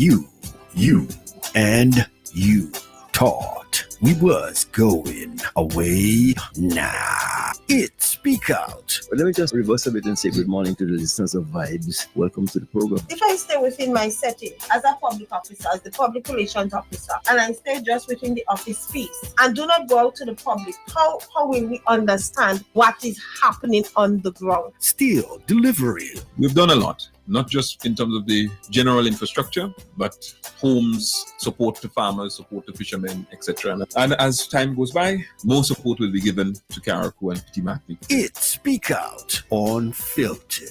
you, and you thought we was going away. Nah, it's Speak Out. Well, let me just reverse a bit and say good morning to the listeners of Vibes. Welcome to the program. If I stay within my setting as a public officer, as the public relations officer, and I stay just within the office space and do not go out to the public, how will we understand what is happening on the ground? Still delivering. We've done a lot, not just in terms of the general infrastructure, but homes, support to farmers, support to fishermen, etc. And as time goes by, more support will be given to Carriacou and Petit Martinique. It's Speak Out Unfiltered.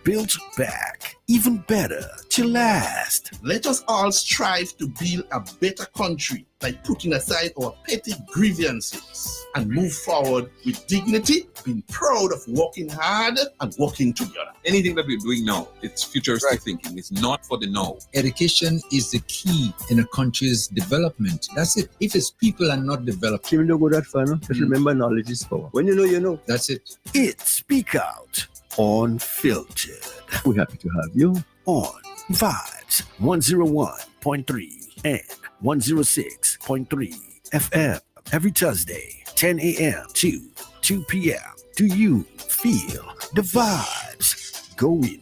Built back, even better to last. Let us all strive to build a better country by putting aside our petty grievances and move forward with dignity, being proud of working hard and working together. Anything that we're doing now, it's futuristic thinking. It's not for the now. Education is the key in a country's development. That's it. If its people are not developed, Even don't go that far, no? Just remember, knowledge is power. When you know, you know. that's it. It's Speak Out Unfiltered. We're happy to have you. On Vibes 101.3 and 106.3 FM every Thursday, 10 a.m. to 2 p.m. Do you feel the vibes? Going.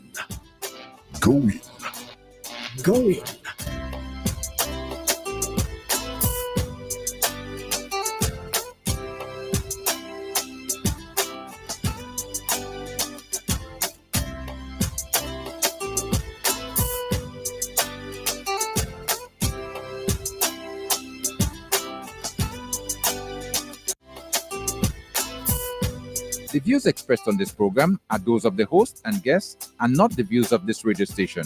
The views expressed on this program are those of the host and guests and not the views of this radio station.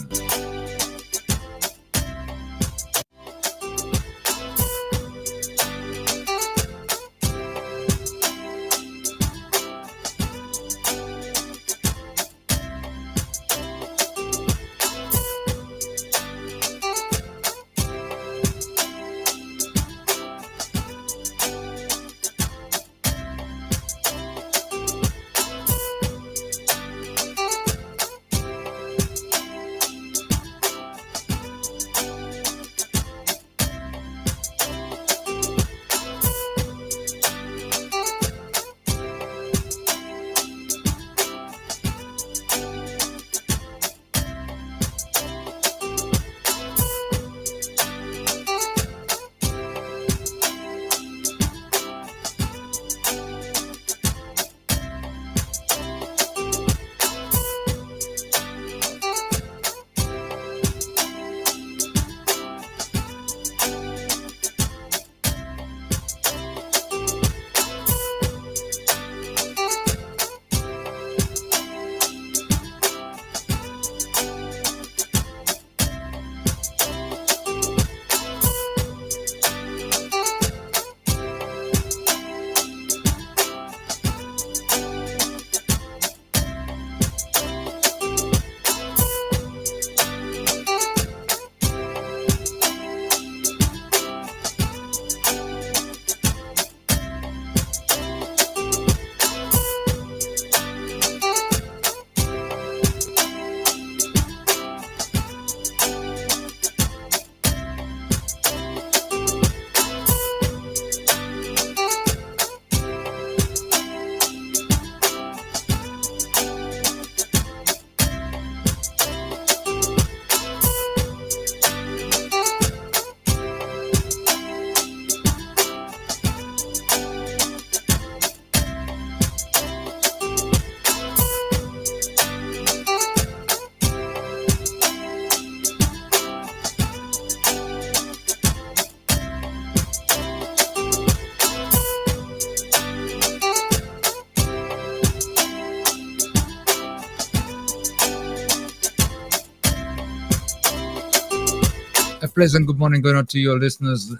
A pleasant good morning going out to your listeners,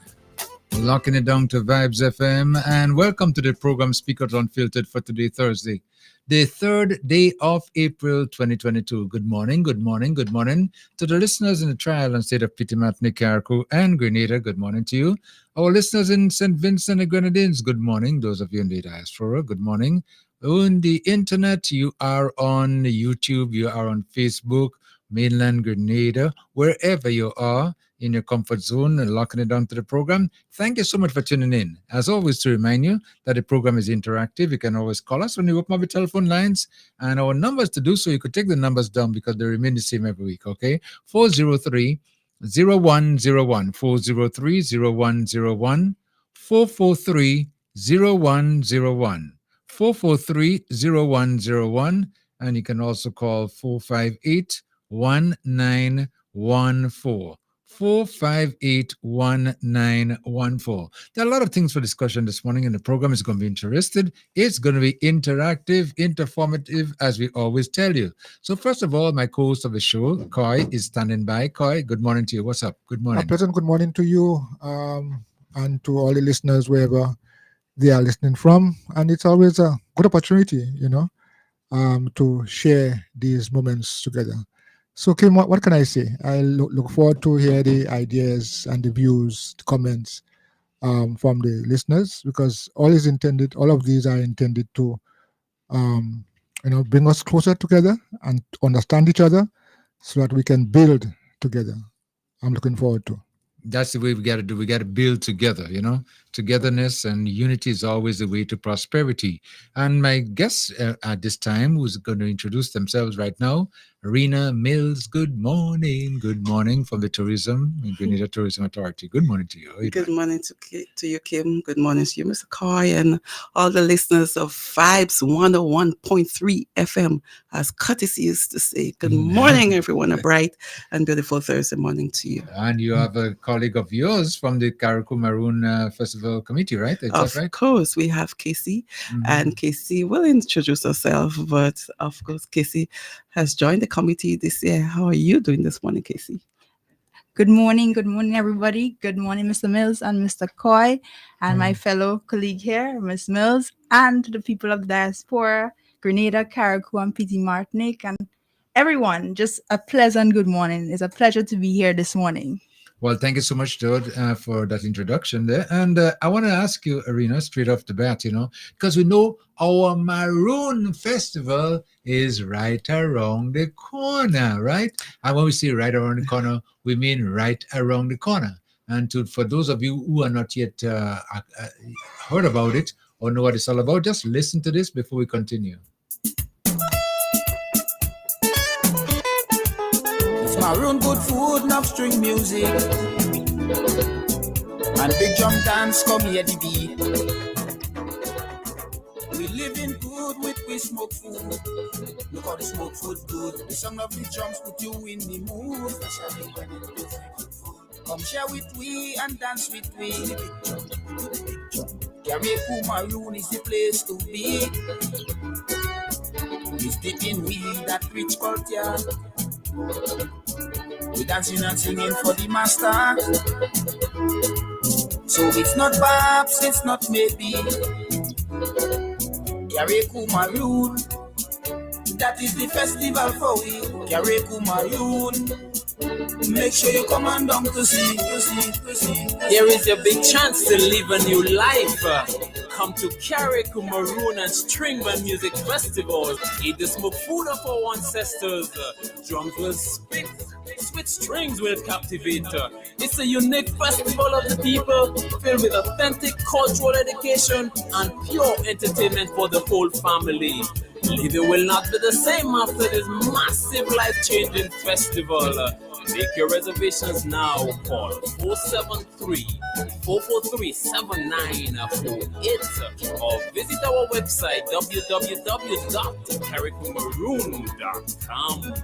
locking it down to Vibes FM, and welcome to the program Speak Out Unfiltered for today, Thursday, the 3rd day of April 2022. Good morning to the listeners in the Tri-Island state of Petit Martinique, Carriacou, and Grenada. Good morning to you. Our listeners in St. Vincent and Grenadines, good morning. Those of you in the diaspora, good morning. On the internet, you are on YouTube, you are on Facebook. mainland Grenada, wherever you are in your comfort zone and locking it down to the program. Thank you so much for tuning in. As always, to remind you that the program is interactive. You can always call us when you open up the telephone lines, and our numbers to do so, you could take the numbers down because they remain the same every week, okay? 403 0101, 403 0101, 443 0101, 443 0101, and you can also call 458 1914. 4581914. There are a lot of things for discussion this morning, and the program is going to be interested. It's going to be interactive, informative, as we always tell you. So, first of all, my co-host of the show, Koi, is standing by. Koi, good morning to you. What's up? Good morning. A pleasant good morning to you and to all the listeners wherever they are listening from. And it's always a good opportunity, to share these moments together. So, Kim, what can I say? I look forward to hear the ideas and the views, the comments from the listeners, because all of these are intended to, bring us closer together and understand each other so that we can build together. I'm looking forward to. That's the way we got to do. We got to build together, Togetherness and unity is always the way to prosperity. And my guest at this time, who's going to introduce themselves right now, Rena Mills. Good morning. Good morning from the Grenada Tourism Authority. Good morning to you. Good morning to you, Kim. Good morning to you, Mr. Coy, and all the listeners of Vibes 101.3 FM. As Curtis used to say, good morning, everyone. A bright and beautiful Thursday morning to you. And you have a colleague of yours from the Carriacou Maroon Festival Committee, right? Is that right? Of course, we have Casey, and Casey will introduce herself, but of course, Casey has joined the committee this year. How are you doing this morning, Casey? Good morning, everybody. Good morning, Mr. Mills and Mr. Coy, and my fellow colleague here, Ms. Mills, and the people of the diaspora, Grenada, Carriacou, and PT Martinique, and everyone. Just a pleasant good morning. It's a pleasure to be here this morning. Well, thank you so much, Todd, for that introduction there. And I want to ask you, Arena, straight off the bat, because we know our Maroon Festival is right around the corner, right? And when we say right around the corner, we mean right around the corner. And for those of you who are not yet heard about it or know what it's all about, just listen to this before we continue. Maroon good food, enough string music, and big drum dance come here the beat. We living good with we smoke food. Look how the smoke food good. The sound of the drums put you in the mood. Especially when it's good food. Come share with we and dance with we. Carriacou Maroon is the place to be. It's deep in we that rich culture. We dancing and singing for the master. So it's not perhaps, it's not maybe. Carriacou Maroon, that is the festival for we. Carriacou Maroon, make sure you come on down to see. Here is your big chance to live a new life. Come to Carriacou Maroon and Stringman Music Festival. Eat the smoke food of our ancestors. Drums will spit, sweet strings will captivate. It's a unique festival of the people, filled with authentic cultural education and pure entertainment for the whole family. Living will not be the same after this massive life-changing festival. Make your reservations now. Call 473-443-7948 or visit our website www.carriacoumaroon.com.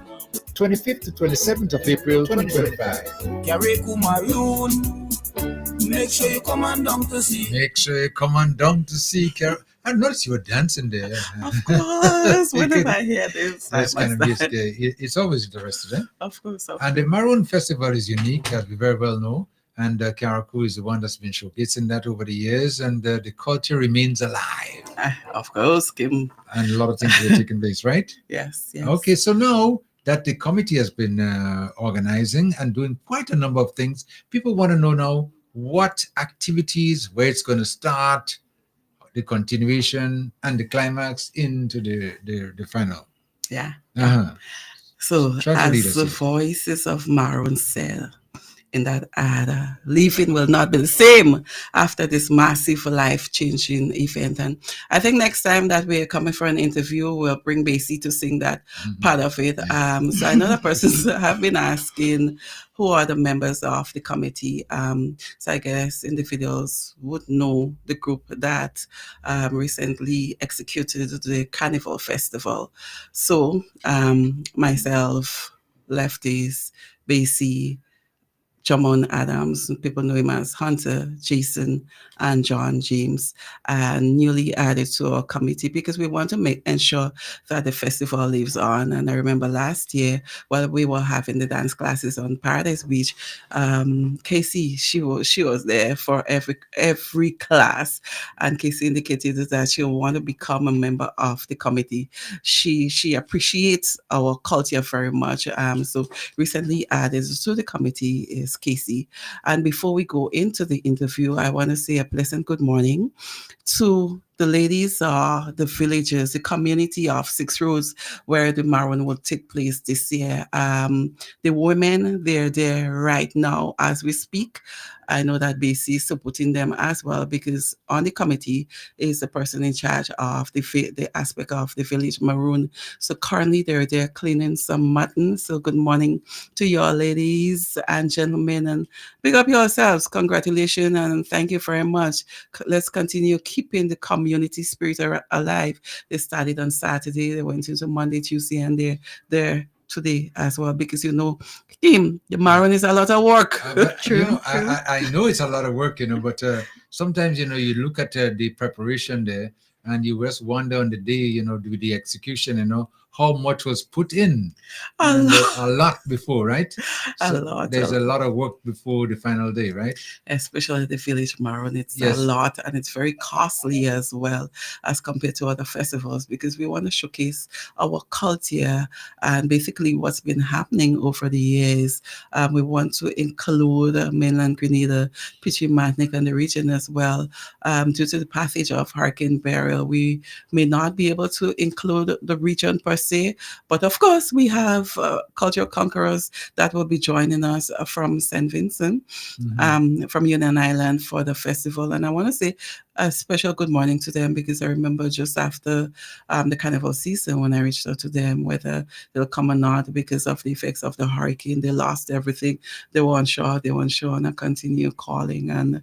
25th to 27th of April 2025. Carriacou Maroon, make sure you come on down to see. Make sure you come on down to see. I noticed you were dancing there. Of course, whenever I hear this, That's kind of it's always interesting. Eh? Of course. And the Maroon Festival is unique, as we very well know. And Carriacou is the one that's been showcasing that over the years. And the culture remains alive. Of course, Kim. And a lot of things are taking place, right? Yes. Okay, so now that the committee has been organizing and doing quite a number of things, people want to know now what activities, where it's going to start, the continuation and the climax into the final. Yeah. So, Try to as lead us the here. voices of Maroon said in that ad, leaving will not be the same after this massive life-changing event. And I think next time that we're coming for an interview, we'll bring Basie to sing that part of it. So I know that persons have been asking who are the members of the committee. So I guess individuals would know the group that recently executed the Carnival Festival. So myself, Lefties, Basie, Jamon Adams, people know him as Hunter, Jason, and John James, and newly added to our committee because we want to ensure that the festival lives on. And I remember last year, while we were having the dance classes on Paradise Beach, Casey, she was there for every class, and Casey indicated that she'll want to become a member of the committee. She appreciates our culture very much. So recently added to the committee is Casey. And before we go into the interview, I want to say a pleasant good morning to the ladies, the villagers, the community of Six Roads, where the Maroon will take place this year. The women, they're there right now as we speak. I know that BC is supporting them as well because on the committee is the person in charge of the aspect of the village Maroon. So currently they're there cleaning some mutton. So good morning to your ladies and gentlemen, and big up yourselves. Congratulations and thank you very much. Let's continue keeping the community spirit alive. They started on Saturday, they went into Monday, Tuesday, and they're there today as well because Kim, the Maroon is a lot of work. True. I know it's a lot of work, but sometimes you look at the preparation there and you just wonder on the day, with the execution, how much was put in. A lot before, right? There's a lot of work before the final day, right? Especially the village Maroon, it's a lot, and it's very costly as well as compared to other festivals because we want to showcase our culture and basically what's been happening over the years. We want to include mainland Grenada, Pitchy Matnik, and the region as well. Due to the passage of Hurricane Beryl, we may not be able to include the region per se, but of course we have cultural conquerors that will be joining us from St. Vincent, from Union Island for the festival. And I want to say a special good morning to them because I remember just after the carnival season when I reached out to them whether they'll come or not because of the effects of the hurricane. They lost everything. They weren't sure, and I continue calling. And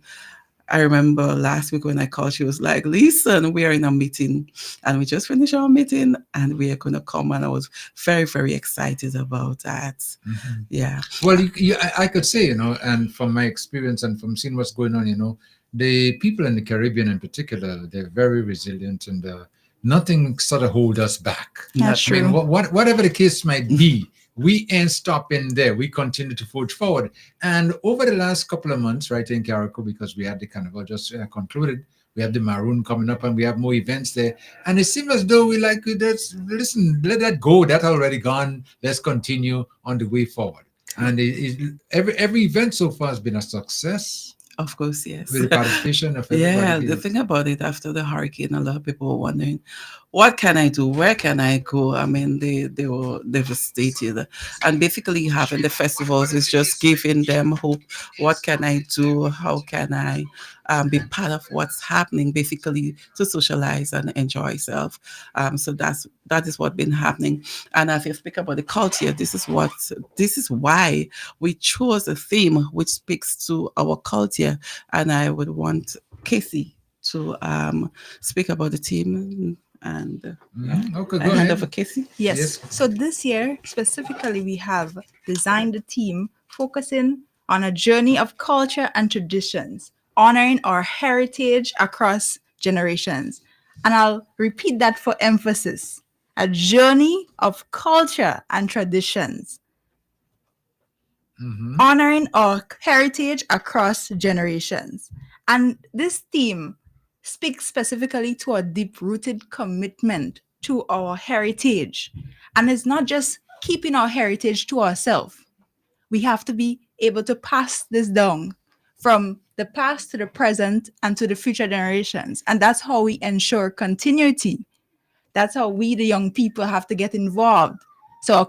I remember last week when I called, she was like, listen, we are in a meeting and we just finished our meeting and we are going to come. And I was very, very excited about that. Yeah. Well, I could say, and from my experience and from seeing what's going on, the people in the Caribbean in particular, they're very resilient and nothing sort of hold us back. That's true. I mean, whatever the case might be, we ain't stopping there. We continue to forge forward. And over the last couple of months, right in Carriacou, because we had the carnival just concluded, we have the Maroon coming up and we have more events there. And it seems as though we listen, let that go. That's already gone. Let's continue on the way forward. And every event so far has been a success. Of course, yes. With the participation of everybody. Yeah, the thing about it, after the hurricane, a lot of people were wondering, what can I do? Where can I go? I mean, they were devastated. And basically having the festivals is just giving them hope. What can I do? How can I be part of what's happening, basically to socialize and enjoy yourself. So that is what's been happening. And as you speak about the culture, this is why we chose a theme which speaks to our culture. And I would want Casey to speak about the theme. And okay, go hand ahead. over Casey. Yes. So this year specifically, we have designed a theme focusing on a journey of culture and traditions, honoring our heritage across generations. And I'll repeat that for emphasis: a journey of culture and traditions, honoring our heritage across generations. And this theme speaks specifically to a deep-rooted commitment to our heritage. And it's not just keeping our heritage to ourselves. We have to be able to pass this down from the past to the present and to the future generations. And that's how we ensure continuity. That's how we, the young people, have to get involved. So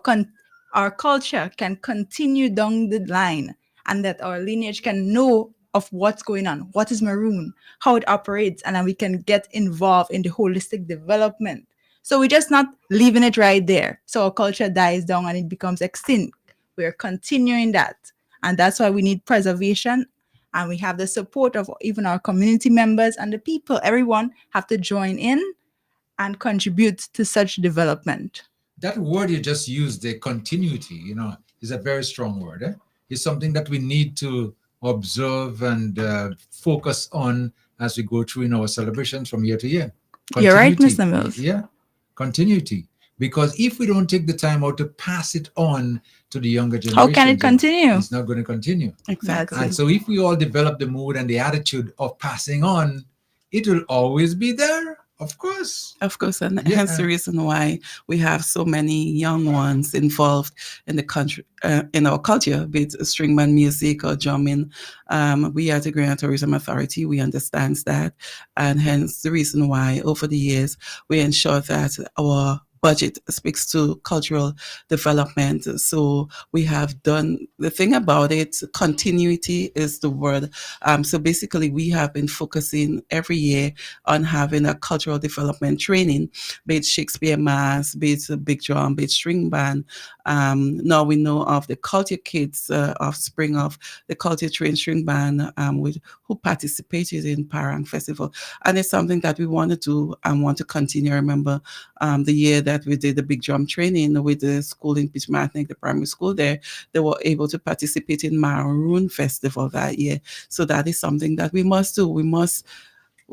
our culture can continue down the line, and that our lineage can know of what's going on, what is Maroon, how it operates, and then we can get involved in the holistic development. So we're just not leaving it right there. So our culture dies down and it becomes extinct. We're continuing that. And that's why we need preservation. And we have the support of even our community members and the people. Everyone have to join in and contribute to such development. That word you just used, the continuity, is a very strong word. It's something that we need to observe and focus on as we go through in our celebrations from year to year. You're right, Continuity. Mr. Mills. Yeah, continuity. Because if we don't take the time out to pass it on to the younger generation, how can it continue? It's not going to continue. Exactly. And so if we all develop the mood and the attitude of passing on, it will always be there. Of course. And hence the reason why we have so many young ones involved in the country, in our culture, be it string band music or drumming. We at the Grenada Tourism Authority, we understand that. And hence the reason why over the years, we ensure that our budget speaks to cultural development. So we have done the thing about it. Continuity is the word. So basically, we have been focusing every year on having a cultural development training, be it Shakespeare Mass, be it a big drum, be it string band. Now we know of the culture kids offspring of the culture trained string band who participated in Parang Festival. And it's something that we want to do and want to continue. I remember the year that we did the big drum training with the school in Pitchmatnik, the primary school there, they were able to participate in Maroon Festival that year. So that is something that we must do. We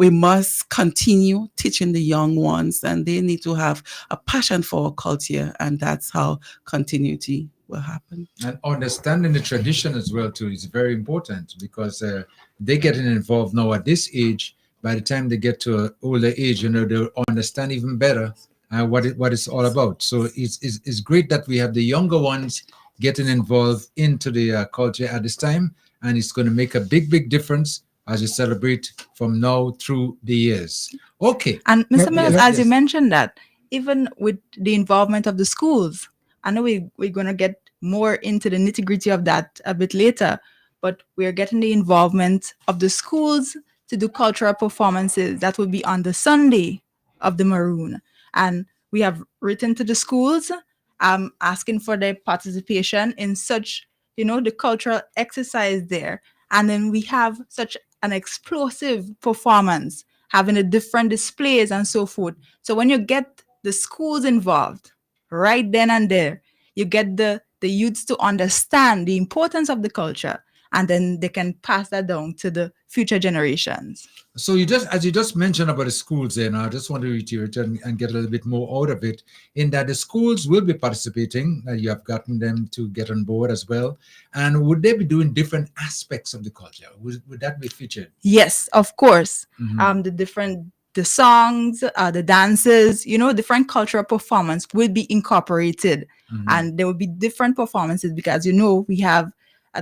must continue teaching the young ones, and they need to have a passion for our culture, and that's how continuity will happen. And understanding the tradition as well too is very important, because they're getting involved now at this age. By the time they get to an older age, they'll understand even better what it's all about. So it's great that we have the younger ones getting involved into the culture at this time, and it's going to make a big difference as we celebrate from now through the years. Okay. And Mr. Mills, as you mentioned that, even with the involvement of the schools, I know we're going to get more into the nitty-gritty of that a bit later, but we're getting the involvement of the schools to do cultural performances that will be on the Sunday of the Maroon. And we have written to the schools asking for their participation in such, the cultural exercise there. And then we have such an explosive performance, having the different displays and so forth. So when you get the schools involved right then and there, you get the youths to understand the importance of the culture, and then they can pass that down to the future generations. So as you just mentioned about the schools there, now I just want to reiterate and get a little bit more out of it, in that the schools will be participating. You have gotten them to get on board as well. And would they be doing different aspects of the culture? Would that be featured? Yes, of course. Mm-hmm. The songs, the dances, different cultural performance will be incorporated. Mm-hmm. And there will be different performances because, we have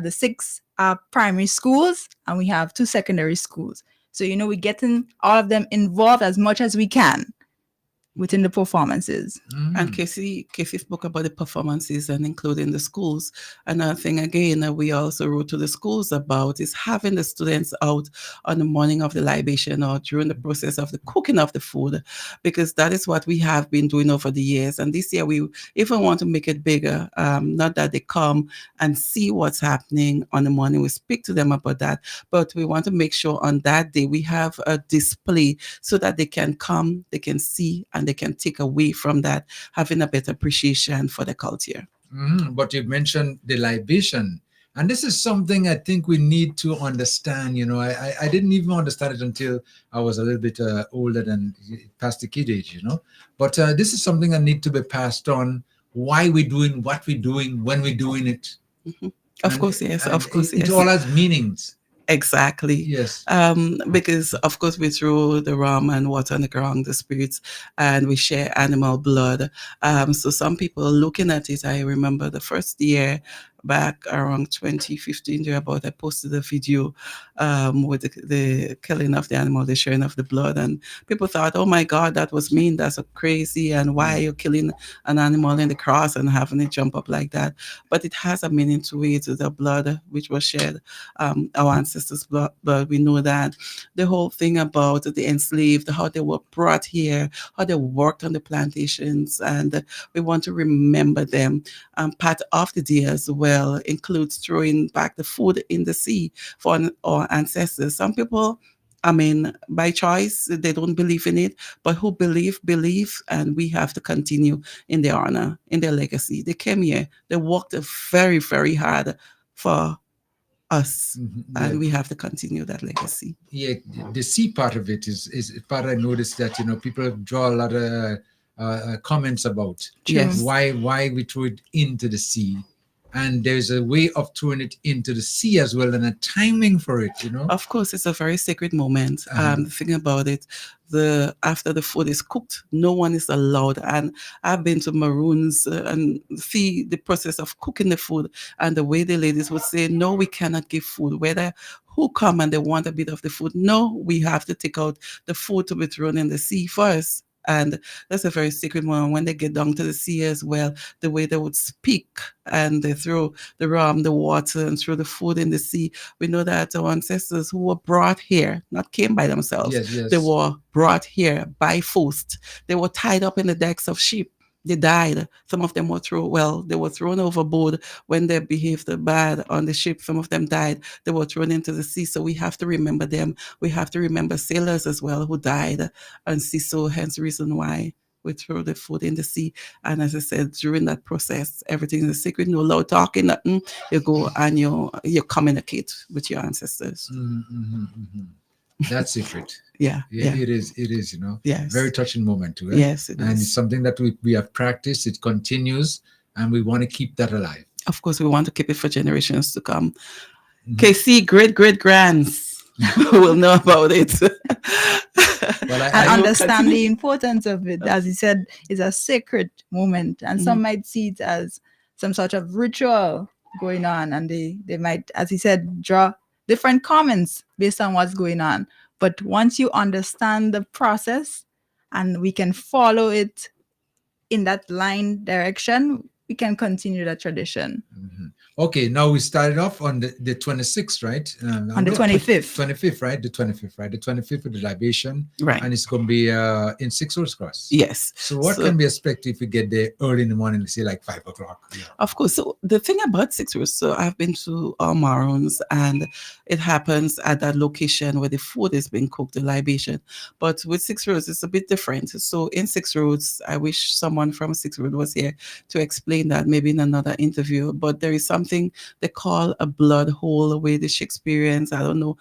the 6 primary schools and we have 2 secondary schools. So, we're getting all of them involved as much as we can within the performances. And Casey spoke about the performances and including the schools. Another thing, again, we also wrote to the schools about is having the students out on the morning of the libation or during the process of the cooking of the food, because that is what we have been doing over the years. And this year, we even want to make it bigger, not that they come and see what's happening on the morning. We speak to them about that, but we want to make sure on that day we have a display so that they can come, they can see, and they can take away from that, having a better appreciation for the culture. But you mentioned the libation. And this is something I think we need to understand. I didn't even understand it until I was a little bit older than past the kid age, But this is something that needs to be passed on. Why we're doing what we're doing, when we're doing it. Mm-hmm. Of course, yes. It all has meanings. Exactly. Yes. Because of course we throw the rum and water on the ground, the spirits, and we share animal blood. So some people looking at it, I remember the first year back around 2015, thereabout, I posted a video with the killing of the animal, the sharing of the blood, and people thought, oh my God, that was mean, that's so crazy, and why are you killing an animal in the cross and having it jump up like that? But it has a meaning to it, the blood which was shed, our ancestors' blood. We know that the whole thing about the enslaved, how they were brought here, how they worked on the plantations, and we want to remember them. Part of the day as well includes throwing back the food in the sea for our ancestors. Some people, I mean, by choice, they don't believe in it, but who believe, and we have to continue in their honor, in their legacy. They came here, they worked very, very hard for us, and we have to continue that legacy. Yeah, the sea part of it is part I noticed that, people draw a lot of comments about why we throw it into the sea. And there's a way of throwing it into the sea as well, and a timing for it, Of course, it's a very sacred moment. The thing about it, after the food is cooked, no one is allowed. And I've been to maroons and see the process of cooking the food, and the way the ladies would say, no, we cannot give food, whether who come and they want a bit of the food. No, we have to take out the food to be thrown in the sea first. And that's a very sacred moment. When they get down to the sea as well, the way they would speak, and they throw the rum, the water, and throw the food in the sea. We know that our ancestors who were brought here, not came by themselves, they were brought here by force. They were tied up in the decks of ship. They died. Some of them were they were thrown overboard when they behaved bad on the ship. Some of them died. They were thrown into the sea. So we have to remember them. We have to remember sailors as well who died on sea. So hence the reason why we throw the food in the sea. And as I said, during that process, everything is sacred. No loud talking, nothing. You go and you communicate with your ancestors. That's secret. Yeah. It is, Yes. Very touching moment too. Yes, it and is. It's something that we have practiced, it continues, and we want to keep that alive. Of course, we want to keep it for generations to come. KC, great-grands will know about it. I understand the importance of it. As he said, it's a sacred moment, and some might see it as some sort of ritual going on, and they might, as he said, draw different comments based on what's going on. But once you understand the process and we can follow it in that line direction, we can continue that tradition. Okay, now we started off on the 26th, right? On the 25th. 25th, right? The 25th, right? The 25th with the libation. Right. And it's going to be in 6 Roads Cross. Yes. So what can we expect if we get there early in the morning, say like 5 o'clock? Yeah. Of course. So the thing about 6 Roads, so I've been to Maroons, and it happens at that location where the food is being cooked, the libation. But with 6 Roads, it's a bit different. So in 6 Roads, I wish someone from 6 Roads was here to explain that maybe in another interview. But there is something they call a blood hole where the Shakespeareans, I don't know,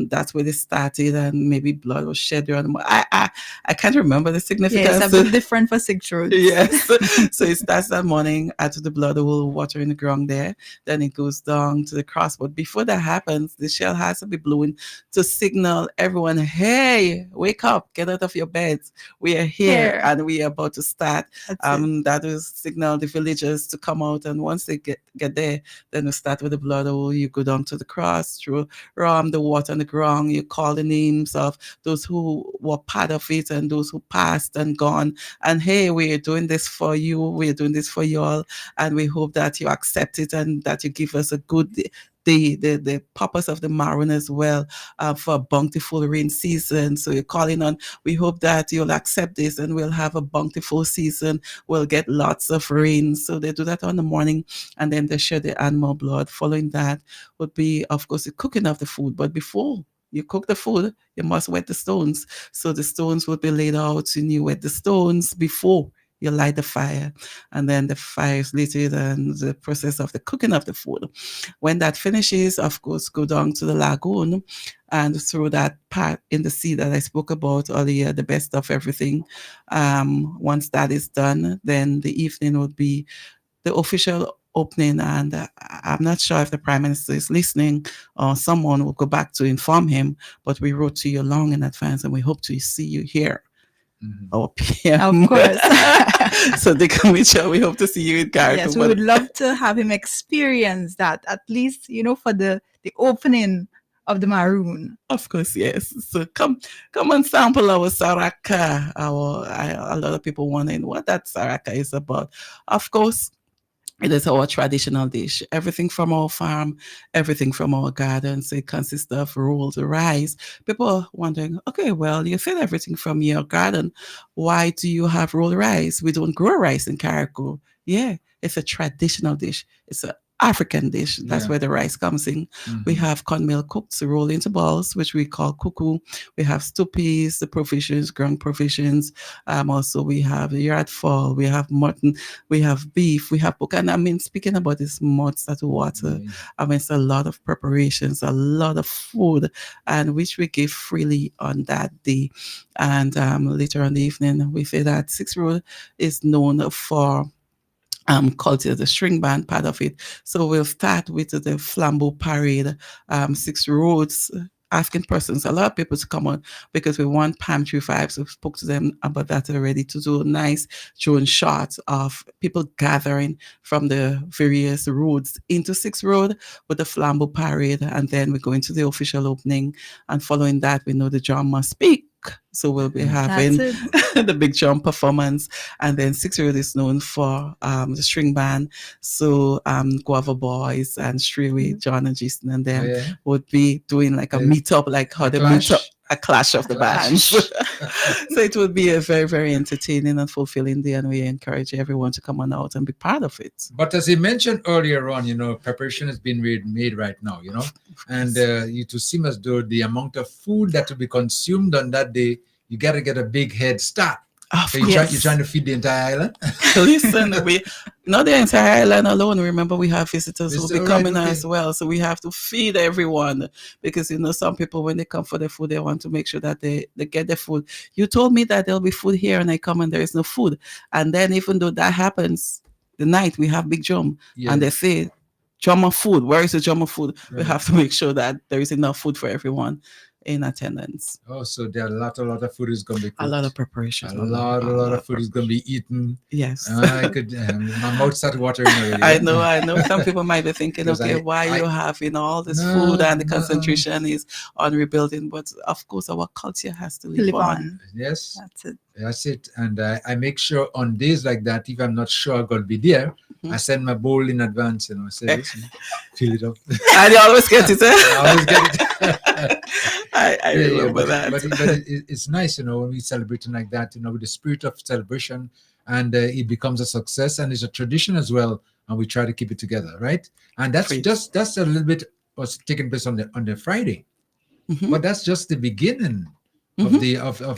that's where they started, and maybe blood was shed there. I can't remember the significance. Yeah, it's a bit different for 6 Roads. Yes. So it starts that morning at the blood hole, water in the ground there. Then it goes down to the cross. But before that happens, the shell has to be blown to signal everyone, hey, wake up, get out of your beds. We are here and we are about to start. That will signal the villagers to come out. And once they get there, then we start with the blood hole. You go down to the cross, through the water on the ground. You call the names of those who were part of it and those who passed and gone. And hey, we are doing this for you. We are doing this for you all. And we hope that you accept it and that you give us a good the purpose of the Maroon as well, for a bountiful rain season. So you're calling on, we hope that you'll accept this and we'll have a bountiful season. We'll get lots of rain. So they do that on the morning, and then they share the animal blood. Following that would be, of course, the cooking of the food. But before you cook the food, you must wet the stones. So the stones would be laid out, and you wet the stones before you light the fire, and then the fire is lit, and the process of the cooking of the food. When that finishes, of course, go down to the lagoon and throw that part in the sea that I spoke about earlier, the best of everything. Once that is done, then the evening would be the official opening, and I'm not sure if the Prime Minister is listening or someone will go back to inform him, but we wrote to you long in advance, and we hope to see you here our PM. Of course. So the commission, we hope to see you in Carrick. Yes, we would love to have him experience that, at least, for the opening of the Maroon. Of course, yes. So come and sample our saraka. A lot of people wondering what that saraka is about. Of course, it is our traditional dish. Everything from our farm, everything from our garden. So it consists of rolled rice. People are wondering, okay, well, you said everything from your garden. Why do you have rolled rice? We don't grow rice in Carriacou. Yeah, it's a traditional dish. It's an African dish. That's where the rice comes in. We have cornmeal cooked, rolled into balls, which we call kuku. We have stew peas, the provisions, ground provisions. Also, we have yard fall. We have mutton. We have beef. We have pork. And I mean, speaking about this mutts that water, I mean, it's a lot of preparations, a lot of food, and which we give freely on that day. And later on in the evening, we say that 6 Road is known for culture, the string band part of it. So we'll start with the flambeau parade, 6 Roads, asking persons, a lot of people to come on because we want palm tree vibes. We spoke to them about that already, to do a nice drone shot of people gathering from the various roads into 6 Road with the flambeau parade. And then we go into the official opening. And following that, we know the drum must speak. So we'll be having the big drum performance. And then 6 Road is known for the string band. So Guava Boys and Strayway, John and Jason and them would be doing like a meetup, like how they meet up. A clash of the bands. So it would be a very, very entertaining and fulfilling day, and we encourage everyone to come on out and be part of it. But as he mentioned earlier on, preparation has been made right now, and you to see must do the amount of food that will be consumed on that day, you got to get a big head start. So you're trying to feed the entire island? Listen, not the entire island alone. Remember, we have visitors who will be coming as well. So we have to feed everyone because, some people, when they come for their food, they want to make sure that they get their food. You told me that there'll be food here and I come and there is no food. And then even though that happens, the night we have big drum and they say, drummer food, where is the drummer food? Right. We have to make sure that there is enough food for everyone in attendance. Oh, so there are a lot of food is going to be cooked. A lot of preparation. A lot of food is going to be eaten. Yes. I could, my mouth started watering already. I know. Some people might be thinking, why you having all this food and the concentration is on rebuilding. But of course, our culture has to live on. Yes. That's it. And I make sure on days like that, if I'm not sure I'm going to be there, I send my bowl in advance, say, listen, fill it up. And you always get it, I always get it. I remember that. But it's nice, when we celebrating like that, with the spirit of celebration, and it becomes a success, and it's a tradition as well, and we try to keep it together, right? And that's a little bit what's taking place on the Friday, but that's just the beginning. Of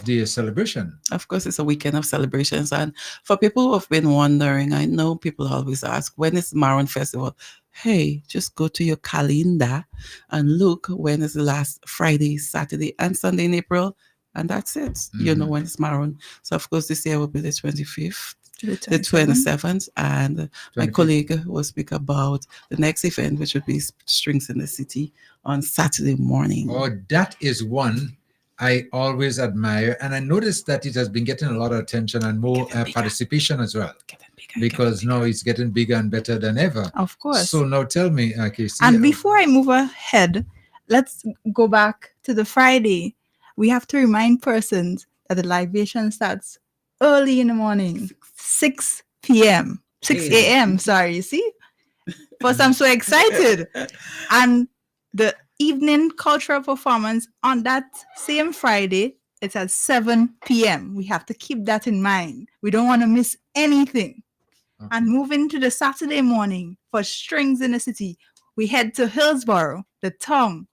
the celebration. Of course, it's a weekend of celebrations. And for people who have been wondering, I know people always ask, when is Maroon Festival? Hey, just go to your calendar and look when is the last Friday, Saturday, and Sunday in April. And that's it. You know when it's Maroon. So, of course, this year will be the 25th. The 27th, and my colleague will speak about the next event, which would be Strings in the City on Saturday morning. Oh, that is one I always admire, and I noticed that it has been getting a lot of attention and more participation as well. Because now it's getting bigger and better than ever. Of course. So now tell me, Casey. And before I move ahead, let's go back to the Friday. We have to remind persons that the libation starts early in the morning, 6 p.m. 6 a.m. Sorry, you see? First, I'm so excited. And the evening cultural performance on that same Friday, it's at 7 p.m. We have to keep that in mind. We don't want to miss anything. Okay. And moving to the Saturday morning for Strings in the City, we head to Hillsborough, the town,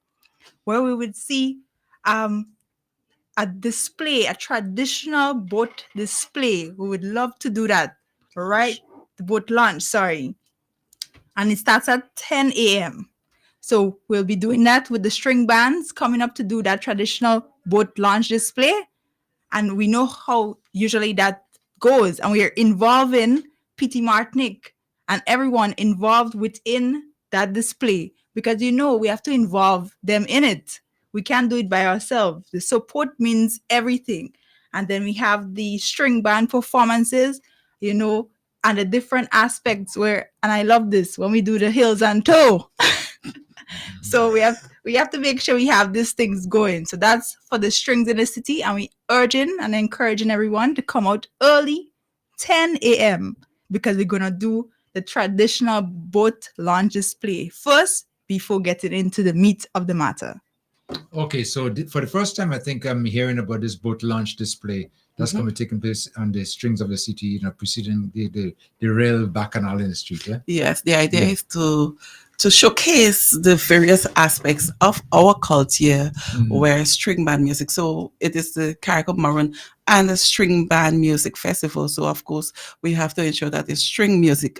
where we would see a display, a traditional boat display. We would love to do that, right? The boat launch, sorry. And it starts at 10 a.m. So we'll be doing that with the string bands coming up to do that traditional boat launch display. And we know how usually that goes. And we are involving P.T. Martinique and everyone involved within that display. Because we have to involve them in it. We can't do it by ourselves. The support means everything. And then we have the string band performances, you know, and the different aspects where, and I love this, when we do the heels and toe. So we have to make sure we have these things going. So that's for the strings in the city, and we urging and encouraging everyone to come out early, 10 a.m. because we're gonna do the traditional boat launch display first before getting into the meat of the matter. Okay, so for the first time, I think I'm hearing about this boat launch display that's going to be taking place on the strings of the city, you know, preceding the rail bacchanal in the street. Yeah. Yes, the idea is to showcase the various aspects of our culture where string band music. So it is the Carriacou Maroon and the String Band Music Festival. So of course we have to ensure that the string music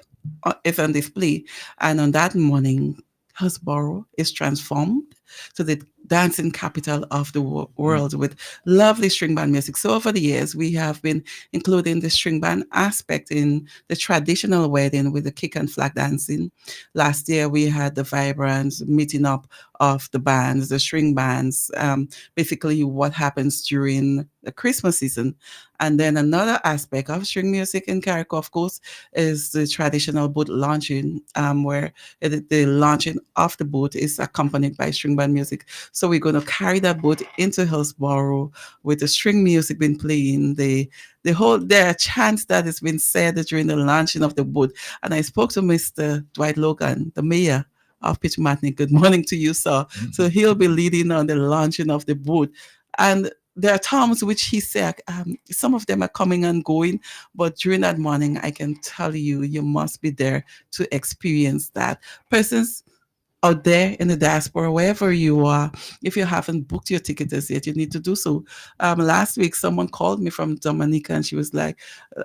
is on display. And on that morning, Hillsborough is transformed to the dancing capital of the world with lovely string band music. So over the years, we have been including the string band aspect in the traditional wedding with the kick and flag dancing. Last year, we had the vibrant meeting up of the bands, the string bands, basically what happens during the Christmas season. And then another aspect of string music in Carriacou, of course, is the traditional boat launching, where the launching of the boat is accompanied by string band music. So we're going to carry that boat into Hillsborough with the string music been playing, there are chants that has been said during the launching of the boat. And I spoke to Mr. Dwight Logan, the mayor of Pitchmatney. Good morning to you, sir. So he'll be leading on the launching of the boat. And there are times which he said, some of them are coming and going, but during that morning, I can tell you, you must be there to experience that. Persons out there in the diaspora, wherever you are, if you haven't booked your ticket as yet, you need to do so. Last week, someone called me from Dominica and she was like,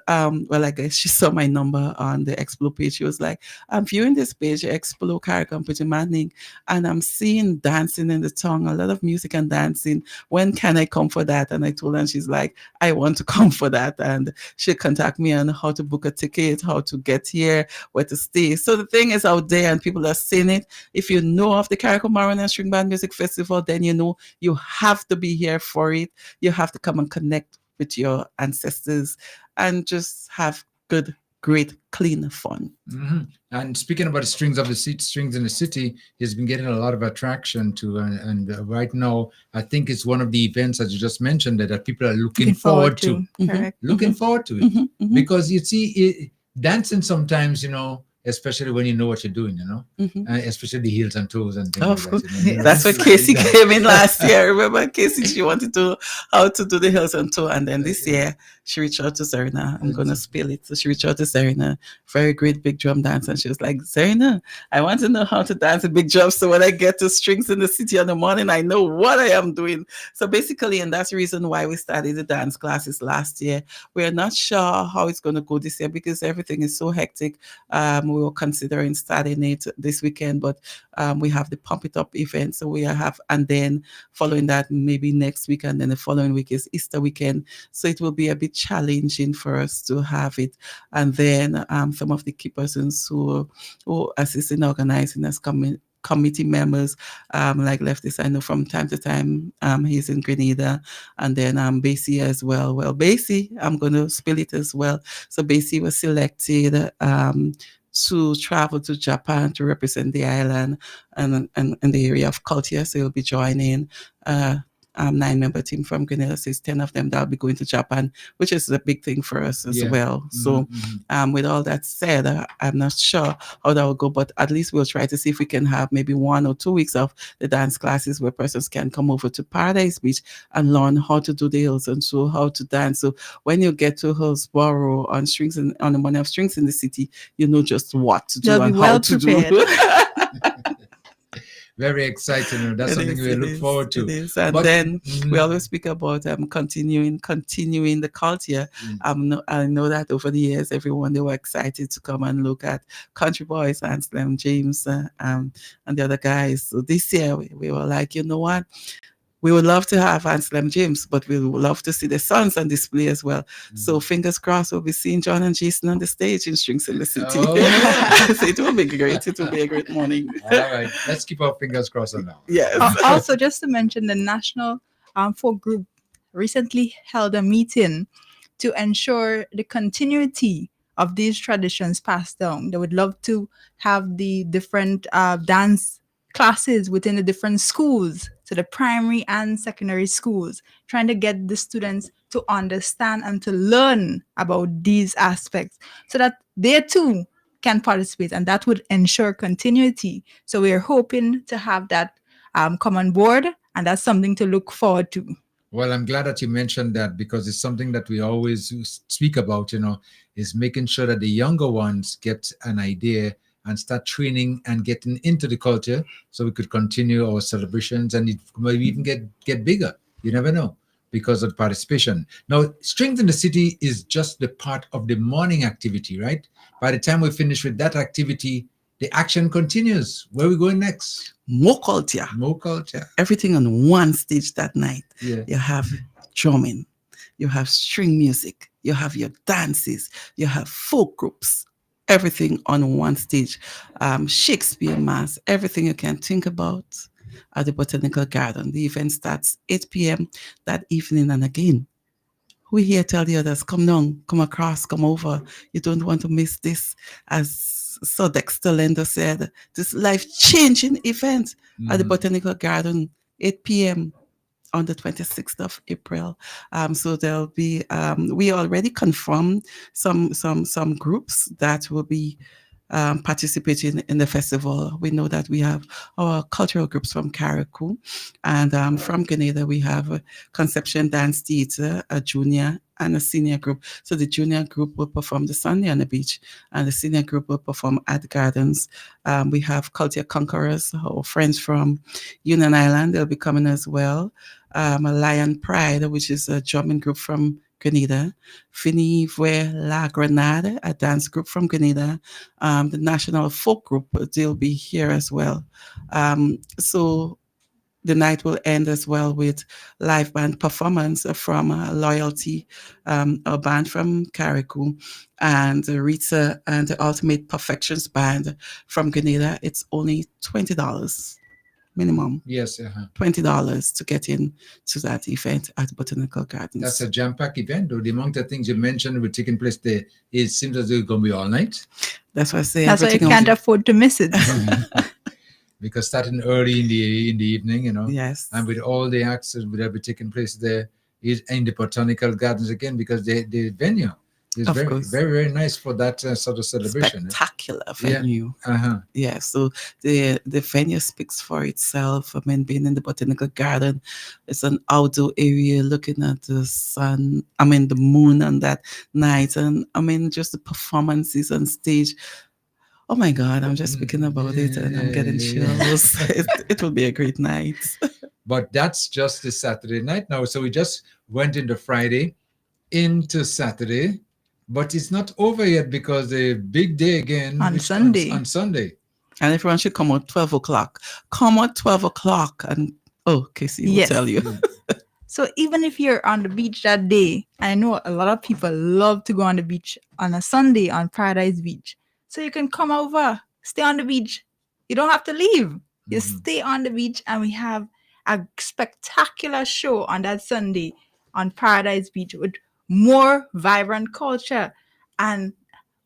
well, I guess she saw my number on the Explo page. She was like, I'm viewing this page, Explo Carriacou Pitchmatney, and I'm seeing dancing in the tongue, a lot of music and dancing. When can I come for that? And I told her, and she's like, I want to come for that. And she'll contact me on how to book a ticket, how to get here, where to stay. So the thing is out there and people are seeing it. If you know of the Carriacou Maroon and String Band Music Festival, then you know you have to be here for it. You have to come and connect with your ancestors and just have good, great, clean fun. And speaking about the strings of the strings in the city, it's been getting a lot of attraction to, and right now, I think it's one of the events that you just mentioned that people are looking forward to. Looking forward to it. Because you see, dancing sometimes, you know, especially when you know what you're doing, you know, especially the heels and toes and things like that. You know? That's what Casey came in last year. I remember Casey, she wanted to how to do the heels and toe. And then this year, she reached out to Serena. I'm going to spill it. So she reached out to Serena, very great big drum dancer. And she was like, Serena, I want to know how to dance a big drum. So when I get to strings in the city in the morning, I know what I am doing. So basically, and that's the reason why we started the dance classes last year. We're not sure how it's going to go this year because everything is so hectic. We were considering starting it this weekend, but we have the Pump It Up event. So we have, and then following that, maybe next week, and then the following week is Easter weekend. So it will be a bit challenging for us to have it. And then some of the key persons who assist in organizing as committee members, like Leftis, I know from time to time, he's in Grenada, and then Basie as well. Well, Basie, I'm going to spill it as well. So Basie was selected to travel to Japan to represent the island and in the area of culture. So he'll be joining 9-member team from Grenada. So it's 10 of them that'll be going to Japan, which is a big thing for us as well. So with all that said, I'm not sure how that will go, but at least we'll try to see if we can have maybe 1 or 2 weeks of the dance classes where persons can come over to Paradise Beach and learn how to do the heels and so how to dance. So when you get to Hillsborough on the morning of strings in the city, you know just what to do. They'll and be how well to prepared. do. Very exciting. That's something we look forward to. It is. And then we always speak about continuing the culture. I know that over the years, everyone, they were excited to come and look at Country Boys, Anselm James, and the other guys. So this year, we were like, you know what? We would love to have Anselm James, but we would love to see the sons on display as well. So fingers crossed, we'll be seeing John and Jason on the stage in Strings in the City. So it will be great. It will be a great morning. All right. Let's keep our fingers crossed on that. Yes. Also, just to mention the national folk group recently held a meeting to ensure the continuity of these traditions passed down. They would love to have the different dance classes within the different schools, so the primary and secondary schools, trying to get the students to understand and to learn about these aspects so that they too can participate, and that would ensure continuity. So we are hoping to have that come on board, and that's something to look forward to. Well, I'm glad that you mentioned that, because it's something that we always speak about, is making sure that the younger ones get an idea and start training and getting into the culture so we could continue our celebrations, and it might even get bigger. You never know, because of participation. Now, Strength in the City is just the part of the morning activity, right? By the time we finish with that activity, the action continues. Where are we going next? More culture. More culture. Everything on one stage that night. Yeah. You have drumming, you have string music, you have your dances, you have folk groups, everything on one stage. Shakespeare Mass, everything you can think about at the Botanical Garden. The event starts 8 p.m. that evening, and again, we here tell the others, come down, come across, come over. You don't want to miss this. As Sir Dexter Lender said, this life-changing event at the Botanical Garden, 8 p.m. on the 26th of April. So there'll be, we already confirmed some groups that will be participating in the festival. We know that we have our cultural groups from Carriacou, and from Grenada we have Conception Dance Theatre, a junior and a senior group. So the junior group will perform the Sunday on the beach, and the senior group will perform at the gardens. We have Culture Conquerors, our friends from Union Island, they'll be coming as well. Lion Pride, which is a drumming group from Grenada, Fini Vue La Grenade, a dance group from Grenada, the National Folk Group, they'll be here as well. So the night will end as well with live band performance from Loyalty, a band from Carriacou, and Rita and the Ultimate Perfections Band from Grenada. It's only $20 minimum. Yes, $20 to get in to that event at Botanical Gardens. That's a jam-packed event, though. The amount of things you mentioned were taking place there, it seems as though it's going to be all night. That's what I say. That's why you can't afford to miss it. Because starting early in the evening, Yes, and with all the acts that will be taking place there is in the Botanical Gardens again, because the venue is very, very, very nice for that sort of celebration. Spectacular venue. Yeah. Yeah, so the venue speaks for itself. I mean, being in the Botanical Garden, it's an outdoor area looking at the sun, the moon on that night. And I mean, just the performances on stage. Oh my God, I'm just speaking about it and I'm getting chills. It will be a great night. But that's just the Saturday night now. So we just went into Friday, into Saturday, but it's not over yet, because the big day again on Sunday. On Sunday. And everyone should come at 12 o'clock. Come at 12 o'clock and, Casey will tell you. So even if you're on the beach that day, I know a lot of people love to go on the beach on a Sunday on Paradise Beach. So you can come over, stay on the beach. You don't have to leave. You stay on the beach, and we have a spectacular show on that Sunday on Paradise Beach with more vibrant culture. And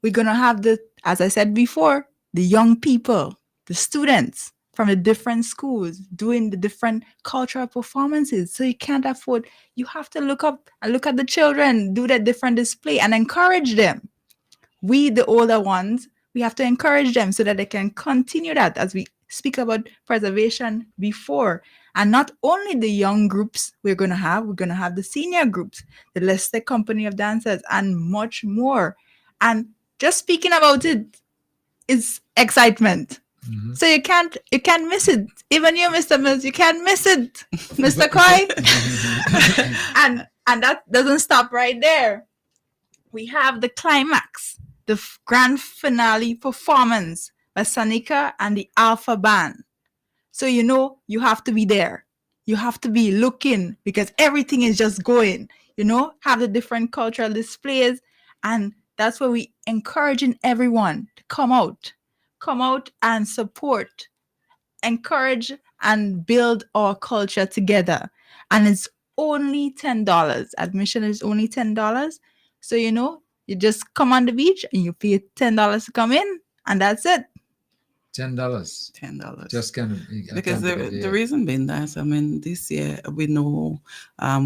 we're going to have as I said before, the young people, the students from the different schools doing the different cultural performances. So you can't afford, you have to look up and look at the children, do that different display and encourage them. We, the older ones, we have to encourage them so that they can continue that, as we speak about preservation before. And not only the young groups we're going to have the senior groups, the Leicester Company of Dancers, and much more. And just speaking about it is excitement. So you can't miss it. Even you, Mr. Mills, you can't miss it, Mr. Koi. and that doesn't stop right there. We have the climax, the grand finale performance by Sanika and the Alpha Band. So you have to be there. You have to be looking, because everything is just going, have the different cultural displays. And that's where we encouraging everyone to come out and support, encourage and build our culture together. And it's only $10. Admission is only $10. So, you just come on the beach and you pay $10 to come in, and that's it. $10. $10. Just kind of Because the reason being that, I mean, this year we know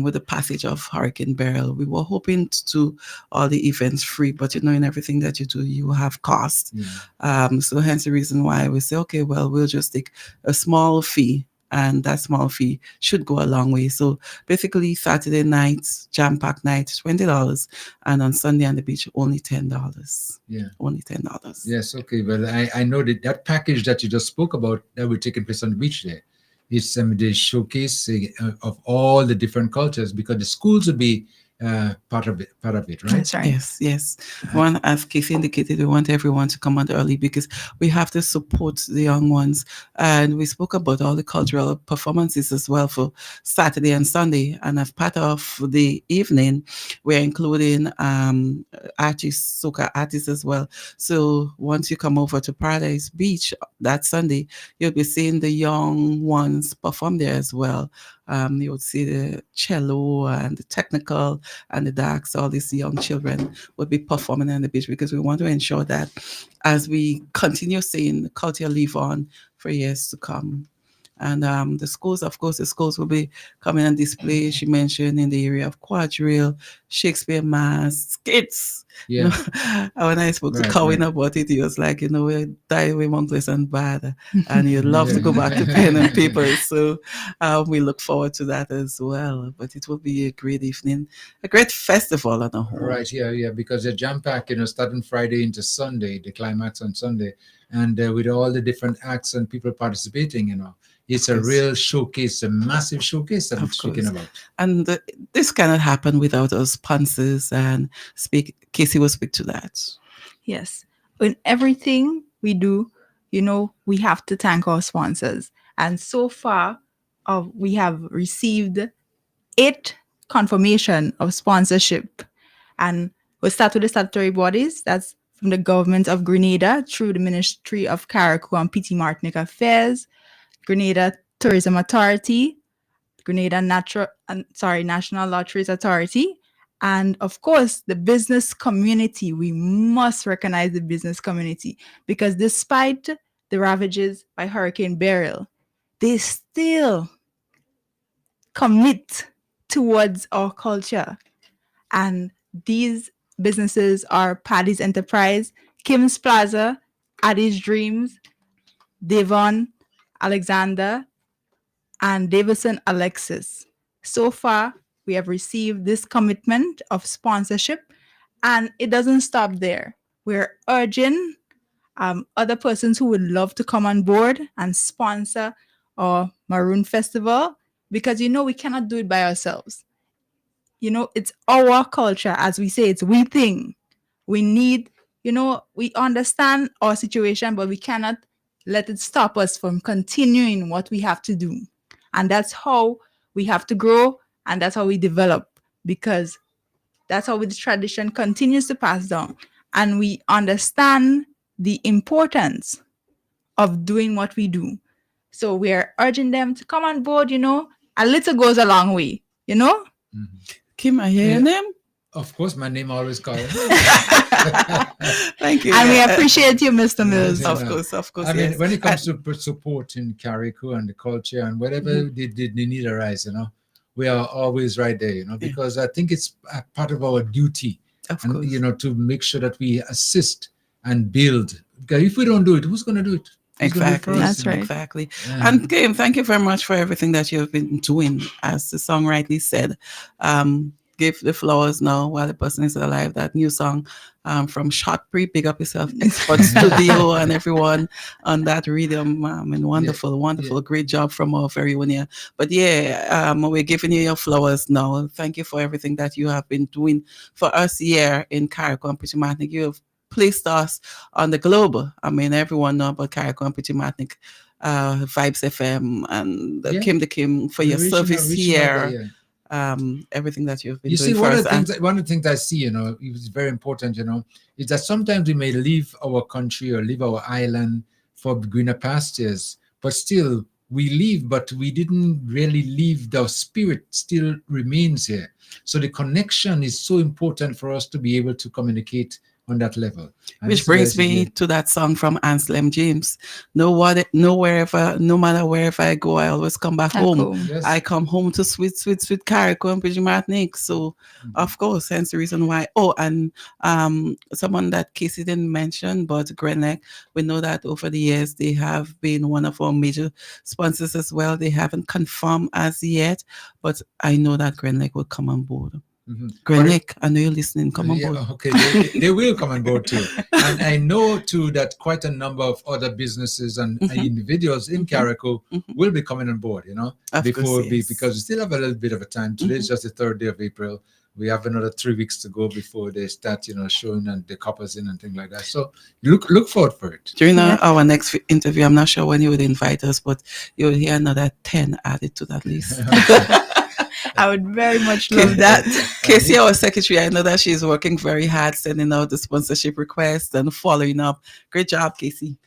with the passage of Hurricane Beryl, we were hoping to do all the events free, but in everything that you do, you have cost. So hence the reason why we say, okay, well, we'll just take a small fee, and that small fee should go a long way. So basically, Saturday nights, jam-packed night, $20, and on Sunday on the beach, only $10. Yeah, only $10. Yes, okay. Well, I know that package that you just spoke about that will take place on the beach there. It's the showcase of all the different cultures, because the schools will be part of it, right? That's right. Yes. One, as Casey indicated, we want everyone to come out early because we have to support the young ones. And we spoke about all the cultural performances as well for Saturday and Sunday. And as part of the evening, we're including artists, soca artists as well. So once you come over to Paradise Beach that Sunday, you'll be seeing the young ones perform there as well. You would see the cello and the technical and the darks. All these young children would be performing on the beach, because we want to ensure that as we continue seeing culture live on for years to come. And the schools, of course, will be coming on display. She mentioned in the area of quadrille, Shakespeare Mass, skits. Yeah. When I spoke to Cowan about it, he was like, we die with monkless and bad, and you'd love to go back to pen and paper. So we look forward to that as well. But it will be a great evening, a great festival on the whole. Right, yeah, because the jam pack, starting Friday into Sunday, the climax on Sunday, and with all the different acts and people participating, it's a real showcase, a massive showcase that I'm speaking about. And this cannot happen without our sponsors, and Casey will speak to that. Yes. In everything we do, we have to thank our sponsors. And so far, we have received 8 confirmation of sponsorship. And we'll start with the statutory bodies. That's from the government of Grenada through the Ministry of Carriacou and Petite Martinique Affairs, Grenada Tourism Authority, Grenada National Lotteries Authority, and of course the business community. We must recognize the business community, because despite the ravages by Hurricane Beryl, they still commit towards our culture. And these businesses are Paddy's Enterprise, Kim's Plaza, Addie's Dreams, Devon, Alexander, and Davison Alexis. So far, we have received this commitment of sponsorship, and it doesn't stop there. We're urging other persons who would love to come on board and sponsor our Maroon Festival, because we cannot do it by ourselves. It's our culture. As we say, it's we thing. We need, we understand our situation, but we cannot let it stop us from continuing what we have to do. And that's how we have to grow, and that's how we develop, because that's how the tradition continues to pass down. And we understand the importance of doing what we do. So we're urging them to come on board, a little goes a long way, Mm-hmm. Kim, I hear your name? Of course, my name always calls. Thank you. And we appreciate you, Mr. Mills. Of course. I mean, when it comes to supporting Carriacou and the culture and whatever the need arise, we are always right there, because I think it's a part of our duty, to make sure that we assist and build. Because if we don't do it, who's going to do it? Exactly. That's right. Exactly. Yeah. And Kim, thank you very much for everything that you've been doing. As the song rightly said, give the flowers now while the person is alive. That new song from Shotpree, big up yourself, Expert Studio, and everyone on that rhythm. And wonderful, great job from our very own here. But we're giving you your flowers now. Thank you for everything that you have been doing for us here in Carriacou and Petite Martinique. You have placed us on the globe. I mean, everyone know about Carriacou and Petite Martinique, Vibes FM, and the Kim for your service here. Everything that you've been doing. One of the things I see, is very important, is that sometimes we may leave our country or leave our island for greener pastures, but still we leave, but we didn't really leave. The spirit still remains here. So the connection is so important for us to be able to communicate on that level. And Which brings me to that song from Anselm James. No matter wherever I go, I always come back home. Yes. I come home to sweet Carrico and Pidgey Martinique. So, of course, hence the reason why. Oh, and someone that Casey didn't mention, but Grenlec, we know that over the years, they have been one of our major sponsors as well. They haven't confirmed as yet, but I know that Grenlec will come on board. Grenlec, I know you're listening. Come on board. Okay, they will come on board too. And I know too that quite a number of other businesses and individuals in Carrico will be coming on board, because we still have a little bit of a time. Today is just the 3rd day of April. We have another 3 weeks to go before they start, showing and the coppers in and things like that. So look forward for it. During our next interview, I'm not sure when you would invite us, but you'll hear another 10 added to that list. I would very much love that. Casey, our secretary, I know that she's working very hard, sending out the sponsorship requests and following up. Great job, Casey.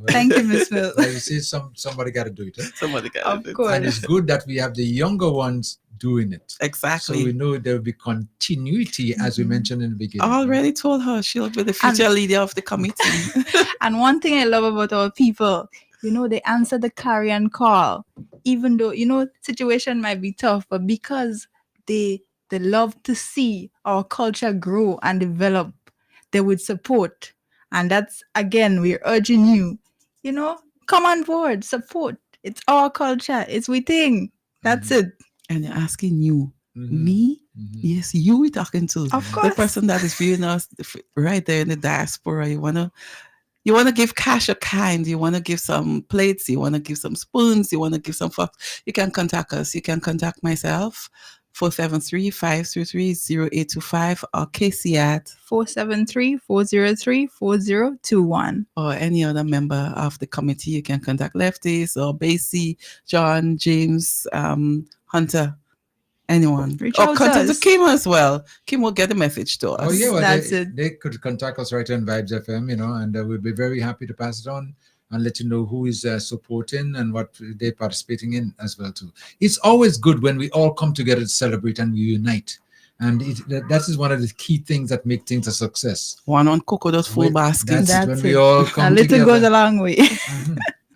Thank you, Miss Mills. You see, somebody got to do it. Somebody got to do it. Of course. And it's good that we have the younger ones doing it. Exactly. So we know there will be continuity, as we mentioned in the beginning. I already told her she'll be the future leader of the committee. And one thing I love about our people, they answer the carrion call, even though, situation might be tough, but because they love to see our culture grow and develop, they would support. And that's, again, we're urging you, come on board, support. It's our culture. It's we thing. That's it. And you're asking you, me? Yes, you we're talking to. Of course. The person that is viewing us right there in the diaspora. You want to give cash or kind. You want to give some plates. You want to give some spoons. You want to give some forks. You can contact us. You can contact myself, 473-533-0825, or Casey at 473-403-4021. Or any other member of the committee. You can contact Lefties or Basie, John, James, Hunter. Anyone. Contact to Kim as well. Kim will get the message to us. Oh, yeah. Well, That's it. They could contact us right on Vibes FM, and we'll be very happy to pass it on and let you know who is supporting and what they're participating in as well, too. It's always good when we all come together to celebrate and we unite. And that is one of the key things that make things a success. One on Coco does full basket. That's when it. we all come a little together. goes a long way.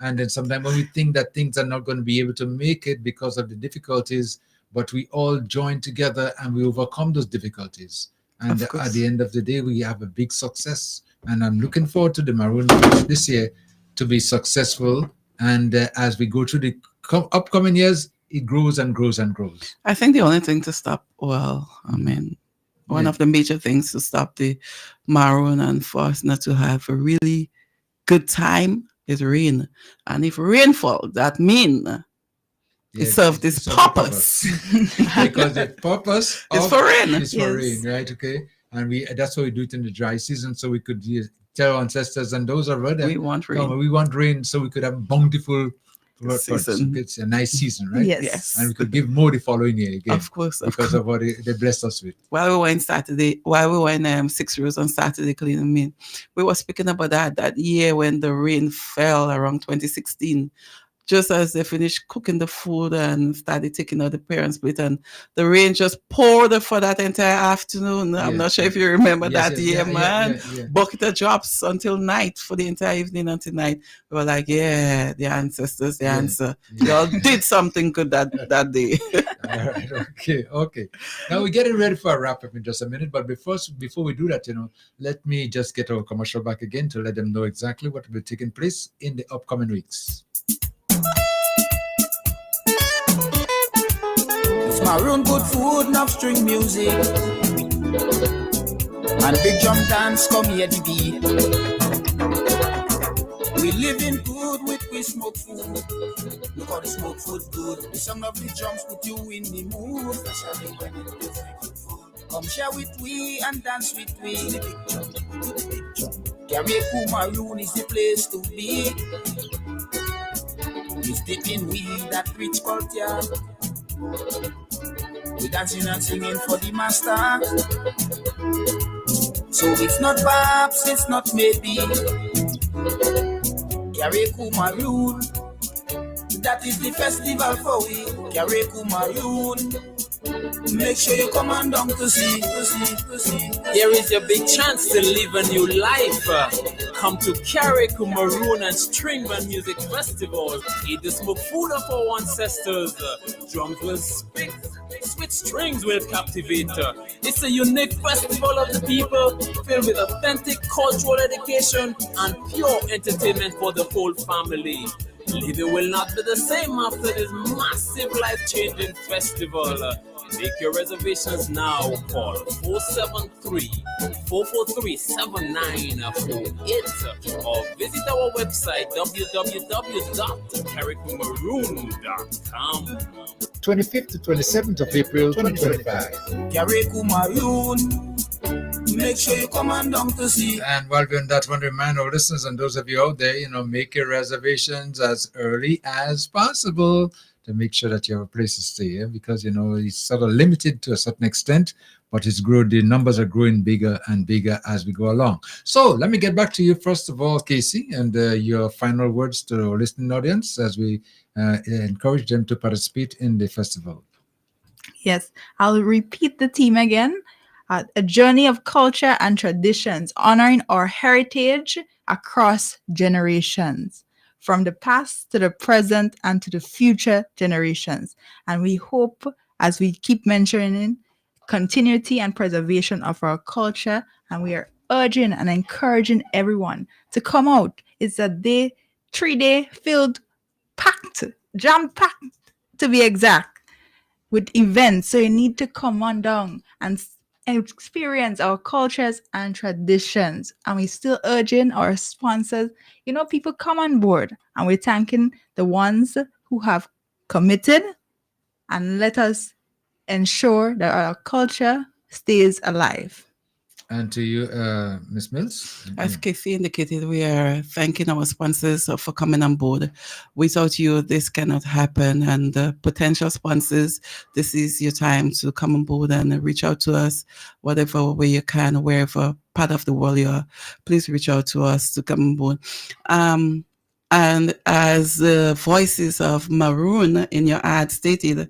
And then sometimes when we think that things are not going to be able to make it because of the difficulties, but we all join together and we overcome those difficulties. And at the end of the day, we have a big success. And I'm looking forward to the Maroon this year to be successful. And as we go through the upcoming years, it grows and grows and grows. I think the only thing to stop, one of the major things to stop the Maroon and for us not to have a really good time is rain. And if rain falls, that means it serves this purpose. Because the purpose is for rain. Is for rain, right? Okay. And that's why we do it in the dry season, so we could tell our ancestors and those around them. We want rain. We want rain so we could have bountiful season. It's a nice season, right? Yes. And we could give more the following year again. Of course. Because of what they blessed us with. While we were in 6 Rows on Saturday cleaning, we were speaking about that year when the rain fell around 2016. Just as they finished cooking the food and started taking out the parents' plate, and the rain just poured for that entire afternoon. I'm not sure if you remember that year, man. Bucket of drops until night, for the entire evening until night. We were like, the ancestors, the answer. Y'all did something good that day. All right, okay. Now we're getting ready for a wrap-up in just a minute, but before we do that, let me just get our commercial back again to let them know exactly what will be taking place in the upcoming weeks. Maroon good food, enough string music, and big drum dance come here the beat. We live in good with we smoke food. Look how the smoke food good. The sound of the drums put you in the mood, especially when it's different food. Come share with we and dance with we. To the big drum, to the big drum. Carrico Maroon is the place to be. We step in we that rich culture. We dancing and singing for the master. So it's not perhaps, it's not maybe. Carrico Maroon, That is the festival for we, Kareku Maroon. Make sure you come on down to see. Here is your big chance to live a new life. Come to Kareku Maroon and String Band Music Festival. Eat the smoke food of our ancestors. Drums will speak, sweet strings will captivate. It's a unique festival of the people, filled with authentic cultural education and pure entertainment for the whole family. Living will not be the same after this massive life-changing festival. Make your reservations now. Call 473-443-7948 or visit our website www.karikumaroon.com. 25th to 27th of April 2025. Kareku Maroon. Make sure you come on down to see. And while we're on that, I want to remind our listeners and those of you out there, make your reservations as early as possible to make sure that you have a place to stay, because it's sort of limited to a certain extent, but the numbers are growing bigger and bigger as we go along. So let me get back to you first of all, Casey, and your final words to our listening audience as we encourage them to participate in the festival. Yes, I'll repeat the theme again. A journey of culture and traditions, honoring our heritage across generations, from the past to the present and to the future generations. And we hope, as we keep mentioning, continuity and preservation of our culture. And we are urging and encouraging everyone to come out. It's a 3-day filled, packed, jam-packed to be exact, with events. So you need to come on down and experience our cultures and traditions. And we're still urging our sponsors, people come on board. And we're thanking the ones who have committed, and let us ensure that our culture stays alive. And to you, Ms. Mills? As Casey indicated, we are thanking our sponsors for coming on board. Without you, this cannot happen. And potential sponsors, this is your time to come on board and reach out to us, whatever way you can, wherever part of the world you are. Please reach out to us to come on board. And as the voices of Maroon in your ad stated,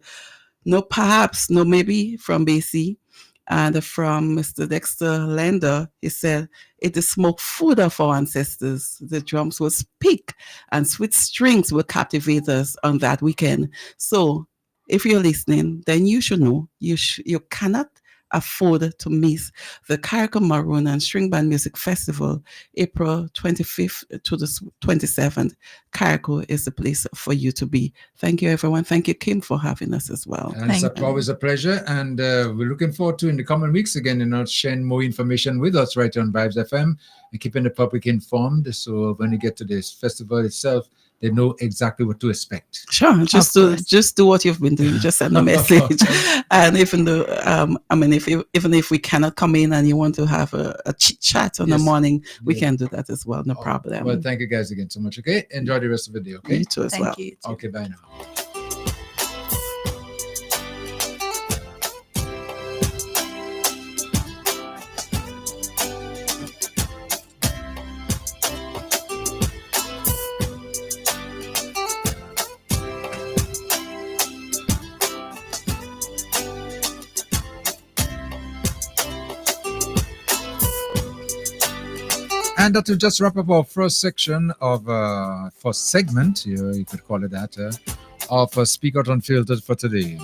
no perhaps, no maybe from BC. And from Mr. Dexter Lander, he said, it is smoke food of our ancestors. The drums will speak and sweet strings will captivate us on that weekend. So if you're listening, then you should know you cannot afford to miss the Kareku Maroon and String Band Music Festival, April 25th to the 27th. Kareku is the place for you to be. Thank you, everyone. Thank you, Kim, for having us as well. And it's always a pleasure. And we're looking forward to, in the coming weeks, again, sharing more information with us right on Vibes FM and keeping the public informed. So when you get to this festival itself, they know exactly what to expect. Sure, just do what you've been doing. Just send a message, and even though even if we cannot come in and you want to have a chit chat on the morning, we can do that as well. No problem. Well, thank you guys again so much. Okay, enjoy the rest of the day. Okay, you too as well. You too. Okay, bye now. And that will just wrap up our first section of first segment, you could call it that, of Speak Out Unfiltered for today.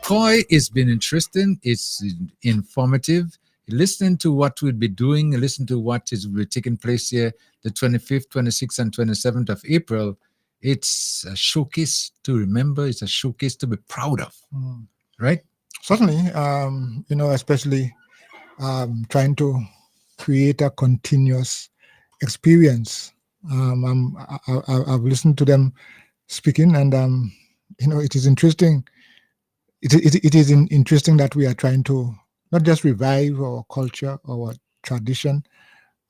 Koi has been interesting, it's informative. Listen to what we'll be doing, listen to what is will be taking place here the 25th, 26th, and 27th of April. It's a showcase to remember, it's a showcase to be proud of, right? Certainly, especially trying to create a continuous experience. I've listened to them speaking, and it is interesting. It is interesting that we are trying to not just revive our culture, our tradition,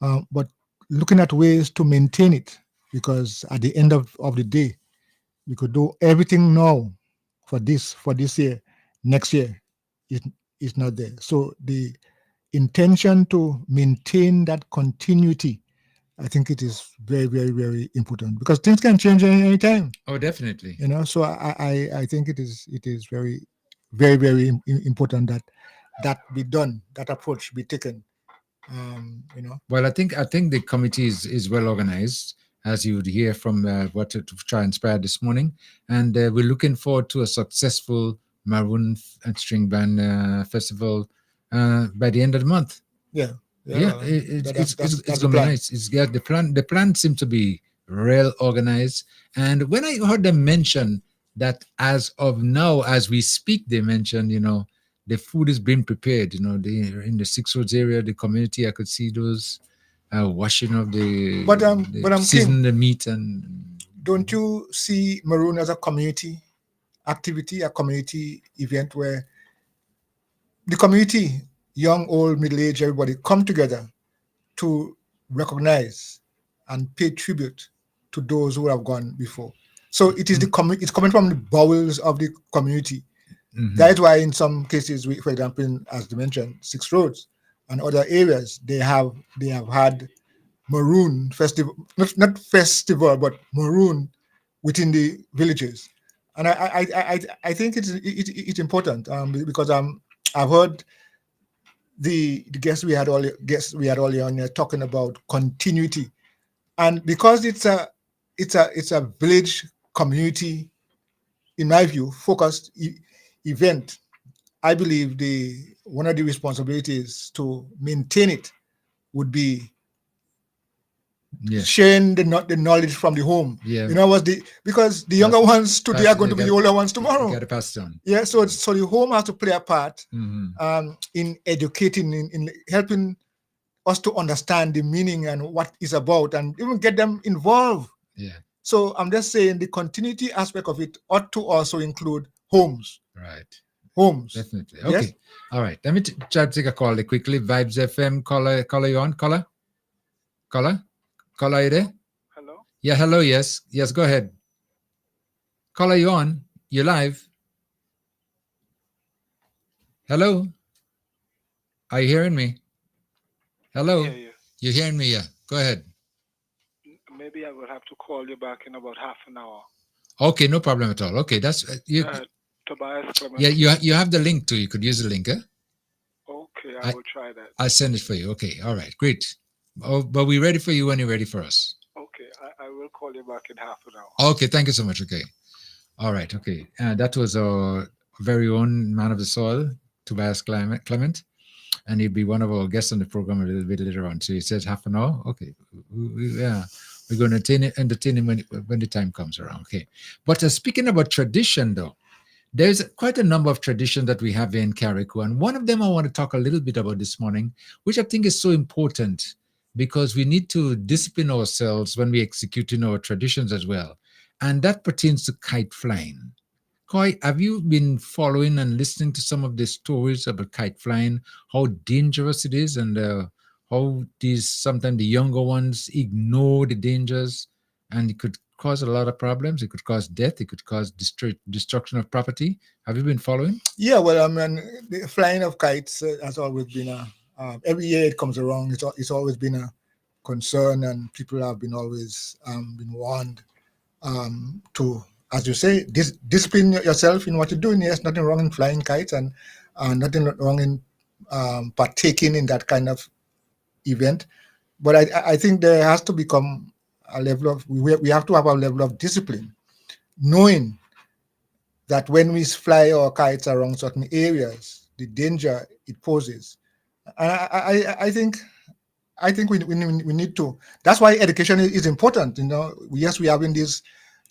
but looking at ways to maintain it. Because at the end of the day, we could do everything now for this year. Next year, is not there. So the intention to maintain that continuity I think it is very, very, very important because things can change any time. Oh, definitely. You know, so I think it is very, very, very important that be done, that approach be taken. You know. Well, I think the committee is well organized, as you would hear from what transpired this morning, and we're looking forward to a successful Maroon and String Band Festival by the end of the month. Yeah, it's that's going the to be plan. nice. It's the plan seems to be real organized. And when I heard them mention that as of now, as we speak, they mentioned, the food is being prepared. In the Six Roads area, the community, I could see those washing of the, But season King, the meat. And don't you see Maroon as a community activity, a community event where the community, young, old, middle-aged, everybody come together to recognize and pay tribute to those who have gone before. So it is it's coming from the bowels of the community. Mhm. That is why in some cases, for example, as you mentioned, Six Roads and other areas, they have had Maroon festival, not festival, but Maroon within the villages. And I think it's important because I've heard the guests we had earlier on here talking about continuity, and because it's a village community, in my view, focused event. I believe one of the responsibilities to maintain it would be sharing the knowledge from the home. Yeah. Because the younger ones today are going to be the older ones You tomorrow. got to pass it on. Yeah, so the home has to play a part Mhm. in educating, in helping us to understand the meaning and what it's about, and even get them involved. Yeah. So I'm just saying the continuity aspect of it ought to also include homes. Right. Homes. Definitely. Yes? Okay. All right. Let me try to take a call quickly. Vibes FM, caller, you on? Caller, are you there? Hello? Yeah, hello. Yes, go ahead. Caller, you on? You're live. Hello. Are you hearing me? Hello. I hear you. You're hearing me? Yeah. Go ahead. Maybe I will have to call you back in about half an hour. Okay, no problem at all. Okay, that's you. Tobias Clement. Yeah, you have the link too. You could use the link, eh? Okay, I will try that. I'll send it for you. Okay, all right, great. Oh, but we're ready for you when you're ready for us. Okay, I will call you back in half an hour. Okay, thank you so much. Okay. All right, okay. That was our very own man of the soil, Tobias Clement. And he'll be one of our guests on the program a little bit later on. So he says half an hour. Okay. Yeah. We're going to entertain him when the time comes around. Okay. But speaking about tradition, though, there's quite a number of traditions that we have in Carriacou. And one of them I want to talk a little bit about this morning, which I think is so important because we need to discipline ourselves when we're executing our traditions as well. And that pertains to kite flying. Koi, have you been following and listening to some of the stories about kite flying, how dangerous it is, and how sometimes the younger ones ignore the dangers, and it could cause a lot of problems. It could cause death. It could cause destruction of property. Have you been following? Yeah, well, I mean, the flying of kites has always been every year it comes around. It's always been a concern, and people have been always been warned to, as you say, discipline yourself in what you're doing. Yes, nothing wrong in flying kites, and nothing wrong in partaking in that kind of event. But I think there has to become a level of, we have to have a level of discipline, knowing that when we fly our kites around certain areas, the danger it poses. And I think we need to. That's why education is important. Yes, we have in these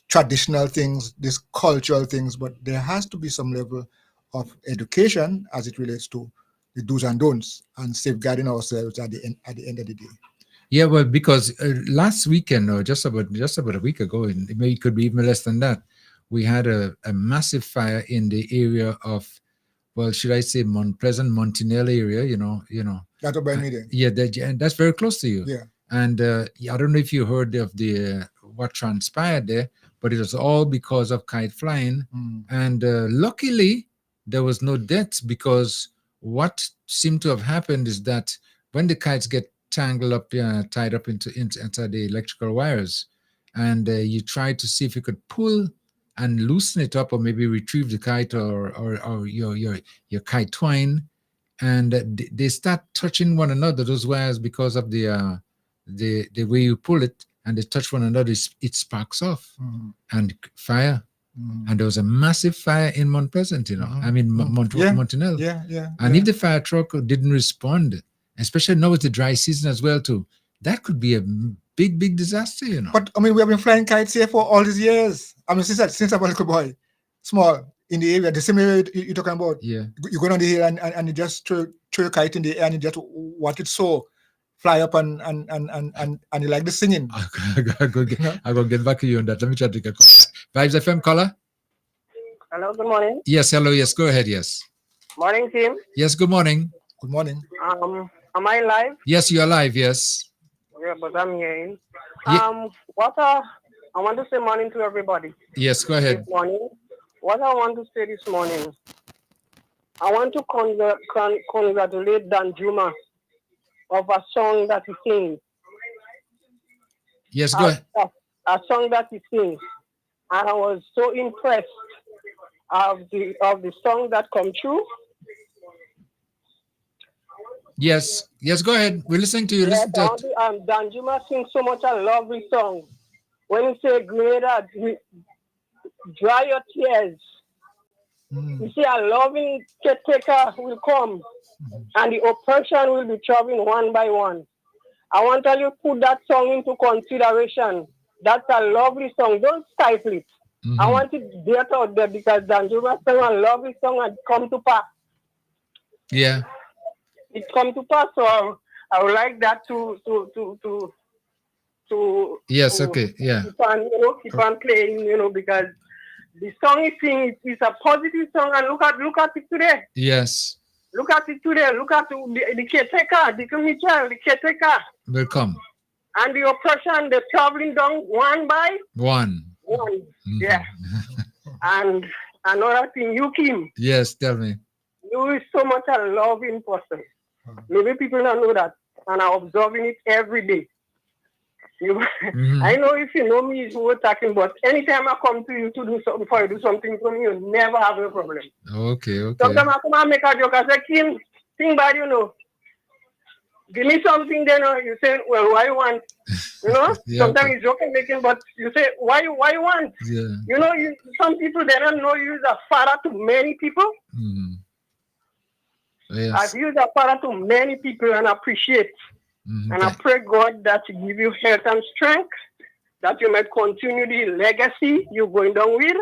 traditional things, these cultural things, but there has to be some level of education as it relates to the do's and don'ts and safeguarding ourselves at the end of the day. Yeah, well, because last weekend, or just about a week ago, and it could be even less than that, we had a massive fire in the area of, well, should I say Mount Pleasant, Montinel area, That's about meeting. Yeah, that's very close to you. Yeah. And I don't know if you heard of what transpired there, but it was all because of kite flying. And luckily, there was no deaths, because what seemed to have happened is that when the kites get tangled up, tied up into the electrical wires, and you tried to see if you could pull and loosen it up, or maybe retrieve the kite or your kite twine, and they start touching one another, those wires, because of the way you pull it, and they touch one another, it sparks off and fire. And there was a massive fire in Mount Pleasant, I mean, Montanel. Yeah. And if the fire truck didn't respond, especially now it's the dry season as well too, that could be a big disaster, But I mean, we have been flying kites here for all these years. I mean, since I was a little boy, small in the area, the same area you're talking about. Yeah. You go down the hill and you just throw your kite in the air and you just watch it so fly up and you like the singing. I go get back to you on that. Let me try to take a call. Vibes FM caller. Hello, good morning. Yes, hello. Yes, go ahead. Yes. Morning, team. Yes, good morning. Good morning. Am I live? Yes, you're live. Yes. Yeah, but I'm hearing. Yeah. I want to say morning to everybody. Yes, go ahead. This morning. What I want to say this morning, I want to congratulate Dan Juma of a song that he sings. Yes, go ahead. A song that he sings. And I was so impressed of the song that come true. Yes, go ahead. We're listening to you. Yes, Listen to Dan Juma sings so much a lovely song. When he say, Grenada, dry your tears. You see, a loving caretaker will come, and the oppression will be chopping one by one. I want you to put that song into consideration. That's a lovely song. Don't stifle it. I want it to get out there because Dan Juma sang a lovely song and come to pass. Yeah. It come to pass, so I would like that to yes, okay, yeah. Keep on playing, because the song is singing is a positive song, and look at it today. Yes. Look at it today. Look at the caretaker, the Michel, the caretaker. Welcome. And the oppression, they're traveling down one by one. Yeah. And another thing, you, Kim. Yes, tell me. You is so much a loving person. Maybe people don't know that, and I'm observing it every day. I know if you know me, you were talking, but anytime I come to you to do something for you, do something for me, you never have a problem. Okay. Sometimes I come and make a joke. I say, Kim, think bad, give me something, then you say, well, why you want? Yeah, sometimes you're joking, making, but you say, why you want? Yeah. Some people, they don't know you as a father to many people. Yes. I've used a father to many people and appreciate. And I pray God that He give you health and strength, that you might continue the legacy you're going down with.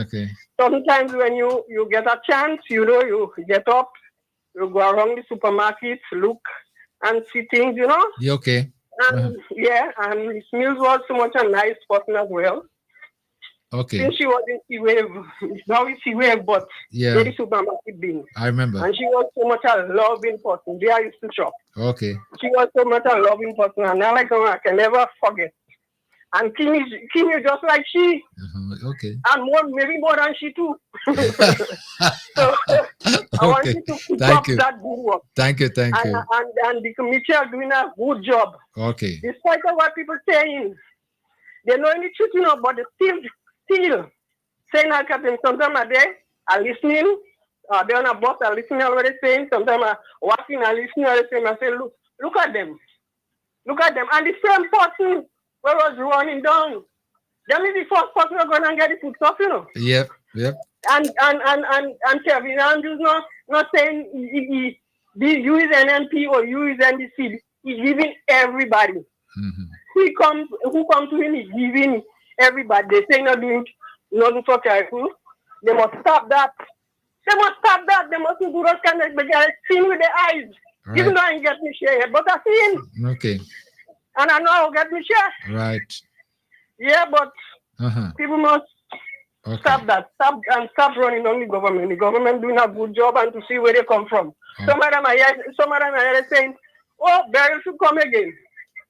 Okay. Sometimes when you get a chance, you get up, you go around the supermarket, look and see things, Yeah, okay. And and Miss Mills was so much a nice person as well. Okay. Since she was in C-Wave, now it's C-Wave, but the supermarket being. I remember. And she was so much a loving person. There I used to shop. Okay. She was so much a loving person, and I can never forget. And Kim is just like she. Okay. And maybe more than she too. So I want you to keep up that good work. Thank you. And Michelle doing a good job. Okay. Despite of what people saying, they know any truth, but they still saying like that. Sometimes a day, I listening. They're on a bus, I listening already saying. Sometimes I walking, I listening already saying. I say, look at them. Look at them. And the same person where was running down. Them is the first person who going to get the food stuff, Yep. And Kevin Andrews not saying you is NNP or you is NDC. He's giving everybody. Who come to him, he's giving everybody. They say not doing nothing for careful. They must stop that. They must do those kind of seen with their eyes. Right. Even though I ain't get me share yet, but I seen. Okay. And I know I'll get me share. Right. Yeah, but people must stop that. Stop running on the government. The government doing a good job and to see where they come from. Some of them are saying, oh, Barry should come again.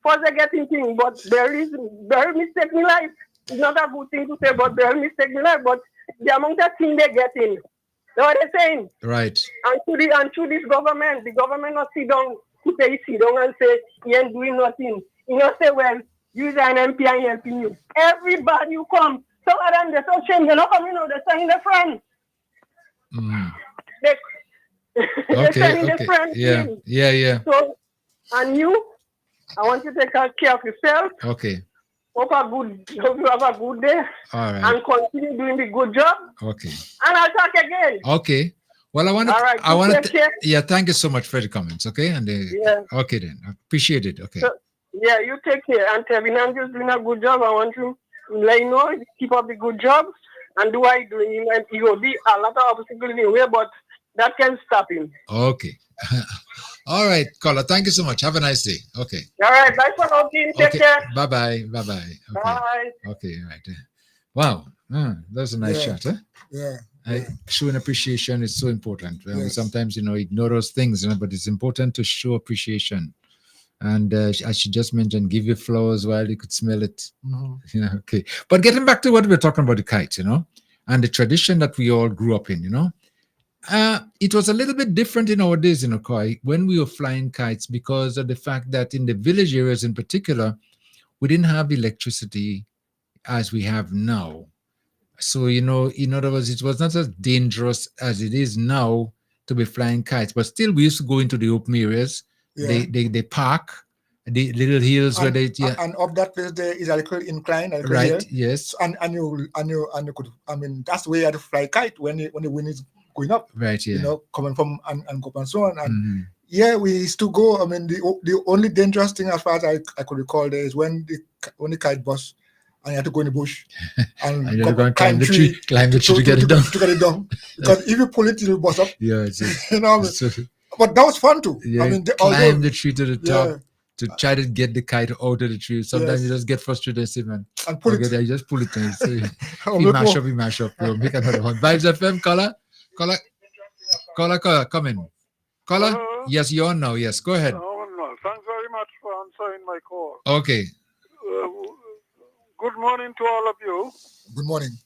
First they're getting things, but Barry mistake in life. It's not a good thing to say, but Barry mistake in life. But the amount of things they get in. That's what they're saying. Right. And to this government, the government not sit down put sit down and say, he ain't doing nothing. You know, say, well, you're an MP and helping you. Everybody who come, some of them, they're so shame, they're not coming out, they're saying their friends. They're saying their friends. Yeah. So, and you, I want you to take care of yourself. Okay. Hope you have a good day. All right. And continue doing the good job. Okay. And I'll talk again. Okay. Well, I want to. Yeah. Thank you so much for the comments. Okay. And okay then. I appreciate it. Okay. So, yeah, you take care. And Kevin, I'm just doing a good job. I want to let you know, keep up the good job and do what you're doing. And he will be a lot of obstacles in the way, but that can stop him. Okay. All right, caller. Thank you so much. Have a nice day. Okay. All right. Bye for now. Take care. Bye-bye. Okay. Bye. Okay. All right. Wow. That's a nice shot. Huh? Yeah. Showing appreciation is so important. Sometimes, ignore those things, but it's important to show appreciation. And I should just mention, give you flowers while you could smell it. Okay. But getting back to what we were talking about, the kite, and the tradition that we all grew up in, it was a little bit different in our days, Koi, when we were flying kites, because of the fact that in the village areas in particular, we didn't have electricity as we have now. So, in other words, it was not as dangerous as it is now to be flying kites. But still, we used to go into the open areas. Yeah. They park, the little hills where they... Yeah. And up that place, there is a little incline. Right, yes. And you could, that's the way you have to fly kite when the wind is going up, right? Yeah, coming from and go and so on. And we used to go. I mean, the only dangerous thing, as far as I could recall, there is when the kite busts and you have to go in the bush and you have to climb the tree to get it down. To get it down, because if you pull it, it'll bust up. Yeah, but that was fun too. Yeah, climb the tree to the top. To try to get the kite out of the tree. Sometimes you just get frustrated and say, man, and pull it. You just pull it. And we mash up. Bro. Make another one. Vibes FM, caller, come in. Caller, yes, you're on now. Yes, go ahead. No. Thanks very much for answering my call. Okay. Good morning to all of you. Good morning.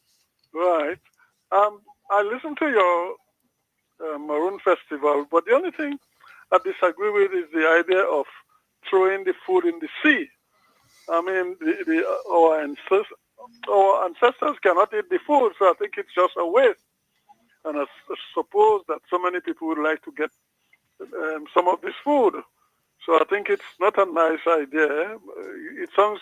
Right. I listened to your Maroon Festival, but the only thing I disagree with is the idea of throwing the food in the sea. I mean, our ancestors cannot eat the food, so I think it's just a waste. And I suppose that so many people would like to get some of this food. So I think it's not a nice idea. It sounds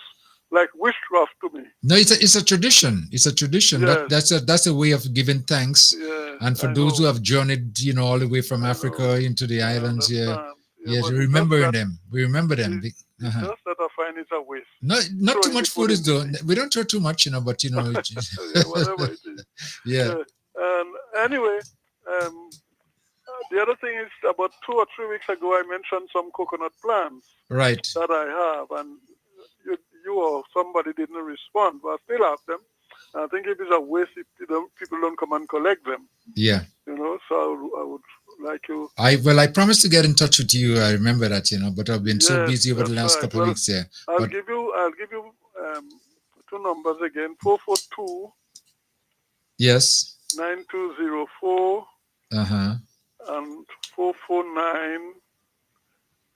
like witchcraft to me. No, it's a tradition. It's a tradition. Yes. That's a way of giving thanks. Yeah, and for those who have journeyed, all the way from Africa into the islands, yes, we remember them. We remember them. Just that I find it's a waste. Not too much food is done. We don't throw too much, but whatever it is. Yeah. Anyway, the other thing is about 2 or 3 weeks ago, I mentioned some coconut plants. Right. That I have, and you or somebody didn't respond, but I still have them. I think it is a waste if people don't come and collect them. Yeah. So I would like you. I promised to get in touch with you. I remember that, but I've been so busy over the last couple of weeks. Yeah. I'll give you 2 numbers again: 442. Yes. 9204. And 449.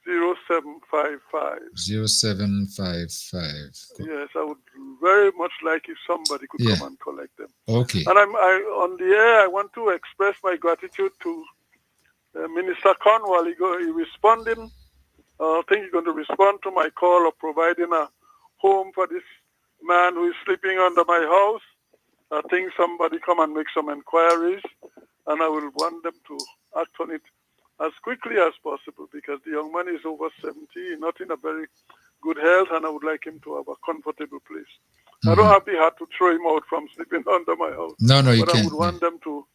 0755. 0755. Yes, I would very much like if somebody could come and collect them. Okay. And I on the air, I want to express my gratitude to Minister Cornwall. He responding. I think he's going to respond to my call of providing a home for this man who is sleeping under my house. I think somebody come and make some inquiries, and I will want them to act on it as quickly as possible, because the young man is over 70, not in a very good health, and I would like him to have a comfortable place. I don't have the heart to throw him out from sleeping under my house. No, you can't. But I would want them to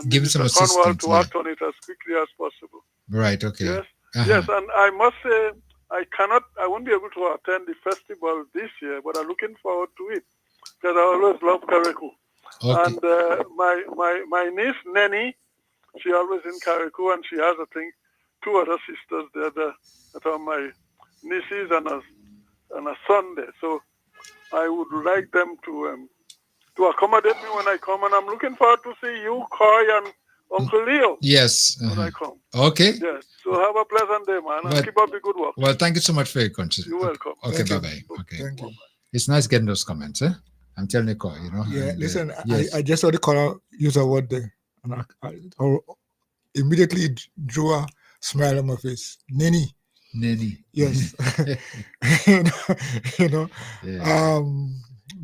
give him some assistance. To act on it as quickly as possible. Right, okay. Yes, yes, and I must say, I won't be able to attend the festival this year, but I'm looking forward to it, because I always love Karikou. Okay. And my niece, Nenny, she always in Karikou, and she has, I think, 2 other sisters there that are my nieces and a son there. So I would like them to accommodate me when I come, and I'm looking forward to see you, Coy, and Uncle Leo. Yes. When I come. Okay. Yes. So have a pleasant day, man, and Well- keep up the good work. Well, thank you so much for your contribution. You're welcome. Okay, Thank you. bye-bye. Okay. Thank you. It's nice getting those comments, eh? I'm telling you, Koi, you know. Yeah, and, listen, yes. I just saw the caller use a word there, and I immediately drew a smile on my face. Nenny. Nenny. Yes. you know, Yeah.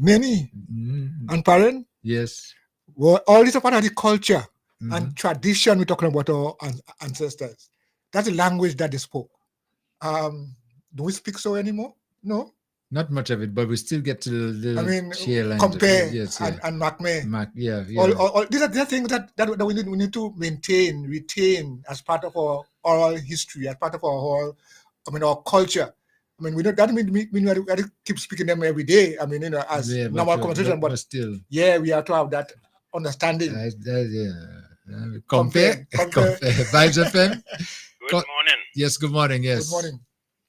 Nenny Mm, and parent. yes. Well, all this are part of the culture Mhm. and tradition we're talking about our ancestors. That's the language that they spoke. Do we speak so anymore? No. Not much of it, but we still get to the I mean, share lines. compare Yes, and Macme. yeah, yeah. All these are things that we need to maintain, retain as part of our oral history, as part of our whole, our culture. I mean, we don't. That mean we have to keep speaking them every day. I mean, as Yeah, normal conversation, but still. yeah, we have to have that understanding. Compare. Vibes FM. Good morning. Yes, good morning. Yes. Good morning.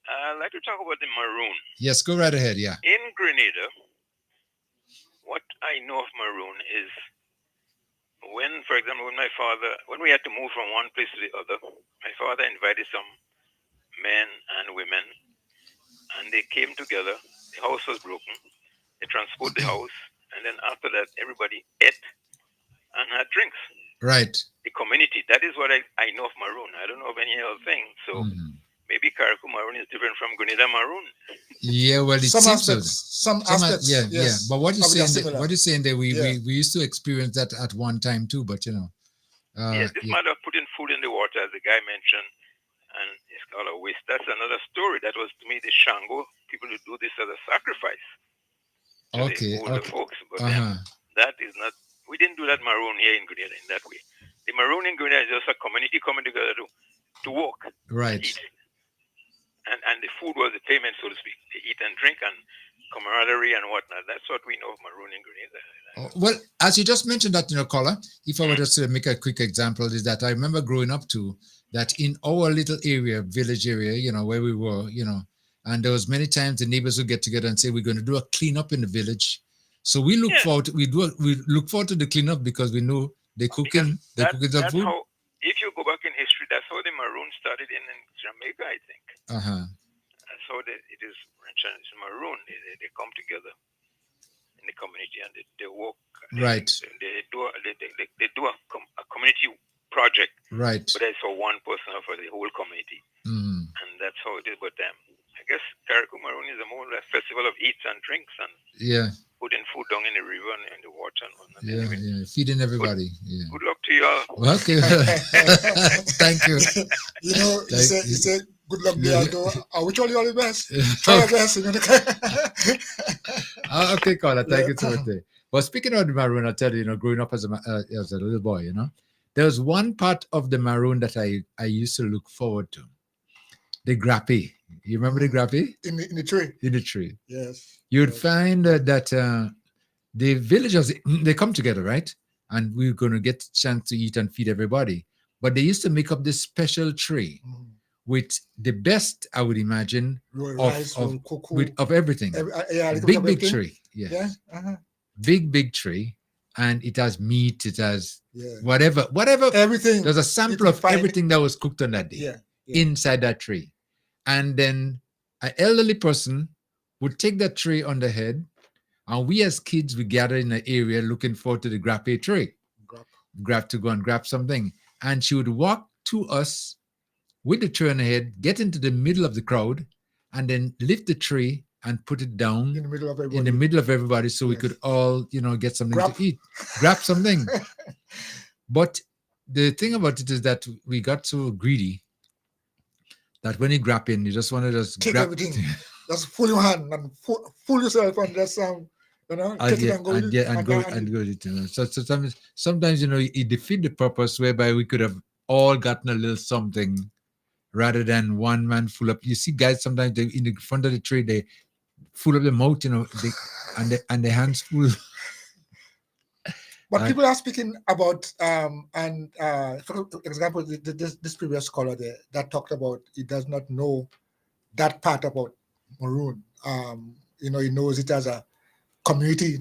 I'd like to talk about the maroon. Yes, go right ahead. Yeah. In Grenada, what I know of maroon is when, for example, when we had to move from one place to the other, my father invited some men and women, and they came together. The house was broken. They transported the house, and then after that, everybody ate and had drinks. Right. The community. That is what I know of maroon. I don't know of any other thing. So maybe Carriacou maroon is different from Grenada maroon. Yeah, well, it Some seems aspects, so. some aspects, Yeah, yes, yeah. But what you're probably are saying, similar. what you're saying there, we Yeah. used to experience that at one time too. But you know, Yes, this matter of putting food in the water, as the guy mentioned, and it's called a waste. That's another story. That was, to me, the Shango. People who do this as a sacrifice to the older folks. But then that is not, we didn't do that maroon here in Grenada in that way. The maroon in Grenada is just a community coming together to walk, right. eat. And the food was the payment, so to speak. They eat and drink and camaraderie and whatnot. That's what we know of maroon in Grenada. Well, as you just mentioned that, caller, if I were just to make a quick example, is that I remember growing up too, that in our little area, village area, where we were, and there was many times the neighbors would get together and say, we're going to do a cleanup in the village. So we look forward, we look forward to the cleanup because we know they're cooking the food. How, if you go back in history, that's how the maroon started in Jamaica, I think. That's how it is mentioned. It's maroon. They come together in the community and they work. Right. They do a community project. Right. But it's for one person or for the whole community. And that's how it is. But I guess Carriacou Maroon is more like a festival of eats and drinks and putting food down in the river and in the water and whatnot. Yeah, feeding everybody. Good luck to you all. Okay. Thank you. He said, good luck, Dialdo. I wish you all the best. Try your best. Okay, caller. Thank you so much. But speaking of the maroon, I'll tell you, growing up as a little boy, there was one part of the maroon that I used to look forward to. The grappy. You remember the grappy? In the tree. In the tree. Yes. You'd find that the villagers, they come together, right? And we're going to get a chance to eat and feed everybody. But they used to make up this special tree with the best, I would imagine, of everything. Big tree. Yeah. Big tree. And it has meat, it has whatever. Everything. There's a sample of everything that was cooked on that day inside that tree. And then an elderly person would take that tree on the head, and we as kids would gather in the area looking forward to the grappe tree. To go and grab something. And she would walk to us with the tree on the head, get into the middle of the crowd, and then lift the tree and put it down in the middle of everybody. So we could all, get something to eat. Grab something. But the thing about it is that we got so greedy that when you grab in, you just want to just take grab everything. Just pull your hand and pull yourself and just go. So sometimes it defeat the purpose whereby we could have all gotten a little something rather than one man full up. You see guys sometimes they in the front of the tree they full of the mouth, and the hands full. But people are speaking about, for example, this previous caller there that talked about he does not know that part about maroon. He knows it as a community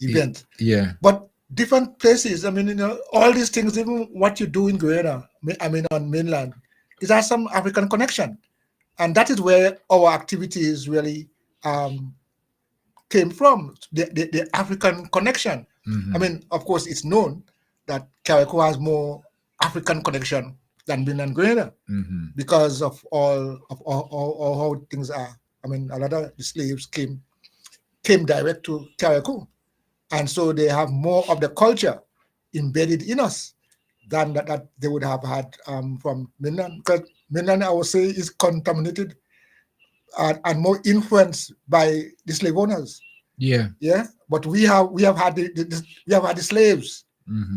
event. Yeah. But different places. I mean, all these things, even what you do in Guyana, I mean, on mainland, it has some African connection. And that is where our activities really came from, the African connection. I mean, of course, it's known that Carriacou has more African connection than mainland Guyana because of all how things are. I mean, a lot of the slaves came direct to Carriacou. And so they have more of the culture embedded in us than that they would have had from mainland. Because mainland, I would say, is contaminated and more influenced by the slave owners. Yeah. Yeah. But we have had the slaves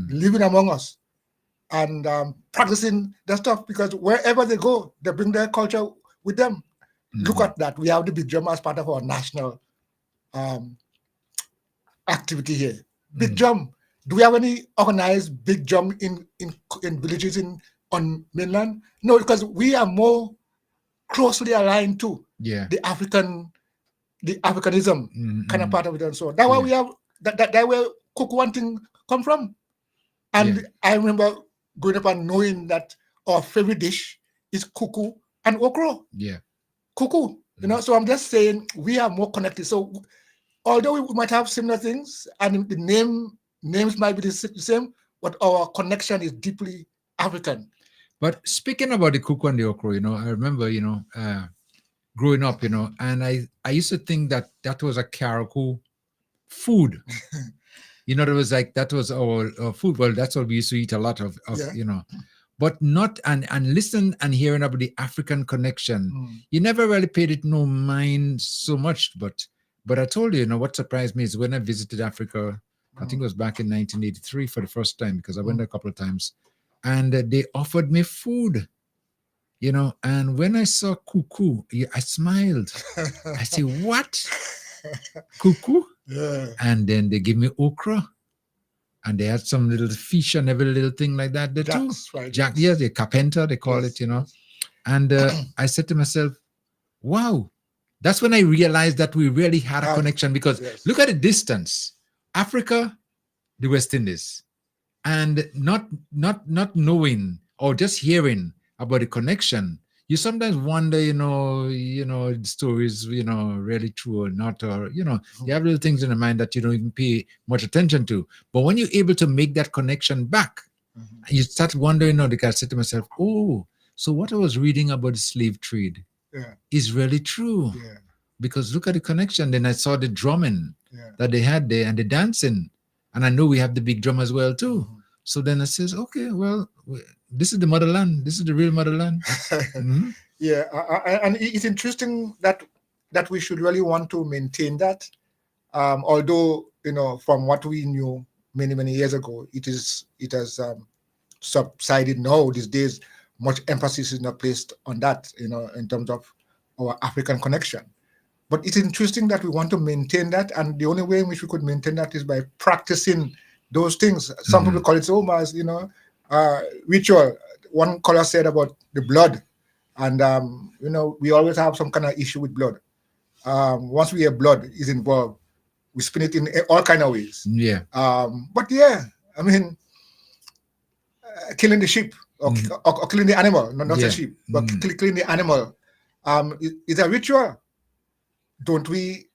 living among us and practicing their stuff, because wherever they go, they bring their culture with them. Look at that. We have the big drum as part of our national activity here. Big drum. Do we have any organized big drum in villages on mainland? No, because we are more closely aligned to the Africanism kind of part of it. And so that's why we have that where Kuku thing come from. And I remember growing up and knowing that our favorite dish is kuku and okra. Yeah. Kuku. So I'm just saying we are more connected. So although we might have similar things and the names might be the same, but our connection is deeply African. But speaking about the kuku and the okra, I remember, growing up, and I used to think that was a Carriacou food. There was like, that was our food. Well, that's what we used to eat a lot of but not, and listen and hearing about the African connection. You never really paid it no mind so much, but I told you, what surprised me is when I visited Africa, I think it was back in 1983 for the first time, because I went there a couple of times, and they offered me food, and when I saw kuku, I smiled. I said, what? Kuku? Yeah. And then they give me okra, and they had some little fish and every little thing like that. They too. Right, Jack, yes, the carpenter, they call it, And I said to myself, wow. That's when I realized that we really had a connection, because look at the distance. Africa, the West Indies, and not knowing or just hearing about the connection. You sometimes wonder, the stories, really true or not, or, you have little things in the mind that you don't even pay much attention to. But when you're able to make that connection back, you start wondering, like I said to myself, oh, so what I was reading about the slave trade is really true. Yeah. Because look at the connection. Then I saw the drumming that they had there and the dancing. And I know we have the big drum as well too. So then I says, okay, well, this is the motherland. This is the real motherland. Yeah, and it's interesting that we should really want to maintain that. Although, from what we knew many, many years ago, it has subsided now. These days, much emphasis is not placed on that, in terms of our African connection. But it's interesting that we want to maintain that, and the only way in which we could maintain that is by practicing those things. Some people call it as ritual. One caller said about the blood, and we always have some kind of issue with blood. Once we have blood is involved, we spin it in all kind of ways. Yeah. But yeah, I mean, killing the sheep or killing the animal, not the sheep, but killing the animal, is a ritual. Don't we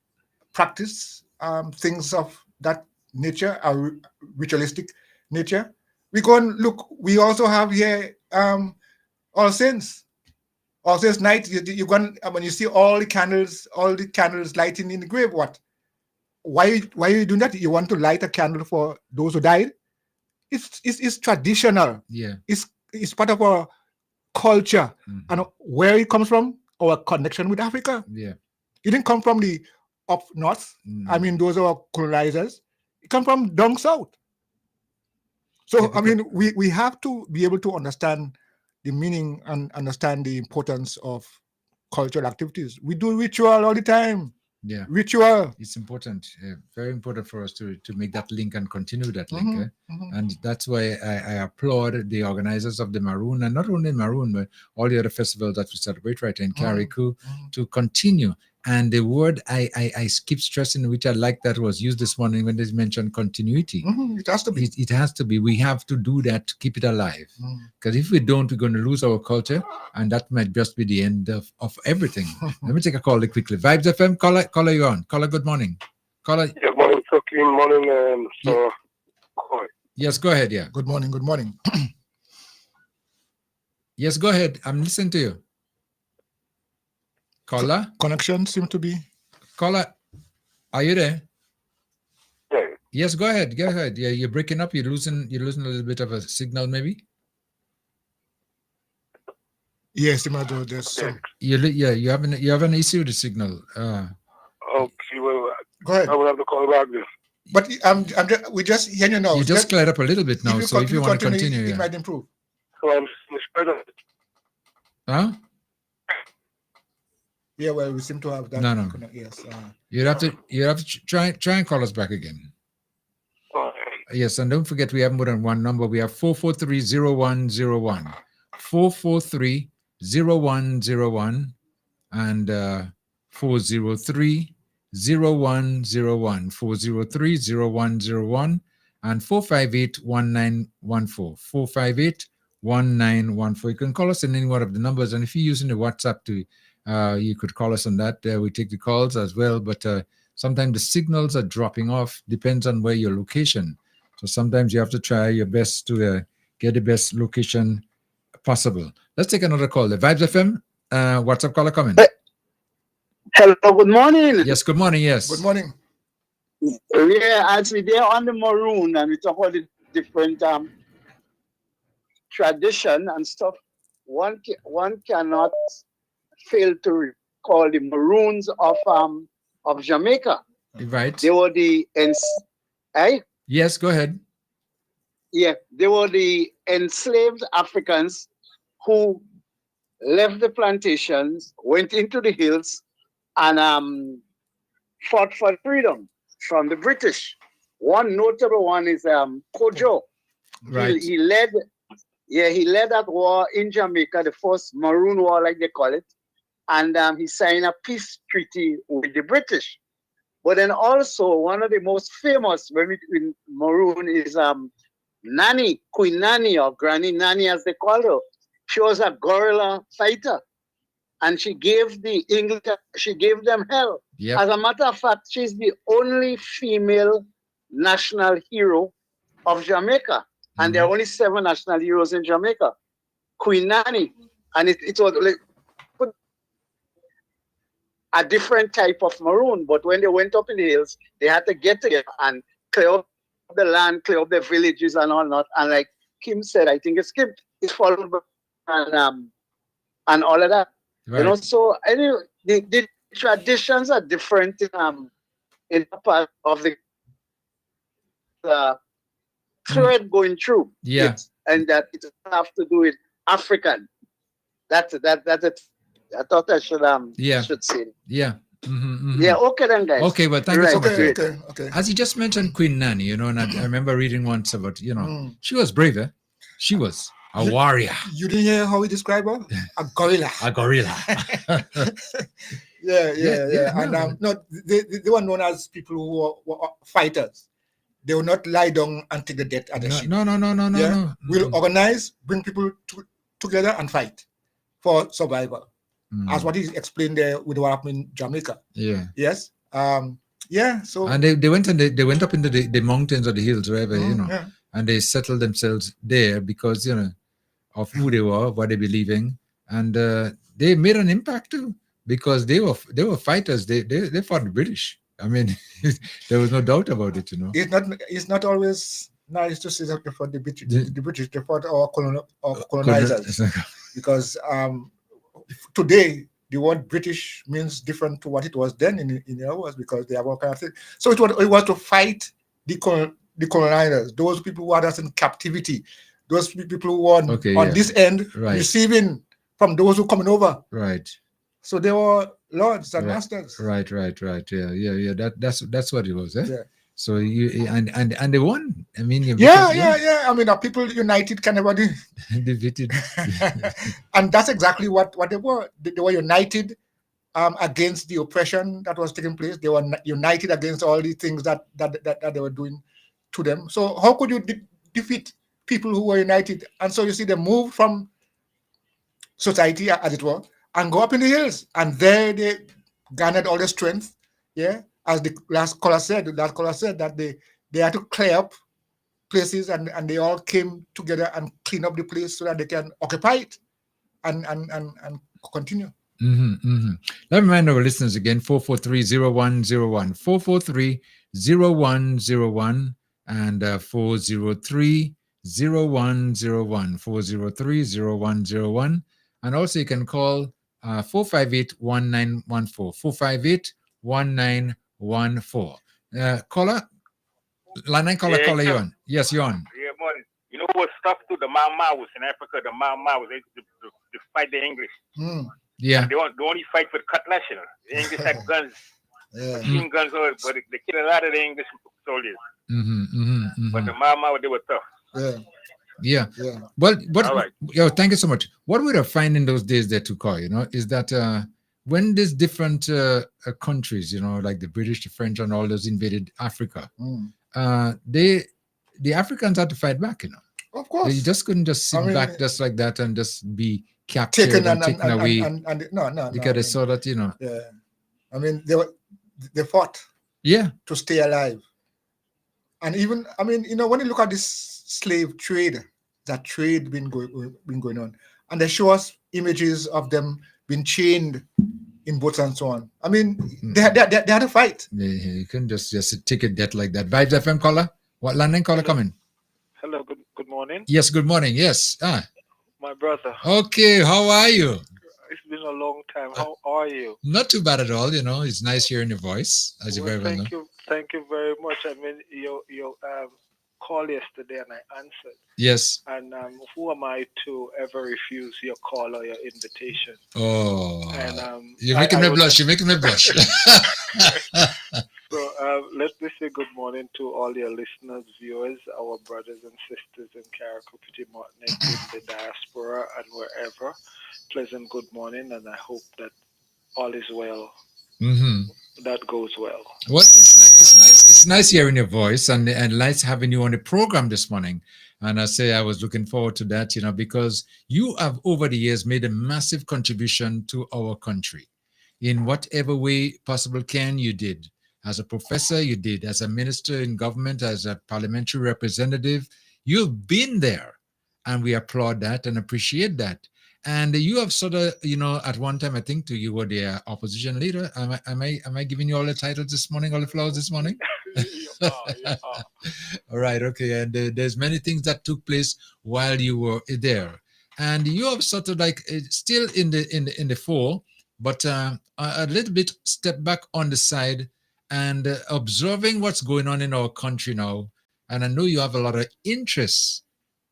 practice things of that nature, a ritualistic nature? We go and look. We also have here All Saints. All Saints night. You go and, when you see all the candles lighting in the grave. What? Why are you doing that? You want to light a candle for those who died? It's traditional. Yeah. It's part of our culture, and where it comes from, our connection with Africa. Yeah. It didn't come from the up north. I mean, those are colonizers. It come from down south. So, I mean, we have to be able to understand the meaning and understand the importance of cultural activities. We do ritual all the time. Yeah. Ritual. It's important. Very important for us to make that link and continue that link. And that's why I applaud the organizers of the Maroon, and not only Maroon, but all the other festivals that we celebrate right in Carriacou, to continue. And the word I keep stressing, which I like that was used this morning when they mentioned continuity. It has to be. It has to be. We have to do that to keep it alive. Because if we don't, we're going to lose our culture, and that might just be the end of everything. Let me take a call quickly. Vibes FM, caller, you on. Caller, good morning. Caller. Good morning, Good morning, Mr. Coy. Yes, go ahead. Yeah. Good morning. Good morning. Yes, go ahead. I'm listening to you. Caller? Connection seem to be. Caller, are you there? Yeah. Yes, go ahead. Go ahead. Yeah, you're breaking up. You're losing a little bit of a signal, maybe. Yes, there's some. You have an issue with the signal. Okay, well, go ahead. I will have to call back then. But we just hear you now. You just cleared up a little bit now, so if you want to continue, it might improve. So huh? Yeah, well, we seem to have that. No. Yes. You have to try and call us back again. Yes, and don't forget we have more than one number. We have 443-0101, 443-0101, and 403-0101, 403-0101, and 458-1914, 458-1914. You can call us in any one of the numbers, and if you're using the WhatsApp to you could call us on that. We take the calls as well, but sometimes the signals are dropping off. Depends on where your location. So sometimes you have to try your best to get the best location possible. Let's take another call. The Vibes FM, WhatsApp caller coming. Hello, good morning. Yes, good morning. Yes. Good morning. Yeah, actually, they're on the maroon, and we talk about the different tradition and stuff. One cannot fail to recall the Maroons of Jamaica. Right. They were the Yes, go ahead. Yeah, they were the enslaved Africans who left the plantations, went into the hills, and fought for freedom from the British. One notable one is Kojo. Right. He led that war in Jamaica, the first Maroon War, like they call it. And he signed a peace treaty with the British. But then also one of the most famous in Maroon is Nanny, Queen Nanny, or Granny Nanny as they call her. She was a guerrilla fighter, and she gave them hell. Yep. As a matter of fact, she's the only female national hero of Jamaica, and there are only 7 national heroes in Jamaica. Queen Nanny, and it was like a different type of Maroon, but when they went up in the hills, they had to get together and clear up the land, clear up the villages and all that. And like Kim said, I think it's Kim, it's followed by and all of that. Right. You know, so anyway, the traditions are different in the part of the thread going through. Yeah. And that it have to do with African. That's it. I thought I should should say it. Yeah. Yeah, okay then, guys. Okay, well, thank you so much. Okay. As you just mentioned Queen Nanny, you know, and I remember reading once about, you know, she was brave, eh? She was a warrior. You didn't hear how we describe her? A gorilla. A gorilla. Yeah. And no, they were known as people who were fighters. They will not lie down and take the death at the ship. No. We'll organize, bring people together and fight for survival. As what he explained there with what happened in Jamaica. Yeah. Yes. So and they went up into the mountains or the hills, wherever, you know, and they settled themselves there because, you know, of who they were, what they believe in, and they made an impact too because they were fighters. They fought the British. I mean, there was no doubt about it, you know. It's not always nice to say that they fought the British. The British, they fought our colonizers because today the word British means different to what it was then in ours because they have all kind of things. So it was to fight the colonizers, those people who had us in captivity, those people who were on this end receiving from those who coming over. Right. So they were lords and masters. Right. Yeah. That's what it was. Eh? Yeah. So you and they won. I mean, yeah. I mean, the people united can never do. Defeated. And that's exactly what they were. They were united against the oppression that was taking place. They were united against all the things that they were doing to them. So how could you defeat people who were united? And so you see, they moved from society, as it were, and go up in the hills, and there they garnered all the strength. Yeah, as the last caller said that they had to clear up places, and they all came together and clean up the place so that they can occupy it and continue. Let me remind our listeners again, 443-0101, 443-0101, and 403-0101, 403-0101. And also you can call 458-1914, 458-1914. Caller, line caller, caller, you on? Yes, you're on. Yeah, morning. You know what stuck to the Mau Maus in Africa? The Mau Maus, they fight the English. Yeah. They only fight for the cutlass, you know. The English had guns, machine guns, but they killed a lot of the English soldiers. But the Mau Mau, they were tough. Yeah. Well, All right. Thank you so much. What we were finding in those days there, to call, is that when these different countries, like the British, the French, and all those invaded Africa, the Africans had to fight back, Of course. They just couldn't just sit back just like that and just be captured Taken and taken away. No. Because they saw that, Yeah. I mean, they fought. Yeah. To stay alive. And even, when you look at this slave trade, that trade been going on, and they show us images of them being chained in boats and so on. I mean, they had to fight. You couldn't just take a death like that. Vibes FM caller? What London caller coming? Hello, good morning. Yes, good morning. Yes. My brother. Okay, how are you? It's been a long time. How are you? Not too bad at all. It's nice hearing your voice, as you very well know. Thank you very much. I mean, your call yesterday, and I answered. Yes. And who am I to ever refuse your call or your invitation? Oh. And you're making me blush. You're making me blush. So let me say good morning to all your listeners, viewers, our brothers and sisters in Carriacou, Petit Martinique, in the diaspora and wherever. Pleasant good morning, and I hope that all is well. That goes well. Well, it's nice hearing your voice, and nice having you on the program this morning. And I say I was looking forward to that, because you have over the years made a massive contribution to our country in whatever way possible you did. As a professor, you did. As a minister in government, as a parliamentary representative, you've been there. And we applaud that and appreciate that. And you have sort of, at one time, I think you were the opposition leader. Am I giving you all the titles this morning, all the flowers this morning? All right, okay. And there's many things that took place while you were there. And you have sort of like still in the fore, but a little bit step back on the side and observing what's going on in our country now. And I know you have a lot of interest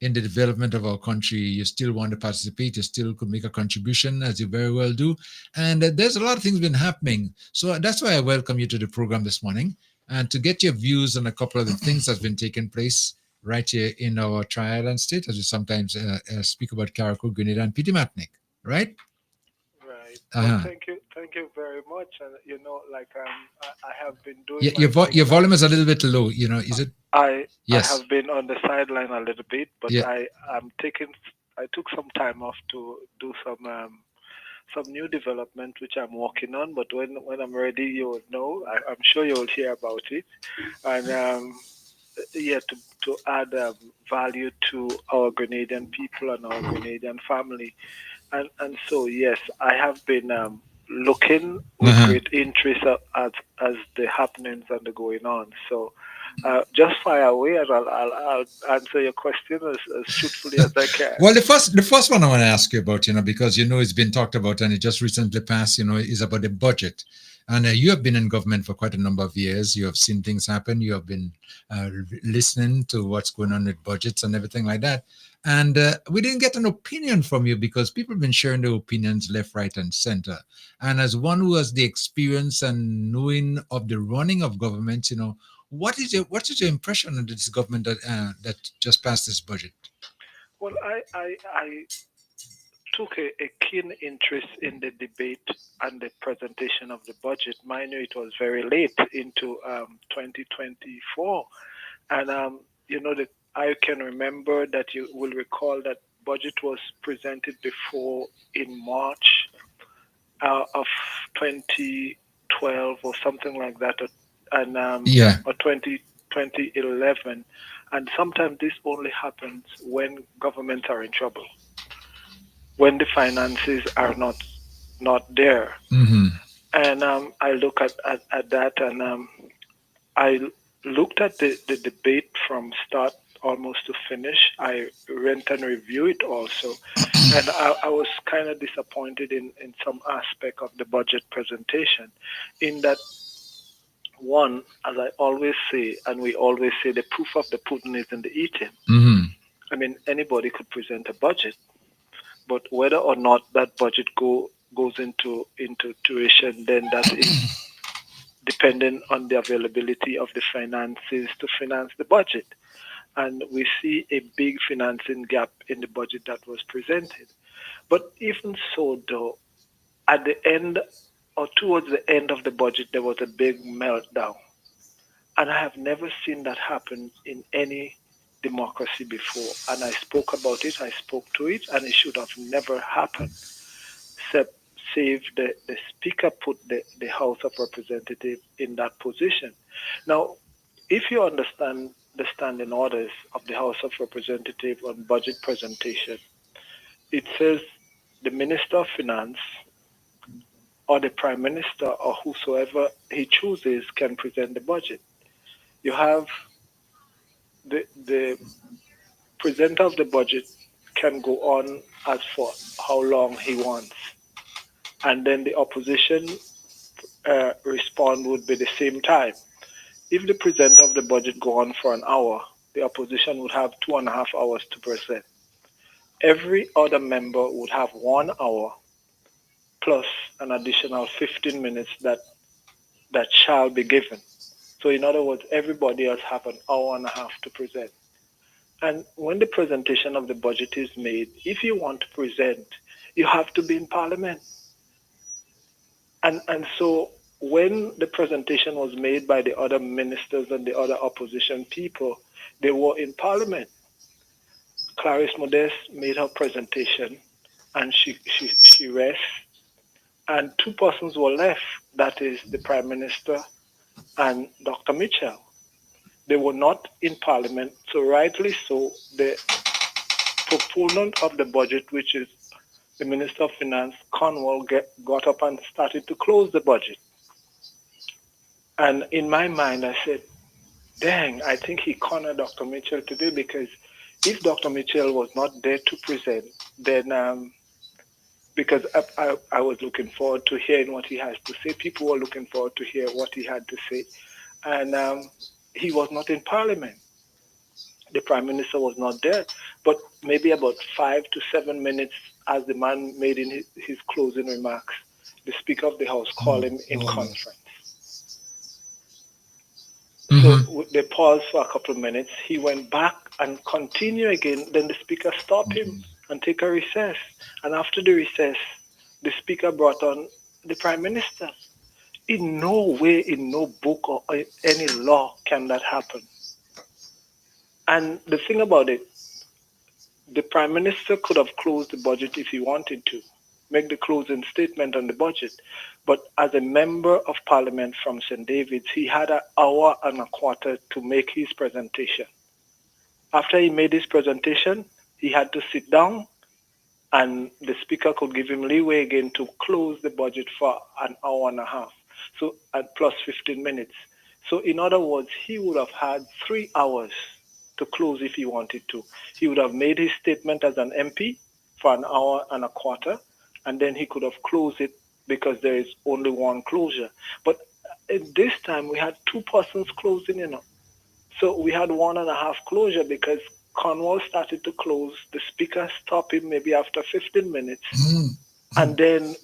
in the development of our country. You still want to participate. You still could make a contribution, as you very well do. And there's a lot of things been happening. So that's why I welcome you to the program this morning, and to get your views on a couple of the things that's been taking place right here in our tri-island state, as we sometimes speak about Carriacou, Grenada, and Petit Martinique, right? Right. Well, thank you very much. And I have been doing. Your volume is a little bit low. Is it? Yes. I have been on the sideline a little bit, but I took some time off to do some new development which I'm working on. But when I'm ready, you will know. I'm sure you will hear about it. And to add value to our Grenadian people and our Grenadian family. And so, yes, I have been looking with great interest as the happenings and the going on. So just fire away, and I'll answer your question as truthfully as I can. Well, the first one I want to ask you about, because it's been talked about and it just recently passed, is about the budget. And you have been in government for quite a number of years. You have seen things happen. You have been listening to what's going on with budgets and everything like that. And we didn't get an opinion from you because people have been sharing their opinions left, right, and center. And as one who has the experience and knowing of the running of government, what is your impression of this government that just passed this budget? Well, I took a keen interest in the debate and the presentation of the budget. Mind you, it was very late into 2024. And, I can remember that you will recall that budget was presented before in March of 2012 or something like that, or 2011. And sometimes this only happens when governments are in trouble, when the finances are not there. Mm-hmm. And I look at that, and I looked at the debate from start almost to finish. I went and reviewed it also. And I was kind of disappointed in some aspect of the budget presentation, in that, one, as I always say, and we always say, the proof of the pudding is in the eating. Mm-hmm. I mean, anybody could present a budget, but whether or not that budget goes into tuition, then that is dependent on the availability of the finances to finance the budget. And we see a big financing gap in the budget that was presented. But even so, though, at the end or towards the end of the budget, there was a big meltdown. And I have never seen that happen in any democracy before. And I spoke about it, I spoke to it, and it should have never happened, save the Speaker put the House of Representatives in that position. Now, if you understand the standing orders of the House of Representatives on budget presentation, it says the Minister of Finance or the Prime Minister or whosoever he chooses can present the budget. You have the presenter of the budget can go on as for how long he wants. And then the opposition respond would be the same time. If the presenter of the budget go on for an hour, the opposition would have 2.5 hours to present. Every other member would have 1 hour plus an additional 15 minutes that shall be given. So in other words, everybody else have an hour and a half to present. And when the presentation of the budget is made, if you want to present, you have to be in Parliament. And so when the presentation was made by the other ministers and the other opposition people, they were in Parliament. Clarice Modeste made her presentation, and she rests, and two persons were left, that is the Prime Minister and Dr. Mitchell. They were not in Parliament, so rightly so, the proponent of the budget, which is the Minister of Finance, Cornwall, got up and started to close the budget. And in my mind, I said, dang, I think he cornered Dr. Mitchell today, because if Dr. Mitchell was not there to present, then because I was looking forward to hearing what he has to say. People were looking forward to hear what he had to say. And he was not in Parliament. The Prime Minister was not there. But maybe about 5 to 7 minutes, as the man made in his closing remarks, the Speaker of the House called him in conference. So they paused for a couple of minutes. He went back and continued again. Then the Speaker stopped him and take a recess. And after the recess, the Speaker brought on the Prime Minister. In no way, in no book or any law can that happen. And the thing about it, the Prime Minister could have closed the budget if he wanted to, make the closing statement on the budget. But as a member of Parliament from St. David's, he had an hour and a quarter to make his presentation. After he made his presentation, he had to sit down, and the Speaker could give him leeway again to close the budget for an hour and a half, so at plus 15 minutes. So in other words, he would have had 3 hours to close if he wanted to. He would have made his statement as an MP for an hour and a quarter, and then he could have closed it because there is only one closure. But at this time, we had two persons closing, So we had 1.5 closure because Cornwall started to close. The Speaker stopped him maybe after 15 minutes. And then,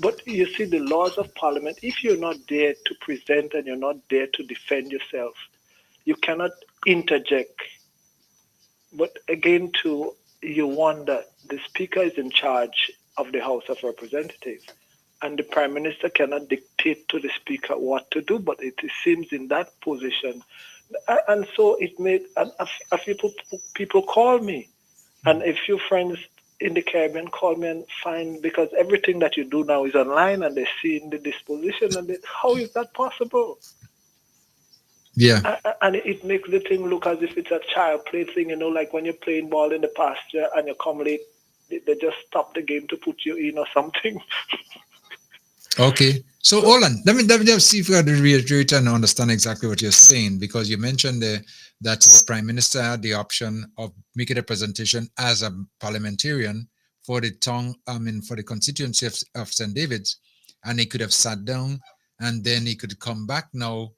but you see, the laws of Parliament, if you're not there to present and you're not there to defend yourself, you cannot interject. But again, too, you wonder, the Speaker is in charge of the House of Representatives, and the Prime Minister cannot dictate to the Speaker what to do, but it seems in that position. And so it made a few people call me, and a few friends in the Caribbean call me and find, because everything that you do now is online and they see in the disposition, and how is that possible? Yeah. And it makes the thing look as if it's a child play thing, like when you're playing ball in the pasture and you come late, they just stop the game to put you in or something. Okay. So hold on. Let me just see if we can reiterate and understand exactly what you're saying, because you mentioned that the Prime Minister had the option of making a presentation as a parliamentarian for the for the constituency of St. David's, and he could have sat down and then he could come back now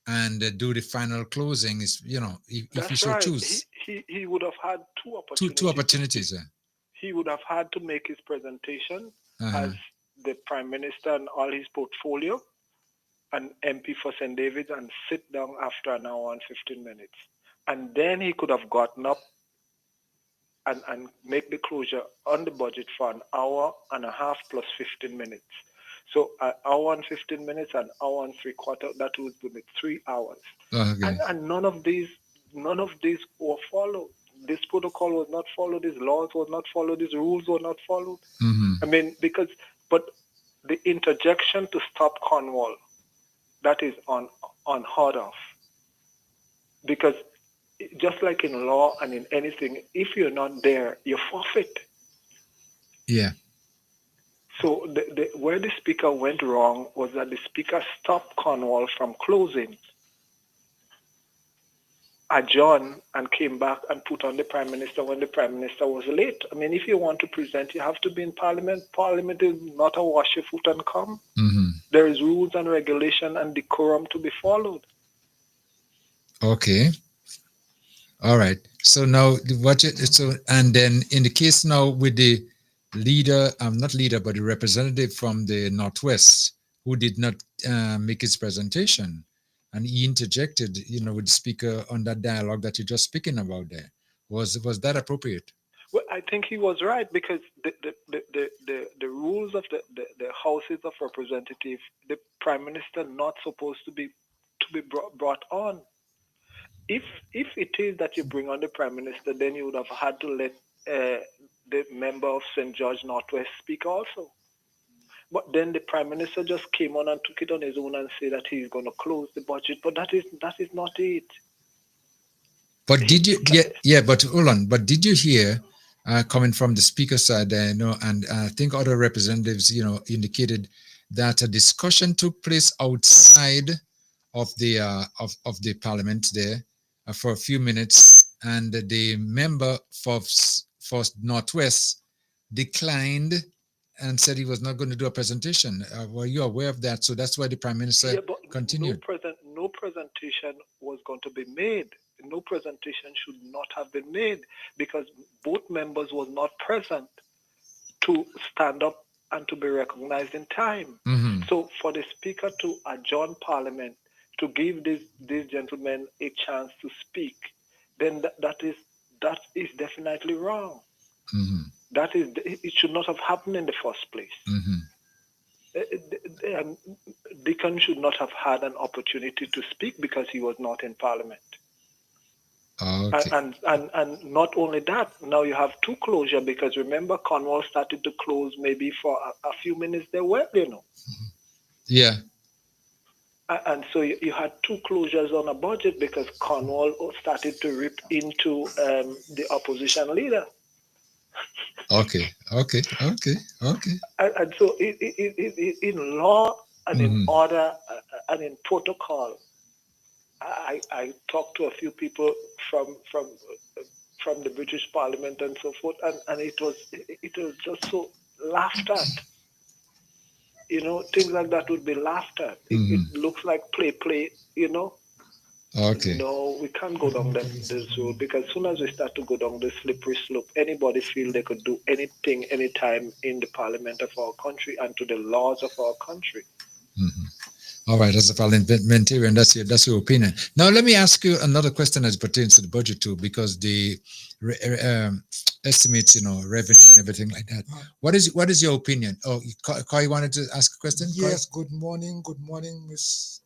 and do the final closing. If he so choose. He would have had two opportunities. Two opportunities. He would have had to make his presentation as the Prime Minister and all his portfolio, an MP for St. David's, and sit down after an hour and 15 minutes. And then he could have gotten up and make the closure on the budget for an hour and a half plus 15 minutes. So an hour and 15 minutes, an hour and 3/4, that would be 3 hours. Okay. And none of these were followed. This protocol was not followed, these laws were not followed, these rules were not followed. I mean, but the interjection to stop Cornwall, that is unheard of. Because just like in law and in anything, if you're not there, you forfeit. Yeah. So where the Speaker went wrong was that the Speaker stopped Cornwall from closing, adjourned, and came back and put on the Prime Minister when the Prime Minister was late. I mean, if you want to present, you have to be in Parliament. Parliament is not a wash your foot and come. There is rules and regulation and decorum to be followed. Okay. All right. So now and then in the case now with the leader, not leader, but the representative from the Northwest who did not make his presentation, and he interjected, with the Speaker on that dialogue that you're just speaking about there. Was that appropriate? Well, I think he was right, because the rules of the houses of representatives, the Prime Minister not supposed to be brought on. If it is that you bring on the Prime Minister, then you would have had to let the member of St. George Northwest speak also. But then the Prime Minister just came on and took it on his own and said that he's going to close the budget. But that is not it. But did you? But hold on. But did you hear, coming from the Speaker side, and I think other representatives, indicated that a discussion took place outside of the Parliament there for a few minutes, and the member for Northwest declined and said he was not going to do a presentation. Were you aware of that? So that's why the Prime Minister continued. No presentation was going to be made. No presentation should not have been made, because both members were not present to stand up and to be recognized in time. So for the Speaker to adjourn Parliament to give these gentlemen a chance to speak, then that is definitely wrong. It should not have happened in the first place. Deacon should not have had an opportunity to speak because he was not in Parliament. Okay. And not only that, now you have two closure, because remember, Cornwall started to close maybe for a few minutes there were, Yeah. And so you had two closures on a budget because Cornwall started to rip into the opposition leader. Okay. And so in law and in order and in protocol, I talked to a few people from the British Parliament and so forth, and it was just so laughed at. Things like that would be laughed at. It looks like play. Okay. No, we can't go down this road, because as soon as we start to go down this slippery slope, anybody feel they could do anything, anytime in the Parliament of our country and to the laws of our country. All right, as a parliamentarian, that's your opinion. Now, let me ask you another question as pertains to the budget too, because the estimates, revenue and everything like that. What is your opinion? Oh, Koi wanted to ask a question. Yes. Good morning, Miss.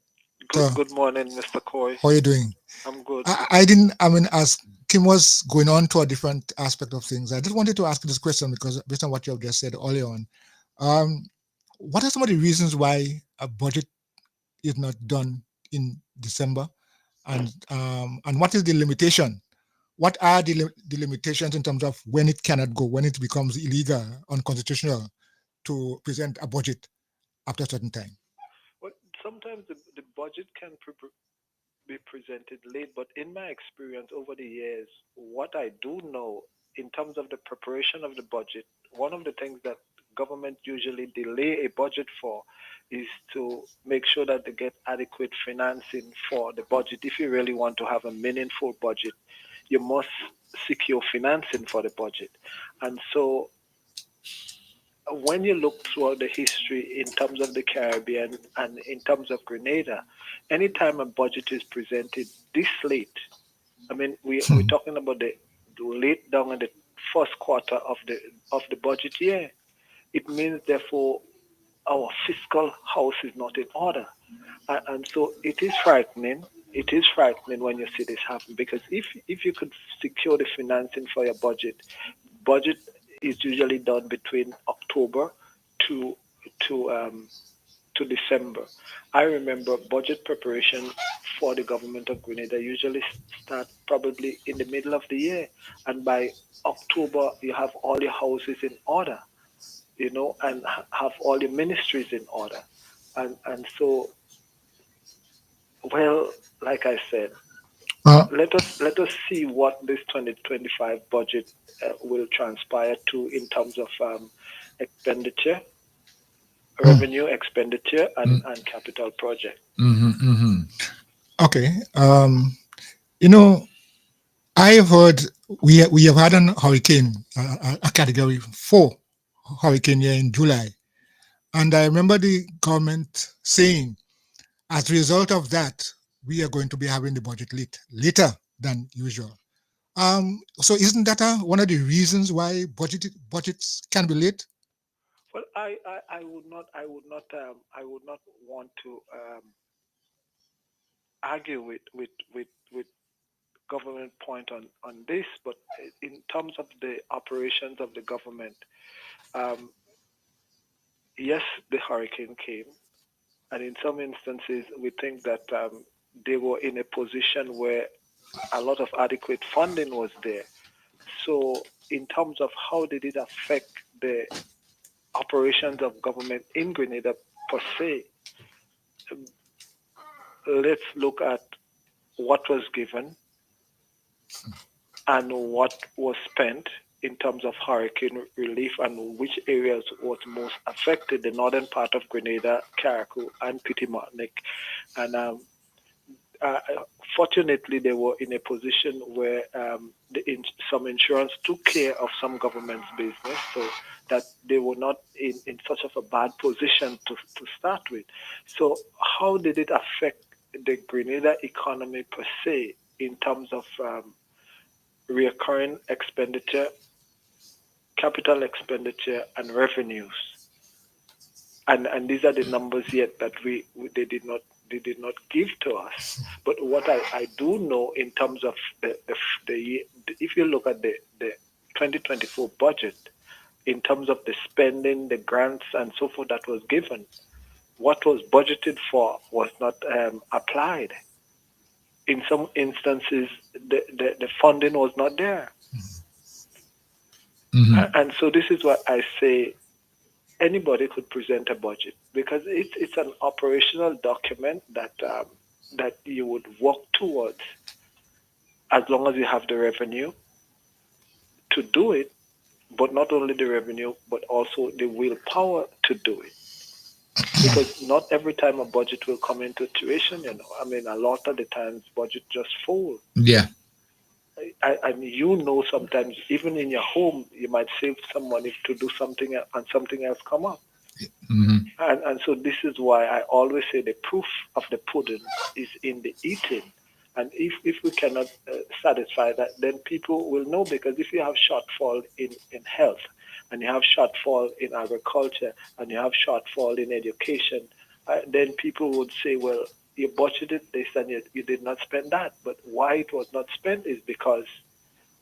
Good morning, Mr. Coy. How are you doing? I'm good. As Kim was going on to a different aspect of things, I just wanted to ask you this question because based on what you have just said earlier on, what are some of the reasons why a budget is not done in December, and what is the limitation? What are the limitations in terms of when it cannot go, when it becomes illegal, unconstitutional to present a budget after a certain time? Well, sometimes the budget can be presented late, but in my experience over the years, what I do know in terms of the preparation of the budget, one of the things that government usually delay a budget for is to make sure that they get adequate financing for the budget. If you really want to have a meaningful budget, you must secure financing for the budget. And so when you look throughout the history in terms of the Caribbean and in terms of Grenada, anytime a budget is presented this late, I mean, we're talking about the late down in the first quarter of the budget year. It means, therefore, our fiscal house is not in order. And so it is frightening. It is frightening when you see this happen, because if you could secure the financing for your budget is usually done between October to December. I remember budget preparation for the government of Grenada usually start probably in the middle of the year, and by October you have all your houses in order, and have all your ministries in order, and so, well, like I said, let us see what this 2025 budget will transpire to in terms of expenditure, revenue, expenditure, and capital project. Okay. I have heard we have had a hurricane, a Category 4 hurricane here in July, and I remember the government saying, as a result of that, we are going to be having the budget later than usual. So isn't that one of the reasons why budgets can be late? Well, I would not want to argue with government point on this, but in terms of the operations of the government, yes, the hurricane came, and in some instances, we think that they were in a position where a lot of adequate funding was there. So, in terms of how did it affect the operations of government in Grenada per se, let's look at what was given and what was spent in terms of hurricane relief and which areas was most affected, the northern part of Grenada, Carriacou, and Petit Martinique. And fortunately, they were in a position where some insurance took care of some government's business, so that they were not in such of a bad position to start with. So how did it affect the Grenada economy per se in terms of recurring expenditure, capital expenditure, and revenues? And these are the numbers yet that they did not give to us. But what I do know in terms of the if you look at the 2024 budget, in terms of the spending, the grants, and so forth that was given, what was budgeted for was not applied. In some instances, the funding was not there. And so this is what I say, anybody could present a budget, because it's an operational document that you would work towards as long as you have the revenue to do it, but not only the revenue, but also the willpower to do it. Because not every time a budget will come into tuition, I mean, a lot of the times budget just falls. Yeah. And sometimes even in your home, you might save some money to do something and something else come up. And so this is why I always say the proof of the pudding is in the eating. And if we cannot satisfy that, then people will know, because if you have shortfall in health, and you have shortfall in agriculture, and you have shortfall in education, then people would say, well, you budgeted this and you did not spend that. But why it was not spent is because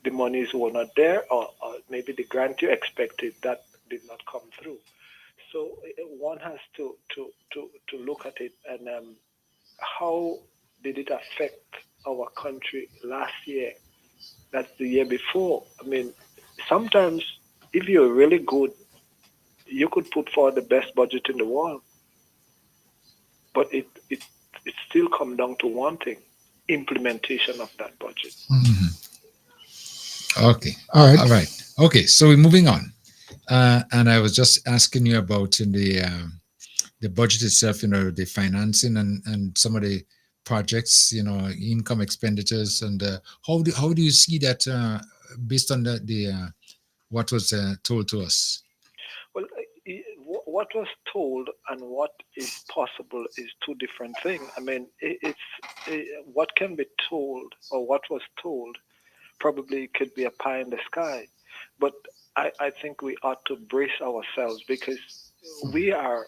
the monies were not there, or maybe the grant you expected that did not come through. So one has to look at it, and how did it affect our country last year? That's the year before. I mean, sometimes if you're really good, you could put forward the best budget in the world, but it still comes down to one thing: implementation of that budget. Okay. All right. Okay. So we're moving on. And I was just asking you about in the budget itself, the financing and some of the projects, income expenditures, and how do you see that based on the what was told to us? Well, what was told and what is possible is two different things. I mean, what can be told or what was told probably could be a pie in the sky, but I think we ought to brace ourselves, because we are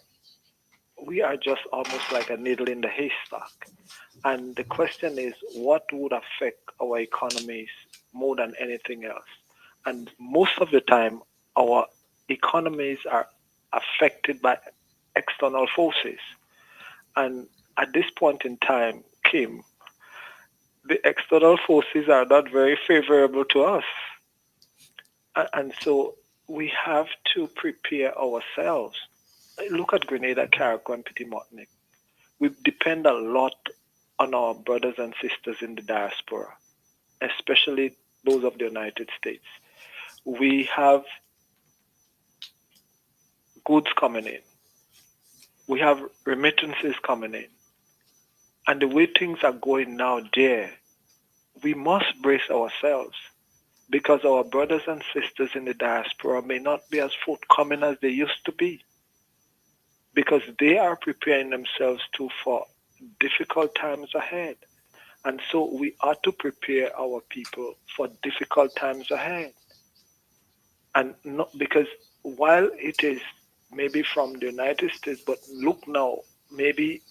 just almost like a needle in the haystack. And the question is, what would affect our economies more than anything else? And most of the time, our economies are affected by external forces. And at this point in time, Kim, the external forces are not very favorable to us. And so we have to prepare ourselves. Look at Grenada, Carriacou, and Petit Martinique. We depend a lot on our brothers and sisters in the diaspora, especially those of the United States. We have goods coming in. We have remittances coming in. And the way things are going now there, we must brace ourselves, because our brothers and sisters in the diaspora may not be as forthcoming as they used to be, because they are preparing themselves too for difficult times ahead. And so we ought to prepare our people for difficult times ahead. And not because while it is maybe from the United States, but look now, maybe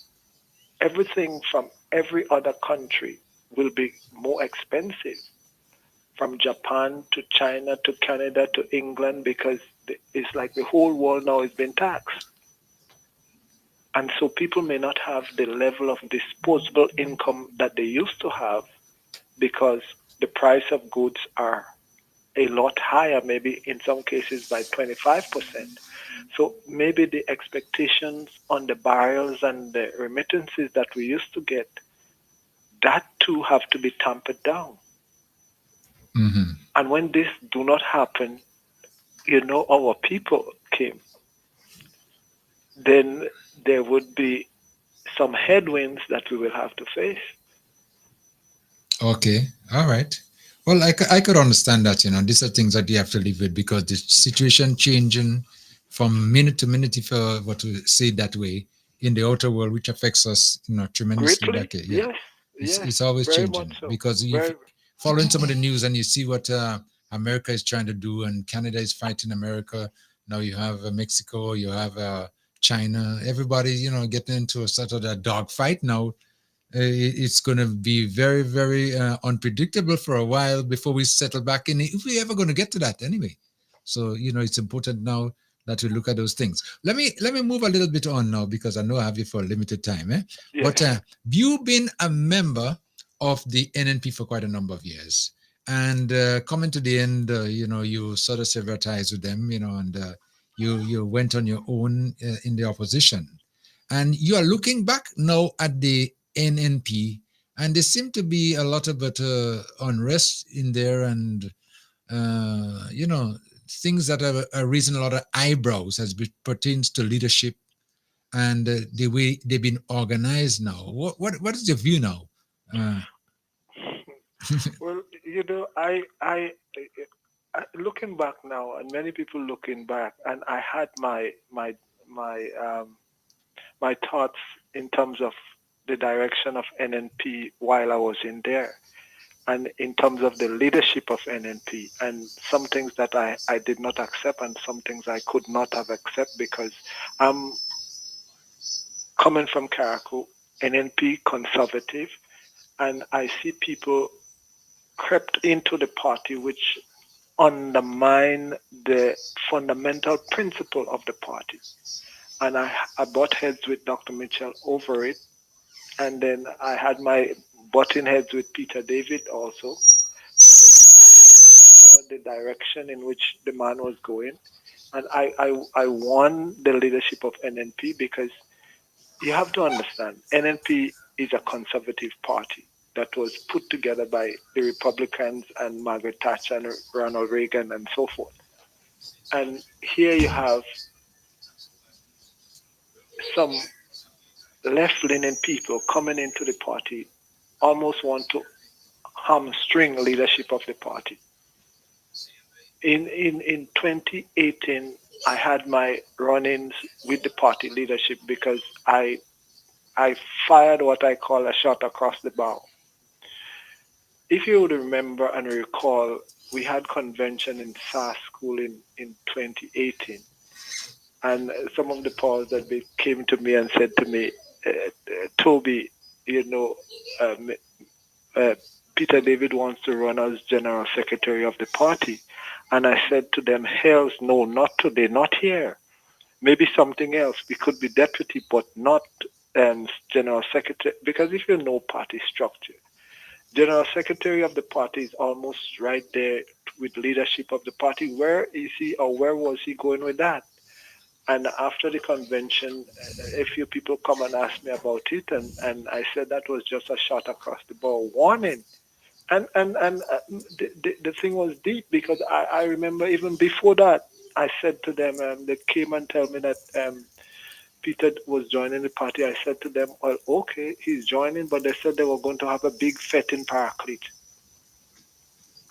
everything from every other country will be more expensive, from Japan to China to Canada to England, because it's like the whole world now is being taxed. And so people may not have the level of disposable income that they used to have, because the price of goods are a lot higher, maybe in some cases by 25%. So maybe the expectations on the barrels and the remittances that we used to get, that too have to be tampered down. And when this do not happen, our people came, then there would be some headwinds that we will have to face. Okay. All right. Well, I could understand that, these are things that you have to live with, because the situation changing from minute to minute, if I were to say it that way, in the outer world, which affects us, tremendously. Greatly, yes. It's always very changing, much so. because you following some of the news and you see what America is trying to do, and Canada is fighting America. Now you have Mexico, you have China, everybody, getting into a sort of a dog fight now. It's going to be very, very unpredictable for a while before we settle back in, if we're ever going to get to that anyway. So, it's important now that we look at those things. Let me move a little bit on now, because I know I have you for a limited time. Yes. But you've been a member of the NNP for quite a number of years. And coming to the end, you sort of severed ties with them, and you went on your own in the opposition. And you are looking back now at the NNP, and there seem to be a lot of unrest in there, and things that are raising a lot of eyebrows as it pertains to leadership and the way they've been organized now. What is your view now? Well, I looking back now, and many people looking back, and I had my my thoughts in terms of the direction of NNP while I was in there, and in terms of the leadership of NNP, and some things that I did not accept and some things I could not have accepted because I'm coming from Karaku, NNP conservative, and I see people crept into the party which undermine the fundamental principle of the party. And I butt heads with Dr. Mitchell over it. And then I had my butting heads with Peter David also. I saw the direction in which the man was going. And I won the leadership of NNP because you have to understand, NNP is a conservative party that was put together by the Republicans and Margaret Thatcher and Ronald Reagan and so forth. And here you have some left-leaning people coming into the party, almost want to hamstring leadership of the party. In 2018, I had my run-ins with the party leadership because I fired what I call a shot across the bow. If you would remember and recall, we had convention in SAS school in 2018. And some of the powers that came to me and said to me, Toby, Peter David wants to run as general secretary of the party. And I said to them, hells no, not today, not here. Maybe something else. We could be deputy, but not general secretary. Because if you know party structure, general secretary of the party is almost right there with leadership of the party. Where is he, or where was he going with that? And after the convention, a few people come and ask me about it, and I said that was just a shot across the bow warning. And the thing was deep because I remember even before that, I said to them, they came and tell me that Peter was joining the party. I said to them, well, okay, he's joining, but they said they were going to have a big fete in Paraclete.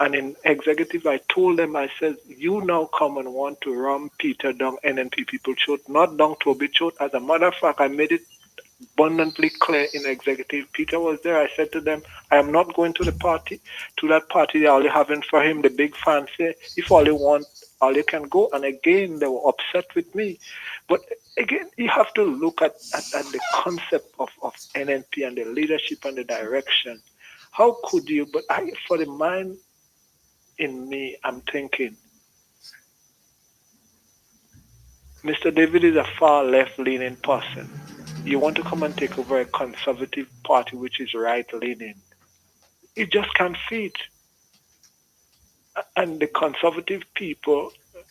And in executive, I told them, I said, you now come and want to run Peter down NNP people throat, not down Toby throat. As a matter of fact, I made it abundantly clear in executive. Peter was there. I said to them, I am not going to the party. To that party, they're only having for him the big fancy. If all you want, all you can go. And again, they were upset with me. But again, you have to look at the concept of NNP and the leadership and the direction. How could you? But for the mind in me, I'm thinking, Mr. David is a far left-leaning person. You want to come and take over a conservative party which is right-leaning. It just can't fit. And the conservative people,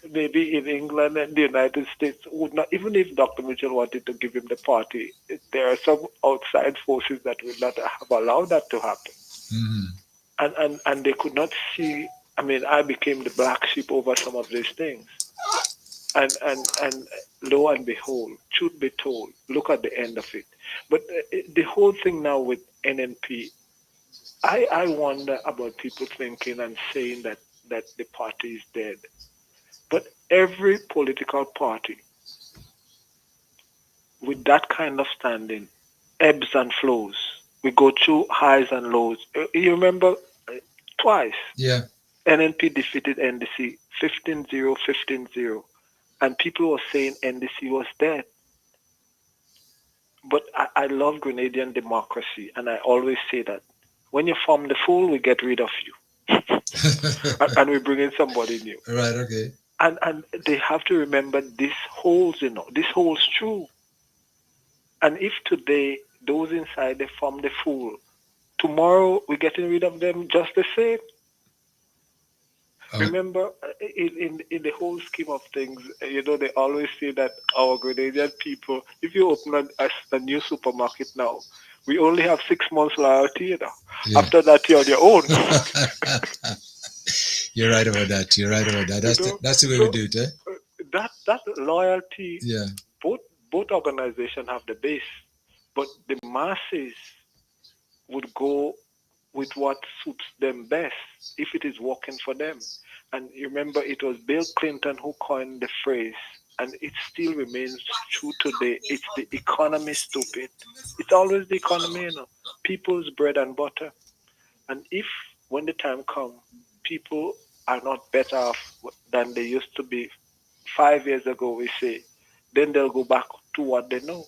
maybe in England and the United States, would not, even if Dr. Mitchell wanted to give him the party, there are some outside forces that would not have allowed that to happen. Mm-hmm. And they could not see. I mean, I became the black sheep over some of these things. And lo and behold, truth be told, look at the end of it. But the whole thing now with NNP, I wonder about people thinking and saying that the party is dead. But every political party with that kind of standing ebbs and flows. We go through highs and lows. You remember twice? Yeah. NNP defeated NDC 15-0, 15-0. And people were saying NDC was dead. But I love Grenadian democracy, and I always say that when you form the fool, we get rid of you. and we bring in somebody new. Right, okay. And they have to remember this holds true. And if today those inside they form the fool, tomorrow we're getting rid of them just the same. Remember, in the whole scheme of things, they always say that our Grenadian people, if you open a new supermarket now, we only have 6 months loyalty, Yeah. After that, you're on your own. You're right about that. That's the way we do it, eh? That loyalty, yeah. Both organizations have the base, but the masses would go with what suits them best if it is working for them. And you remember, it was Bill Clinton who coined the phrase, and it still remains true today. It's the economy, stupid. It's always the economy, people's bread and butter. And if, when the time comes, people are not better off than they used to be 5 years ago, we say, then they'll go back to what they know.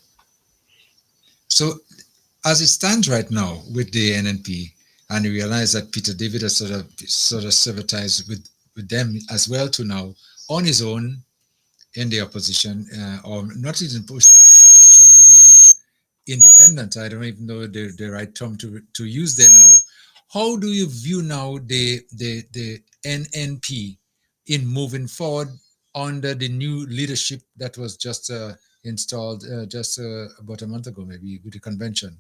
So, as it stands right now with the NNP, and you realize that Peter David has sort of sympathized with them as well to now on his own in the opposition, or not even opposition, maybe independent. I don't even know the right term to use there now. How do you view now the NNP in moving forward under the new leadership that was just installed just about a month ago, maybe with the convention?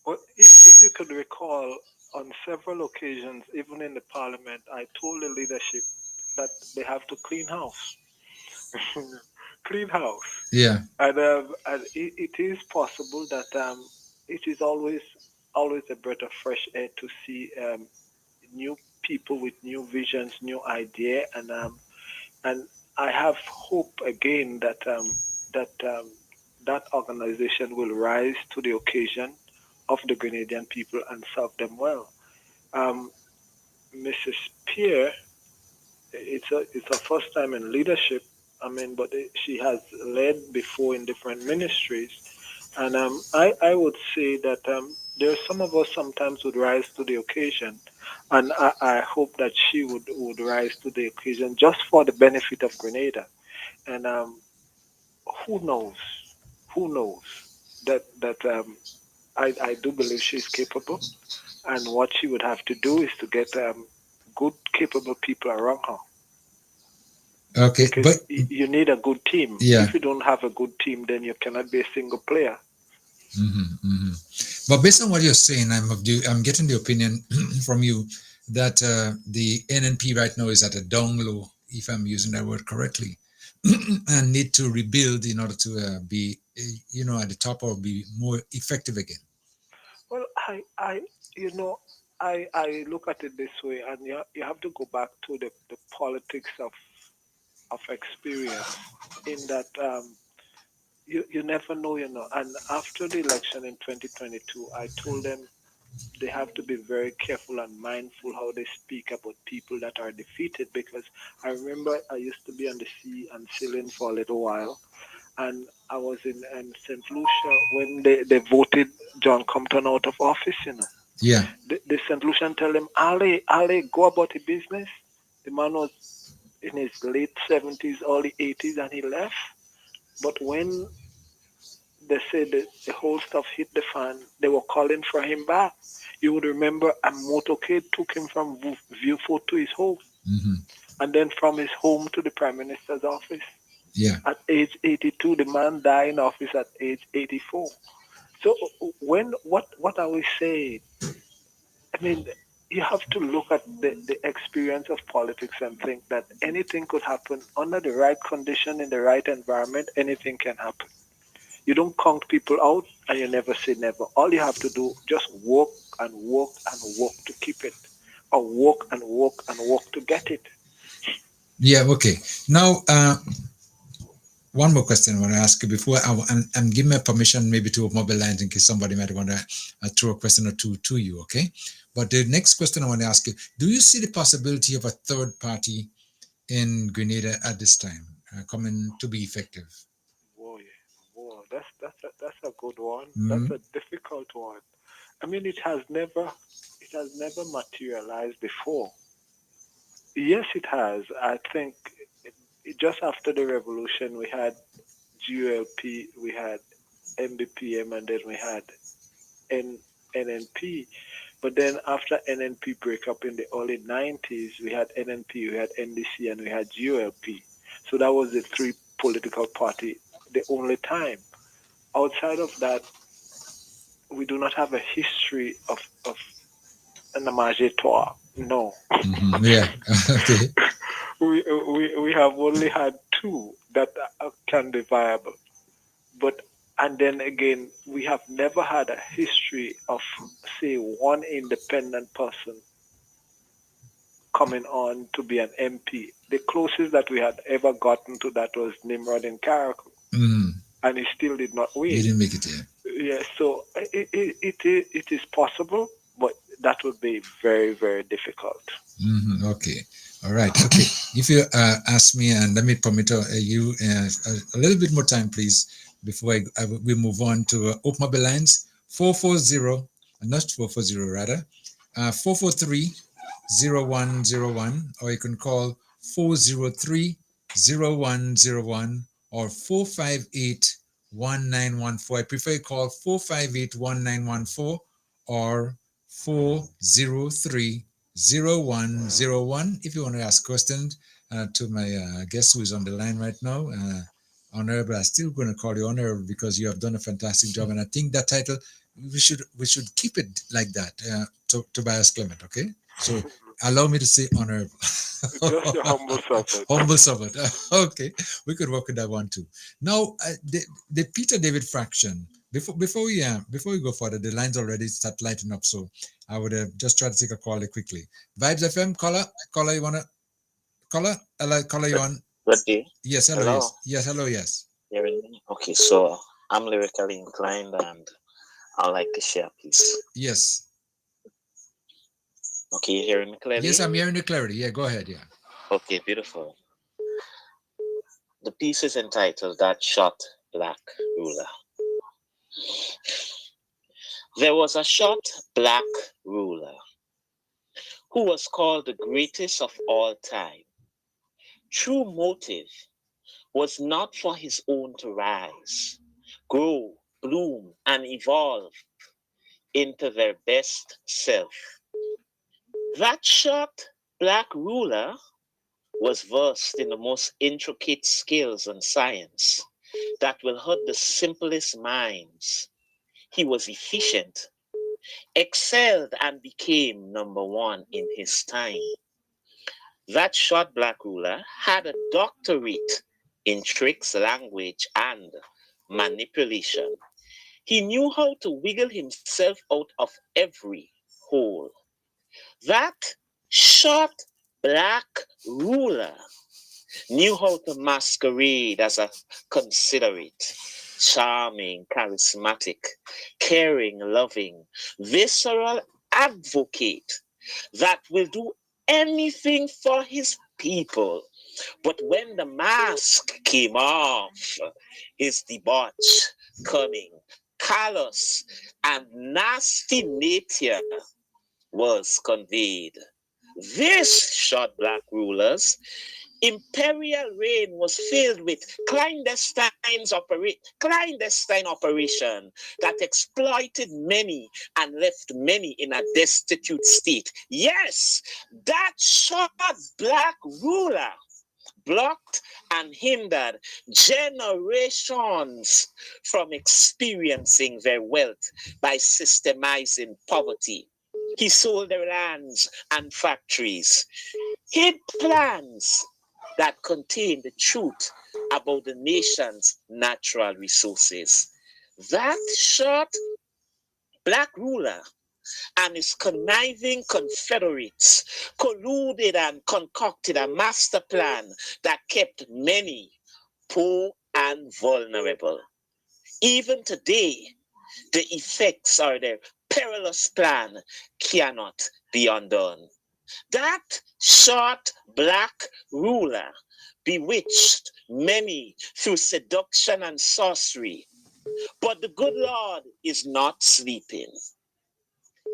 Well, if you could recall, on several occasions, even in the parliament, I told the leadership that they have to clean house. Clean house. Yeah. And it is possible that it is always a breath of fresh air to see new people with new visions, new idea, and I have hope again that that organization will rise to the occasion of the Grenadian people and serve them well. Mrs. Spear, it's her first time in leadership. But she has led before in different ministries, and I would say that there are some of us sometimes would rise to the occasion, and I hope that she would rise to the occasion just for the benefit of Grenada. And who knows that I do believe she's capable, and what she would have to do is to get good, capable people around her. Okay, because you need a good team. Yeah. If you don't have a good team, then you cannot be a single player. But based on what you're saying, I'm getting the opinion from you that the NNP right now is at a down low, if I'm using that word correctly, and need to rebuild in order to be, at the top or be more effective again. Well, I look at it this way, and you have to go back to the politics of experience, in that you never know, And after the election in 2022, I told them they have to be very careful and mindful how they speak about people that are defeated, because I remember I used to be on the sea and sailing for a little while, and I was in St. Lucia when they voted John Compton out of office, Yeah. The St. Lucian tell him, Ali, go about the business. The man was in his late 70s, early 80s, and he left. But when they said that the whole stuff hit the fan, they were calling for him back. You would remember a motorcade took him from Viewfort to his home, and then from his home to the Prime Minister's office. Yeah. At age 82, the man died in office at age 84. So what I will say, you have to look at the experience of politics and think that anything could happen under the right condition, in the right environment. Anything can happen. You don't count people out, and you never say never. All you have to do, just work and work and work to keep it, or work and work and work to get it. Yeah. Okay. Now, one more question I want to ask you before and give me permission maybe to open up the lines in case somebody might want to throw a question or two to you. Okay. But the next question I want to ask you: do you see the possibility of a third party in Grenada at this time coming to be effective? Boy, that's a good one. That's a difficult one. It has never materialized before. Yes, it has. I think just after the revolution, we had GULP, we had MBPM, and then we had NNP. But then after NNP break up in the early 90s, we had NNP, we had NDC, and we had GULP. So that was the three political party, the only time. Outside of that, we do not have a history of an amagetoire. No. Yeah. Okay. We have only had two that can be viable. And then again, we have never had a history of, say, one independent person coming on to be an MP. The closest that we had ever gotten to that was Nimrod in Carriacou, and he still did not win. He didn't make it here. Yeah, so it is possible, but that would be very, very difficult. Okay. All right. Okay. If you ask me, and let me permit you a little bit more time, please, before we move on to open up the lines. 440, not 440 rather, 443-0101, or you can call 403-0101 or 458-1914. I prefer you call 458-1914 or 403-0101 if you want to ask questions to my guest who is on the line right now. Honorable, I'm still going to call you Honorable because you have done a fantastic job, and I think that title we should keep it like that. Tobias Clement, okay? So allow me to say Honorable. Just your humble servant. Humble servant. Okay, we could work with that one too. Now, the Peter David fraction. Before we go further, the lines already start lighting up. So I would just try to take a call quickly. Vibes FM, caller, you wanna caller? Caller, you on? Good day. Yes, hello. Yes, hello, yes. Okay, so I'm lyrically inclined and I'd like to share a piece. Yes. Okay, you hearing me clearly? Yes, I'm hearing you clearly. Yeah, go ahead. Yeah. Okay, beautiful. The piece is entitled That Short Black Ruler. There was a short black ruler who was called the greatest of all time. True motive was not for his own to rise, grow, bloom, and evolve into their best self. That short black ruler was versed in the most intricate skills and science that will hurt the simplest minds. He was efficient, excelled, and became number one in his time. That short black ruler had a doctorate in tricks, language, and manipulation. He knew how to wiggle himself out of every hole. That short black ruler knew how to masquerade as a considerate, charming, charismatic, caring, loving, visceral advocate that will do anything for his people. But when the mask came off, his debauch, cunning, callous, and nasty nature was conveyed. This short black ruler's imperial reign was filled with clandestine operation that exploited many and left many in a destitute state. Yes, that short black ruler blocked and hindered generations from experiencing their wealth by systemizing poverty. He sold their lands and factories, hid plans that contained the truth about the nation's natural resources. That short black ruler and his conniving confederates colluded and concocted a master plan that kept many poor and vulnerable. Even today, the effects of their perilous plan cannot be undone. That short black ruler bewitched many through seduction and sorcery. But the good Lord is not sleeping.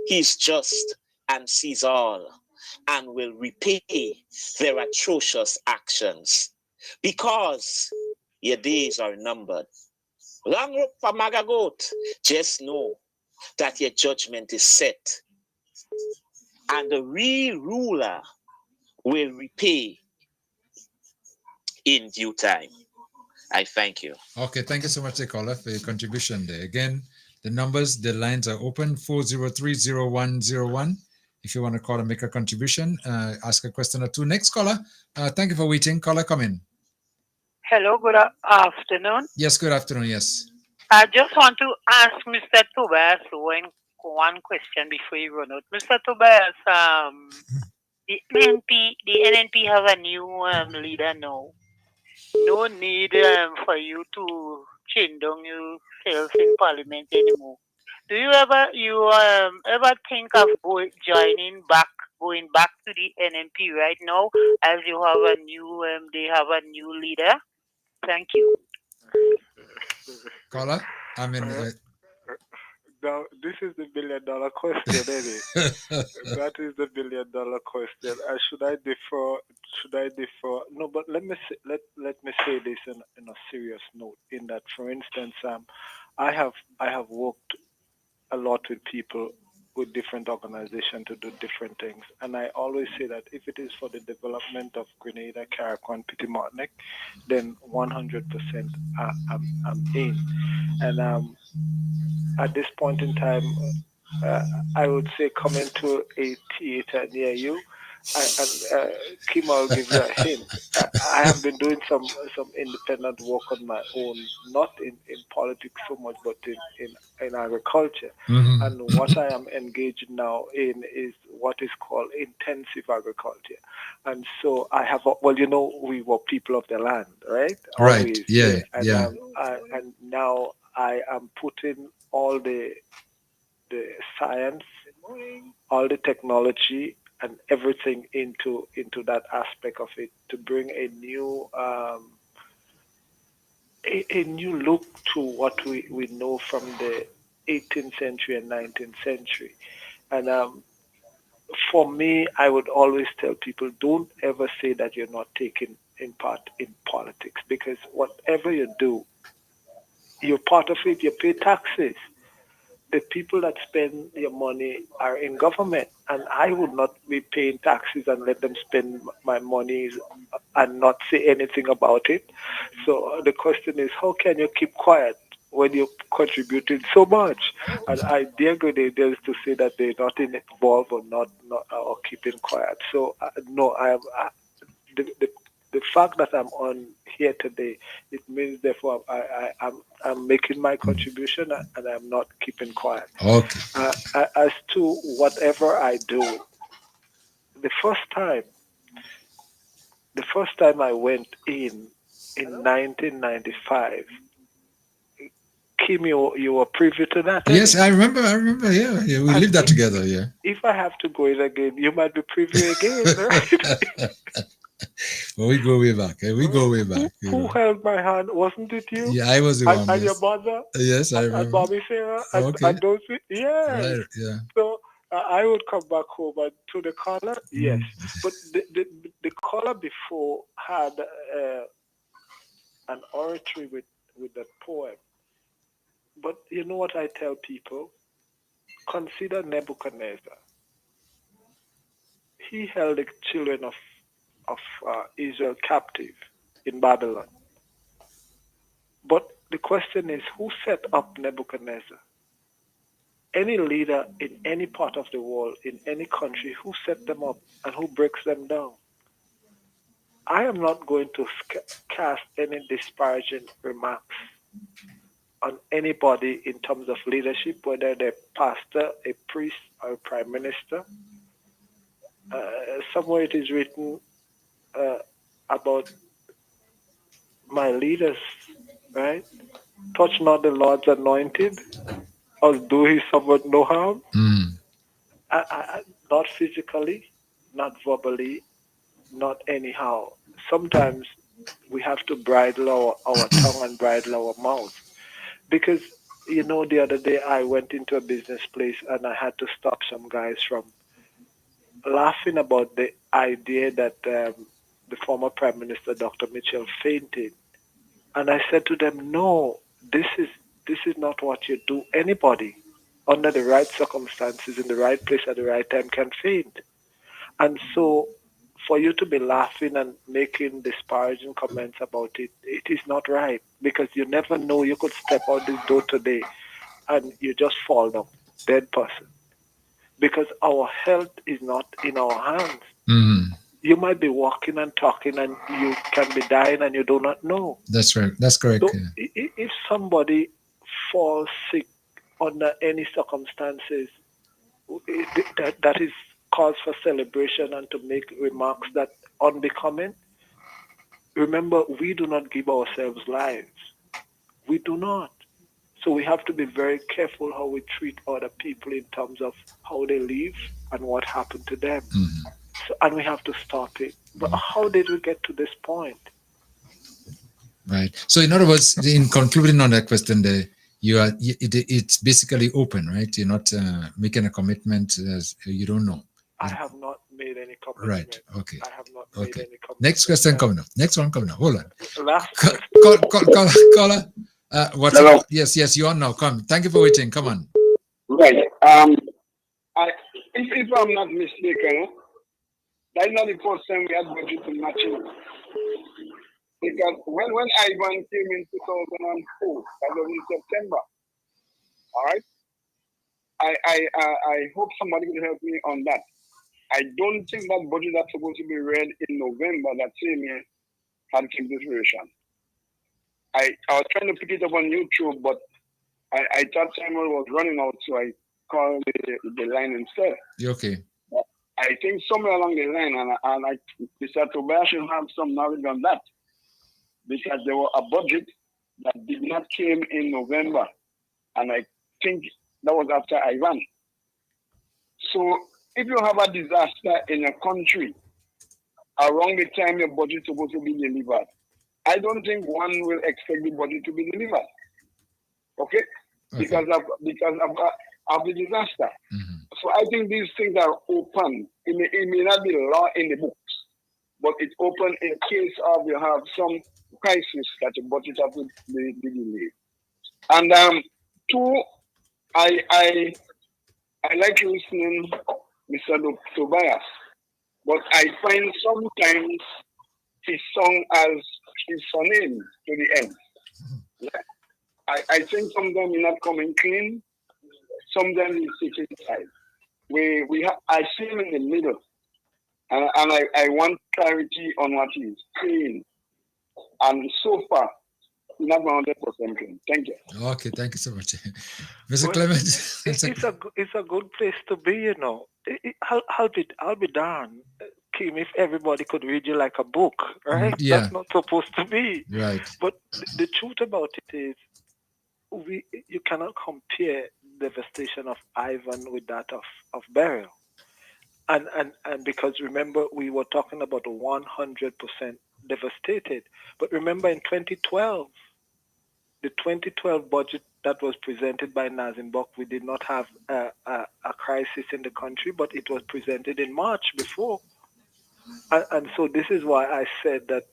He's just and sees all and will repay their atrocious actions because your days are numbered. Long rope for Magagot, just know that your judgment is set and the real ruler will repay in due time. I thank you. Okay, thank you so much, caller, for your contribution there. Again, the lines are open, 403-0101. If you want to call and make a contribution, ask a question or two. Next caller, thank you for waiting. Caller, come in. Hello, good afternoon. Yes, good afternoon, yes. I just want to ask Mr. Tobias one question before you run out. Mr. Tobias, the NNP have a new leader now. No need for you to change down yourself in parliament anymore. Do you ever think of going back to the NNP right now, as you have a new they have a new leader? Thank you. Caller, I mean, Now, this is the $1 billion question, isn't it? That is the $1 billion question. Should I defer? Should I defer? No, but let me say, let me say this in a serious note. In that, for instance, I have worked a lot with people with different organizations to do different things, and I always say that if it is for the development of Grenada, Carriacou, and Petit Martinique, then 100% I'm in, and at this point in time, I would say come into a theater near you, and Kim, I'll give you a hint. I have been doing some independent work on my own, not in politics so much, but in agriculture. Mhm. And what I am engaged now in is what is called intensive agriculture. And so I have, well, we were people of the land, right? Right. Always. Yeah. And Yeah. and now I am putting all the science, all the technology, and everything into that aspect of it to bring a new a new look to what we know from the 18th century and 19th century. And for me, I would always tell people, don't ever say that you're not taking in part in politics, because whatever you do, you're part of it. You pay taxes. The people that spend your money are in government, and I would not be paying taxes and let them spend my money and not say anything about it. So the question is, how can you keep quiet when you contributed so much? And I dare Grenadians to say that they're not involved or not or keeping quiet. So no, the fact that I'm on here today, it means therefore I'm making my contribution and I'm not keeping quiet. Okay. As to whatever I do, the first time I went in 1995, Kim, you were privy to that. Yes, I remember. Yeah, yeah, we lived that together. Yeah. If I have to go in again, you might be privy again, right? Well, we go way back. We go way back. Who held my hand? Wasn't it you? Yeah, I was the one. And Yes. your mother? Yes, I remember. And Bobby Sarah? Okay. And those? Yes. Right. Yeah. So I would come back home and to the caller, yes. But the caller before had an oratory with that poem. But you know what I tell people? Consider Nebuchadnezzar. He held the children of Israel captive in Babylon. But the question is, who set up Nebuchadnezzar? Any leader in any part of the world, in any country, who set them up and who breaks them down? I am not going to cast any disparaging remarks on anybody in terms of leadership, whether they're pastor, a priest, or a prime minister. Somewhere it is written about my leaders, right? Touch not the Lord's anointed, or do he somewhat no harm. Not physically, not verbally, not anyhow. Sometimes we have to bridle our tongue and bridle our mouth. Because, the other day I went into a business place and I had to stop some guys from laughing about the idea that the former Prime Minister, Dr. Mitchell, fainted. And I said to them, no, this is not what you do. Anybody under the right circumstances, in the right place at the right time, can faint. And so for you to be laughing and making disparaging comments about it, it is not right, because you never know. You could step out this door today and you just fall down, dead person. Because our health is not in our hands. You might be walking and talking and you can be dying and you do not know. That's right. That's correct. So if somebody falls sick under any circumstances, that is cause for celebration and to make remarks that unbecoming, remember, we do not give ourselves lives. We do not. So we have to be very careful how we treat other people in terms of how they live and what happened to them. So, and we have to stop it. But how did we get to this point? Right. So in other words, in concluding on that question, it's basically open, right? You're not making a commitment as you don't know. I have not made any commitment. Right. Okay. I have not made any commitment. Next question coming up. Next one coming up. Hold on. Last Caller. What's Hello. up? Yes, you're on now. Come. Thank you for waiting. Come on. Right. If I'm not mistaken, that's not the first time we had budget to matching. Because when Ivan came in 2004, that was in September. All right. I hope somebody will help me on that. I don't think that budget that's supposed to be read in November that same year had consideration. I was trying to pick it up on YouTube, but I thought Samuel was running out, so I called the line instead. You okay? I think somewhere along the line, and Mr. Tobias should have some knowledge on that, because there was a budget that did not came in November, and I think that was after Ivan. So if you have a disaster in a country around the time your budget is supposed to be delivered, I don't think one will expect the budget to be delivered. Okay? Because of the disaster. So I think these things are open. It may not be law in the books, but it's open in case of you have some crisis that your budget has to be delayed. And two, I like listening Mr. Tobias, but I find sometimes his song as his name to the end. I think sometimes he's not coming clean, sometimes he's sitting side. I see him in the middle, and I want clarity on what he's saying. And so far, he's not 100% clean. Thank you. Okay, thank you so much. Mr. Clement. It's a good place to be, you know. I'll be darned, Kim, if everybody could read you like a book, right? Yeah. That's not supposed to be. Right. But the truth about it is, you cannot compare devastation of Ivan with that of Beryl. And because remember, we were talking about 100% devastated. But remember in 2012, the 2012 budget that was presented by Nazim Bok, we did not have a crisis in the country, but it was presented in March before. And so this is why I said that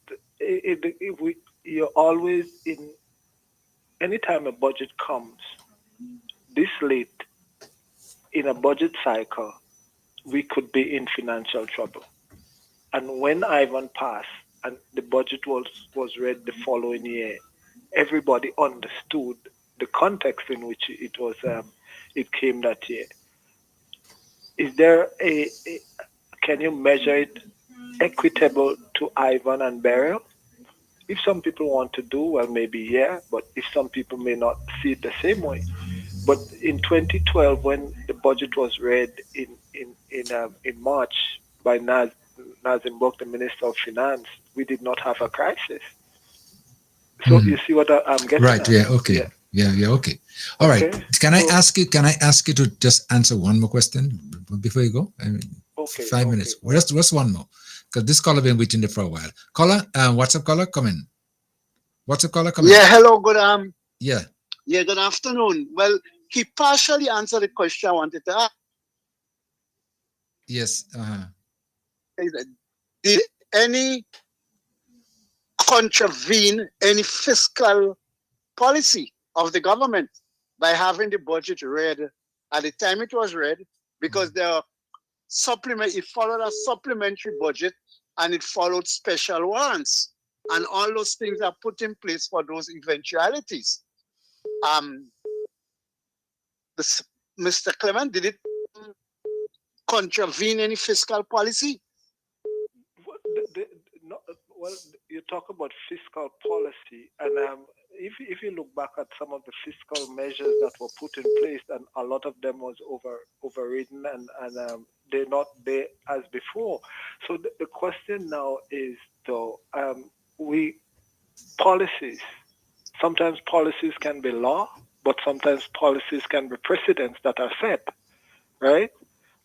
you're always in, anytime a budget comes this late in a budget cycle, we could be in financial trouble. And when Ivan passed and the budget was read the following year, everybody understood the context in which it was it came that year. Is there can you measure it equitable to Ivan and Beryl? If some people want to do, well, maybe yeah, but if some people may not see it the same way. But in 2012, when the budget was read in March by Nazim Bok, the Minister of Finance, we did not have a crisis. So you see what I'm getting right, at? yeah, okay. Yeah, okay. All right. Can I ask you to just answer one more question before you go? I mean, okay. 5 minutes. Well, just one more. Because this caller been waiting there for a while. Caller, what's up, caller? Come in. What's up, caller? Come in. Yeah, hello, good Yeah. Yeah, good afternoon. Well, he partially answered the question I wanted to ask. Yes. Did any contravene any fiscal policy of the government by having the budget read at the time it was read? Because it followed a supplementary budget and it followed special warrants, and all those things are put in place for those eventualities. Mr. Clement, did it contravene any fiscal policy? Well, you talk about fiscal policy, and if you look back at some of the fiscal measures that were put in place, and a lot of them was overridden, and they're not there as before. So the question now is, though, policies. Sometimes policies can be law, but sometimes policies can be precedents that are set, right?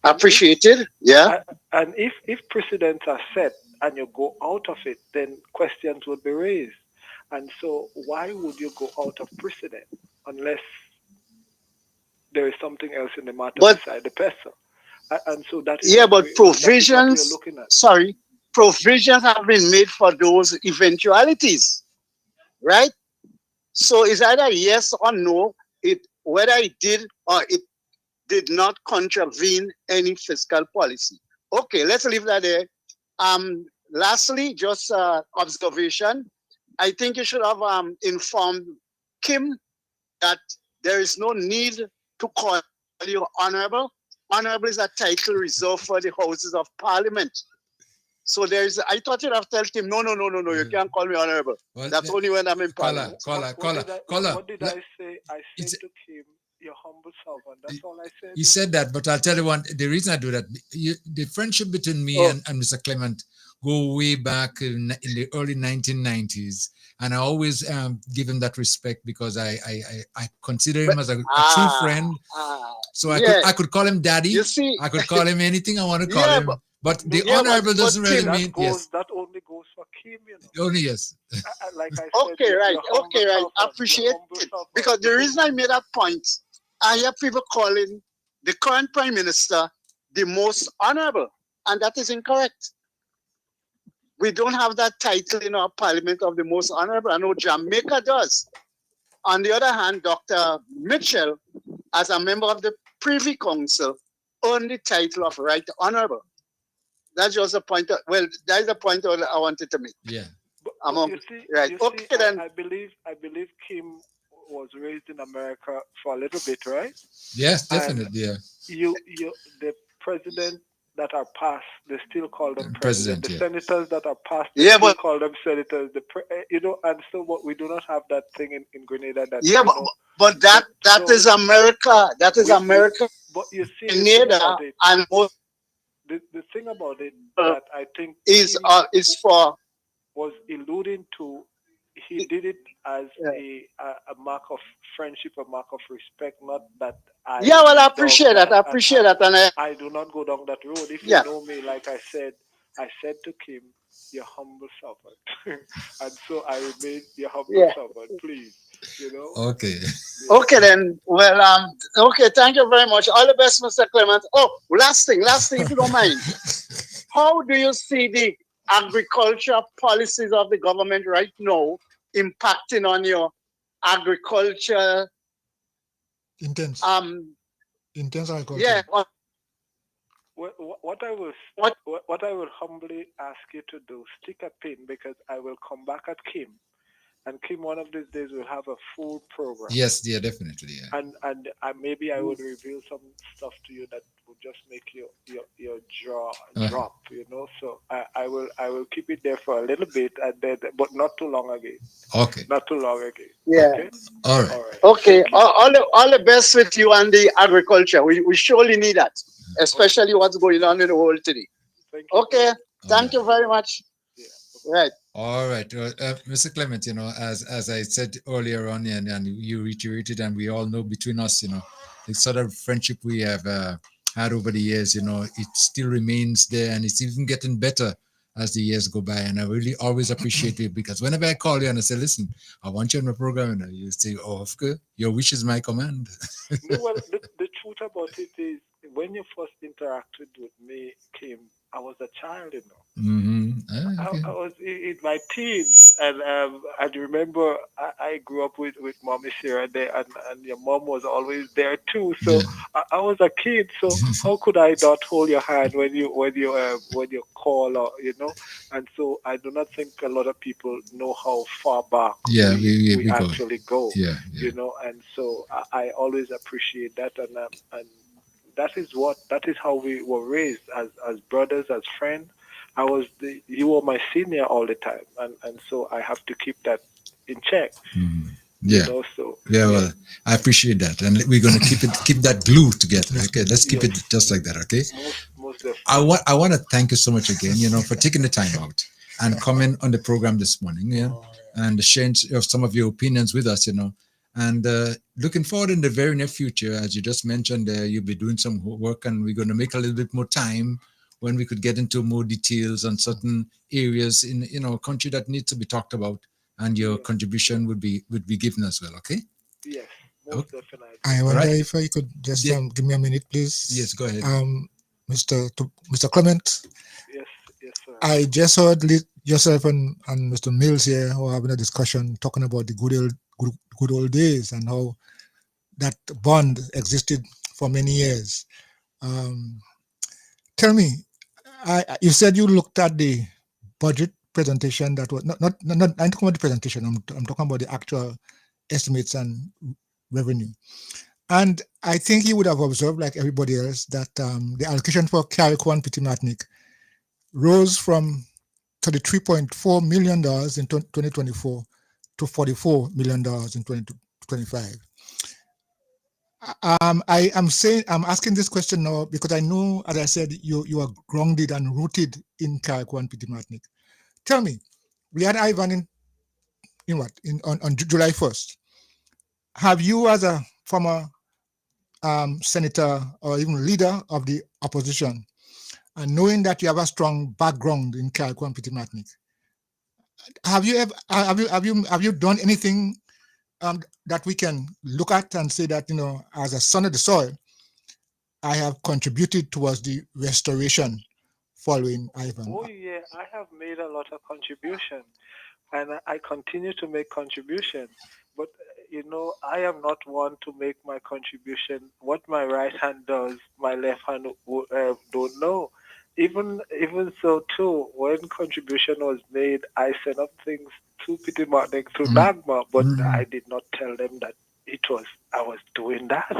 Appreciated, yeah. And if precedents are set and you go out of it, then questions would be raised. And so why would you go out of precedent unless there is something else in the matter beside the pestle? And so that is but provisions, provisions have been made for those eventualities, right? So it's either yes or no, whether it did or it did not contravene any fiscal policy. Okay, let's leave that there. Lastly, just observation. I think you should have informed Kim that there is no need to call you honorable. Honorable is a title reserved for the Houses of Parliament. So I thought you'd have told him, no, you can't call me honorable. That's only when I'm in Parliament. What did I say? I said to Kim, your humble servant. That's all I said. You said that, but I'll tell you one. The reason I do that, the friendship between me and Mr. Clement go way back in the early 1990s, and I always give him that respect because I consider him as a true friend. So I could call him daddy. You see, I could call him anything I want to call him. But the honorable doesn't really mean yes. That only goes for Kim, you know. Only yes. Like I said, okay, right. Appreciate it. Because the reason I made that point, I hear people calling the current Prime Minister the most honorable, and that is incorrect. We don't have that title in our Parliament of the most honorable. I know Jamaica does. On the other hand, Dr. Mitchell, as a member of the Privy Council, earned the title of Right Honorable. That's just a point. That is the point I wanted to make. Yeah. You see, then I believe Kim was raised in America for a little bit, right? Yes, definitely. And the president that are past, they still call them president. The senators that are past, they still call them senators. And so what we do not have that thing in Grenada. That but that is America. That is America. But you see, Grenada and the thing about it that I think is was alluding to. He did it as a mark of friendship, a mark of respect, not that I. Yeah, well, I appreciate that. I appreciate that, and I do not go down that road. If you know me, like I said to Kim, your humble servant, and so I remain your humble servant. Please, Okay. Okay then. Well, okay. Thank you very much. All the best, Mr. Clement. Oh, last thing, if you don't mind. How do you see the agriculture policies of the government right now impacting on your agriculture? Intense agriculture. Yeah. What I will humbly ask you to do, stick a pin, because I will come back at Kim. And Kim, one of these days, will have a full program. Yes, yeah, definitely. Yeah. And maybe I would reveal some stuff to you that would just make your jaw drop, So I will keep it there for a little bit, and then, but not too long again. Okay. Not too long again. Yeah. Okay? All right. Okay. All the best with you and the agriculture. We surely need that, especially what's going on in the world today. Okay. Thank you very much. Yeah. Right. All right, Mr. Clement, as I said earlier on, and you reiterated, and we all know between us, the sort of friendship we have had over the years, it still remains there, and it's even getting better as the years go by. And I really always appreciate it, because whenever I call you and I say, listen, I want you on the program, you say, oh, of course, your wish is my command. Well, the truth about it is, when you first interacted with me, Kim, I was a child, Mm-hmm. Okay. I was in my teens, and I remember I grew up with Mommy Sarah there, and your mom was always there too. So I was a kid. So how could I not hold your hand when you call, or And so I do not think a lot of people know how far back we actually go. And so I always appreciate that, and that is how we were raised as brothers, as friends. You were my senior all the time, and so I have to keep that in check. Mm-hmm. Yeah. So well, I appreciate that, and we're going to keep that glue together. Okay, let's keep it just like that. Okay. Most I want to thank you so much again, for taking the time out and coming on the program this morning, and sharing some of your opinions with us, and looking forward in the very near future, as you just mentioned, you'll be doing some work, and we're going to make a little bit more time when we could get into more details on certain areas in country that needs to be talked about, and your contribution would be given as well. Okay. Yes, most definitely. I wonder if I could just give me a minute, please. Yes, go ahead. Mr. Clement. Yes, sir. I just heard yourself and Mr. Mills here who are having a discussion talking about the good old days and how that bond existed for many years. Tell me, you said you looked at the budget presentation that was not I'm talking about the presentation. I'm talking about the actual estimates and revenue. And I think you would have observed, like everybody else, that the allocation for Carriacou and Petit-Martinique rose from $33.4 million in 2024 to $44 million in 2025. I'm asking this question now because I know, as I said, you are grounded and rooted in Carriacou and Petit-Martinique. Tell me, we had Ivan on July 1st. Have you, as a former senator or even leader of the opposition, and knowing that you have a strong background in Carriacou and Petit-Martinique, have you done anything that we can look at and say that, as a son of the soil, I have contributed towards the restoration following Ivan? Oh yeah, I have made a lot of contribution, and I continue to make contribution. But I am not one to make my contribution. What my right hand does, my left hand don't know. Even so too, when contribution was made, I sent up things to Petit-Martinique through NAGMA, but I did not tell them that I was doing that.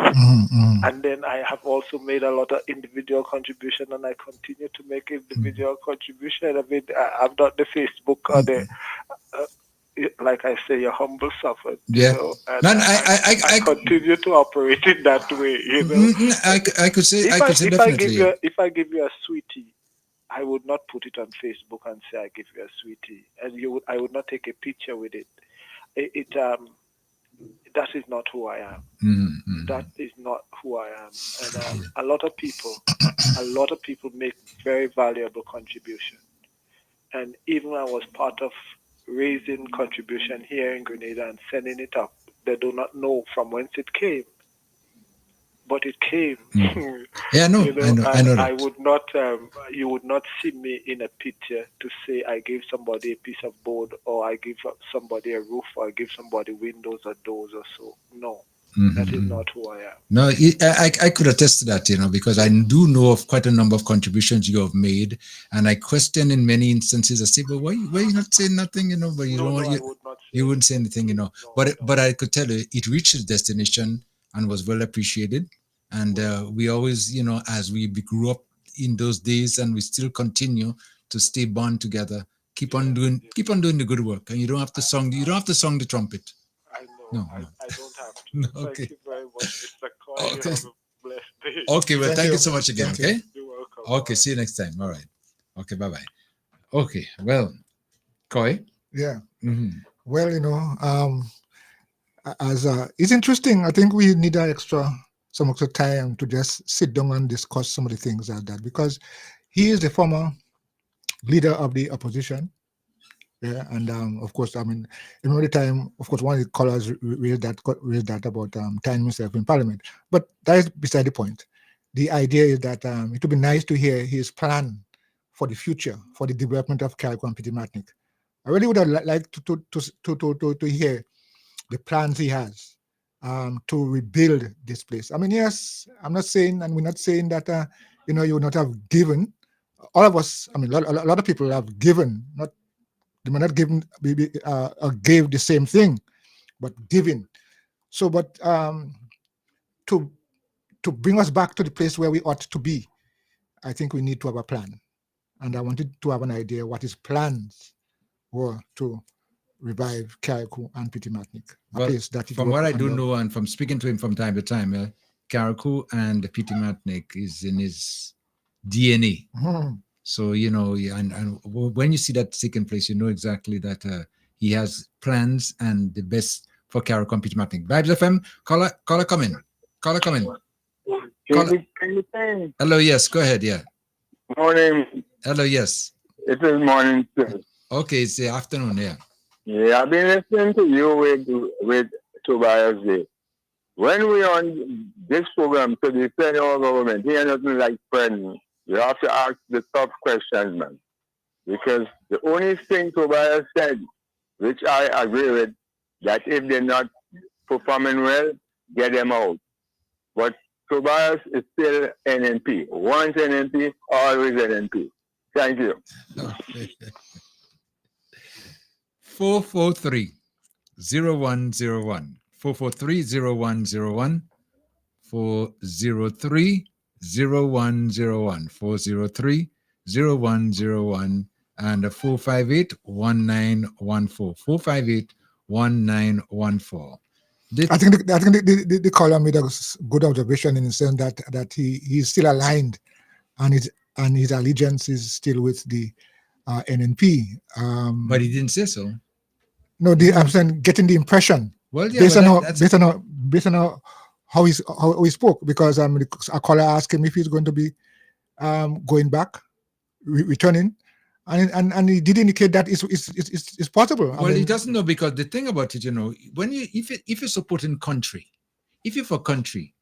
And then I have also made a lot of individual contribution, and I continue to make individual contribution. I mean, I've got the Facebook or the like I say, your humble suffered. And I continue to operate in that way. I could say definitely. If I give you a sweetie, I would not put it on Facebook and say I give you a sweetie, and I would not take a picture with it. That is not who I am. That is not who I am. And a lot of people make very valuable contribution. And even I was part of raising contribution here in Grenada and sending it up. They do not know from whence it came, but it came. Yeah, no, I know that. I would not. You would not see me in a picture to say I gave somebody a piece of board, or I give somebody a roof, or I give somebody windows or doors or so. No. That is not who I am. No, I could attest to that, because I do know of quite a number of contributions you have made, and I question in many instances. I say, but why you not saying nothing, But you wouldn't say anything, But I could tell you, it reached its destination and was well appreciated. And we always, as we grew up in those days, and we still continue to stay bound together, keep on doing the good work, and you don't have to song the trumpet. I know. I don't have to. No, okay. Thank you very much, Mr. Coy. Okay. You have a blessed day. Okay, well, thank you so much again, Thank okay? you. You're welcome. Okay, see you next time. All right. Okay, bye-bye. Okay, well, Coy? Yeah. Well, it's interesting. I think we need some extra time to just sit down and discuss some of the things like that, because he is the former leader of the opposition. Yeah, and of course, I mean, in the time, of course, one of the callers raised that about time himself in Parliament. But that is beside the point. The idea is that it would be nice to hear his plan for the future, for the development of Carriacou and Petit-Martinique. I really would have liked to hear the plans he has to rebuild this place. I mean, yes, I'm not saying, and we're not saying that you would not have given. All of us, I mean, a lot of people have given, they may not given, gave the same thing, but giving. So, but to bring us back to the place where we ought to be, I think we need to have a plan. And I wanted to have an idea what his plans were to revive Carriacou and Petit-Martinique. Well, from what I do know, and from speaking to him from time to time, Carriacou and Petit-Martinique is in his DNA. Mhm. So, and when you see that taking place, you know exactly that he has plans and the best for Carol Compete Mapping. Vibes FM, caller come in. Caller come in. Caller. Hello, yes, go ahead, yeah. Morning. Hello, yes. It is morning still. Okay, it's the afternoon, yeah. Yeah, I've been listening to you with Tobias Day. When we on this program to defend our government, he ain't nothing like friend. You have to ask the tough questions, man. Because the only thing Tobias said, which I agree with, that if they're not performing well, get them out. But Tobias is still NNP. Once NNP, always NNP. Thank you. 443 0101. 443 0101. 403 0101. 403 0101. And 458 1914. 458 1914. I think the caller made a good observation in the sense that he's still aligned, and his allegiance is still with the NNP. But he didn't say so. No, I'm saying getting the impression. Well, yeah, based well, on how he spoke, because a caller asked him if he's going to be going back, returning, and he did indicate that it's possible. Well, he doesn't know, because the thing about it, when if you're supporting country, if you're for country,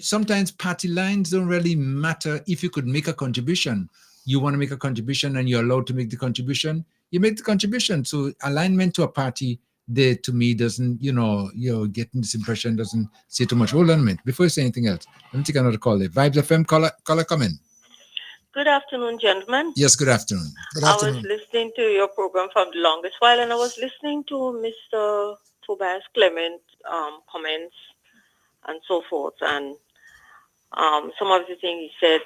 sometimes party lines don't really matter. If you could make a contribution, you want to make a contribution and you're allowed to make the contribution, you make the contribution. So alignment to a party, there to me doesn't, getting this impression doesn't say too much. Hold on a minute. Before you say anything else, let me take another call there. Vibes FM, caller come in. Good afternoon, gentlemen. Yes, good afternoon. I was listening to your program for the longest while, and I was listening to Mr. Tobias Clement comments and so forth, and some of the things he said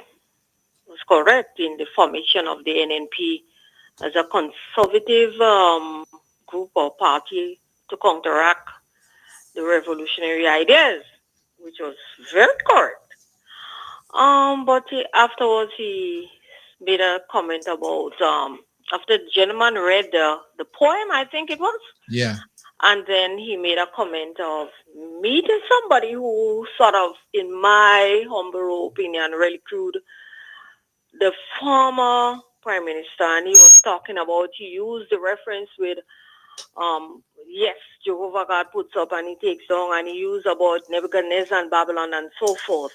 was correct in the formation of the NNP as a conservative group or party to counteract the revolutionary ideas, which was very correct. But afterwards he made a comment about after the gentleman read the poem, I think it was. Yeah. And then he made a comment of meeting somebody who sort of, in my humble opinion, really crude the former prime minister, and he was talking about, he used the reference with yes, Jehovah God puts up and he takes down, and he used about Nebuchadnezzar and Babylon and so forth.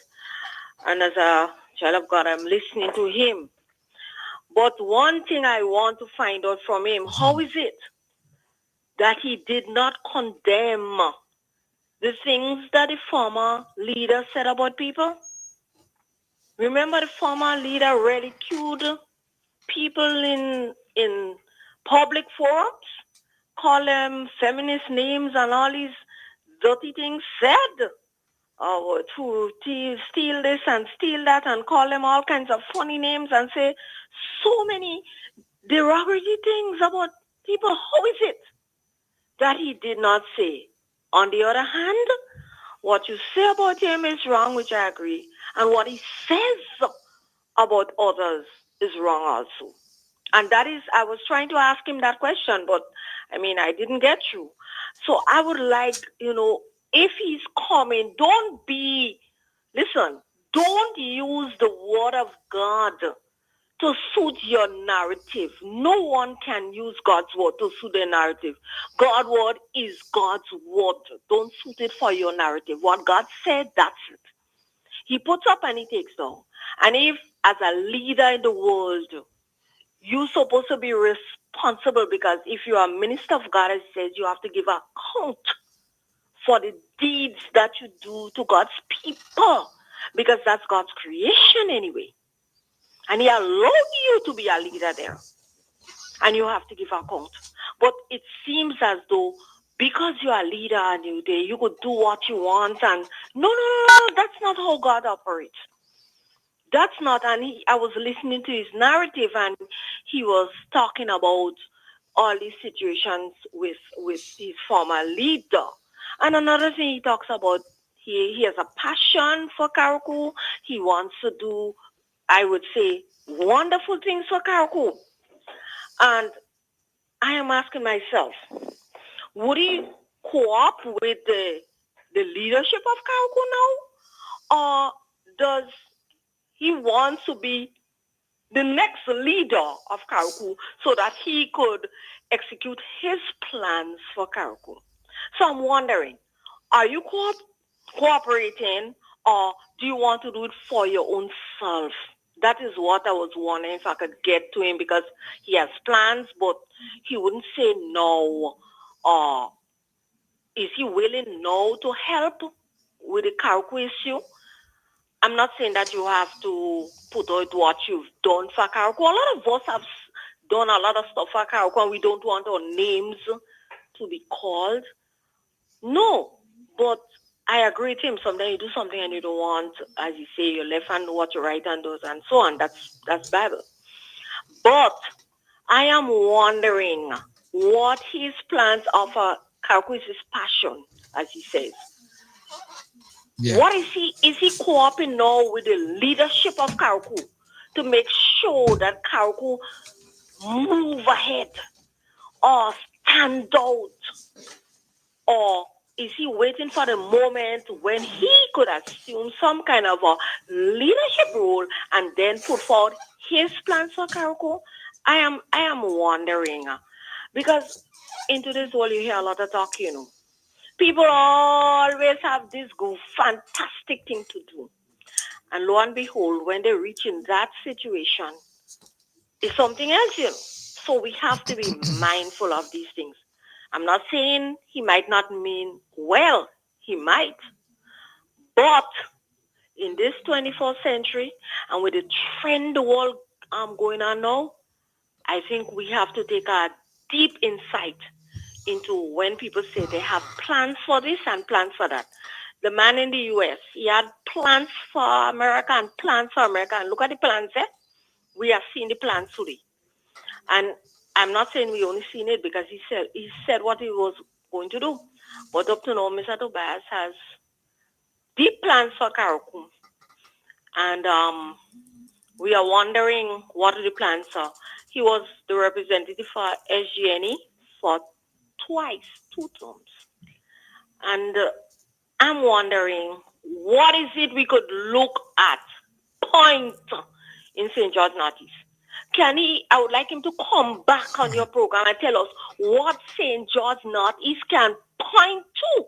And as a child of God, I'm listening to him. But one thing I want to find out from him, how is it that he did not condemn the things that the former leader said about people? Remember, the former leader ridiculed people in public forums, call them feminist names and all these dirty things said. To steal this and steal that and call them all kinds of funny names and say so many derogatory things about people. How is it that he did not say? On the other hand, what you say about him is wrong, which I agree, and what he says about others is wrong also. And that is, I was trying to ask him that question, but I didn't get you. So I would like, if he's coming, don't use the word of God to suit your narrative. No one can use God's word to suit their narrative. God's word is God's word. Don't suit it for your narrative. What God said, that's it. He puts up and he takes down. And if, as a leader in the world, you're supposed to be responsible, because if you are a minister of God, it says you have to give account for the deeds that you do to God's people, because that's God's creation anyway. And he allowed you to be a leader there. And you have to give account. But it seems as though because you're a leader and you could do what you want, and no, that's not how God operates. That's not, and I was listening to his narrative, and he was talking about all these situations with his former leader. And another thing he talks about, he has a passion for Karakou. He wants to do I would say, wonderful things for Karakou. And I am asking myself, would he co-op with the leadership of Karakou now? Or does he want to be the next leader of Karakou so that he could execute his plans for Karakou? So I'm wondering, are you cooperating, or do you want to do it for your own self? That is what I was wondering if I could get to him, because he has plans, but he wouldn't say no. Or is he willing now to help with the Karakou issue? I'm not saying that you have to put out what you've done for Karakou. A lot of us have done a lot of stuff for Karakou, and we don't want our names to be called. No, but I agree with him. Sometimes you do something and you don't want, as you say, your left hand know what your right hand does, and so on. That's Bible. But I am wondering what his plans are for Karakou is his passion, as he says. Yeah. What is he? Is he co-oping now with the leadership of Karakou to make sure that Karakou move ahead or stand out? Or is he waiting for the moment when he could assume some kind of a leadership role and then put forward his plans for Karakou? I am wondering, because in today's world you hear a lot of talk, you know. People always have this fantastic thing to do. And lo and behold, when they reach in that situation, it's something else, you know. So we have to be mindful of these things. I'm not saying he might not mean well. He might. But in this 21st century, and with the trend the world going on now, I think we have to take a deep insight into when people say they have plans for this and plans for that. The man in the U.S., he had plans for America and plans for America. And look at the plans there. We have seen the plans today. And I'm not saying we only seen it because he said what he was going to do. But up to now, Mr. Tobias has deep plans for Karakou. And we are wondering what the plans are. He was the representative for SGNE for two terms. And I'm wondering, what is it we could look at, point in St. George Northeast? I would like him to come back on your program and tell us what St. George Northeast can point to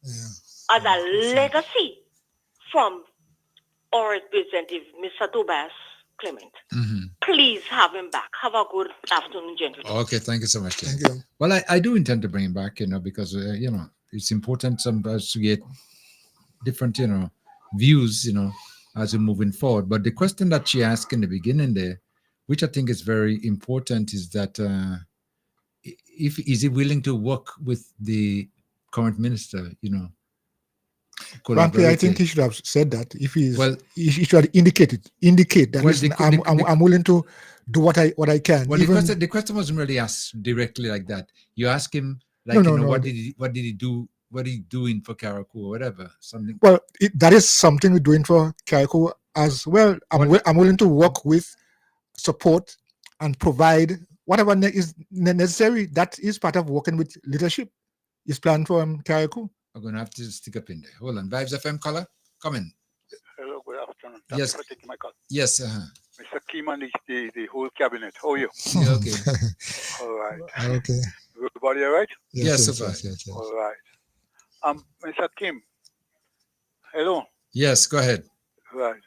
as a legacy from our representative, Mr. Tobias Clement. Please have him back. Have a good afternoon, gentlemen. Okay, thank you so much. Thank you. Well, I do intend to bring him back, because, it's important sometimes to get different, views, as we're moving forward. But the question that she asked in the beginning there, which I think is very important, is that is he willing to work with the current minister, Frankly, I think he should have said that. If he should indicate that. Listen, I'm willing to do what I can. Well, the question wasn't really asked directly like that. You ask him, what did he do? What are you doing for Karakou or whatever? Something. Well, that is something we're doing for Karakou as well. I'm willing to work with, support, and provide whatever is necessary. That is part of working with leadership. Is planned for Karakou. I'm going to have to stick up in there. Hold on. Vibes FM caller, come in. Hello, good afternoon. Yes. Thank you for taking my call. Yes. Mr. Kim and the whole cabinet. How are you? Yeah, okay. All right. Okay. Everybody all right? Yes. All right. Mr. Kim. Hello. Yes, go ahead. Right.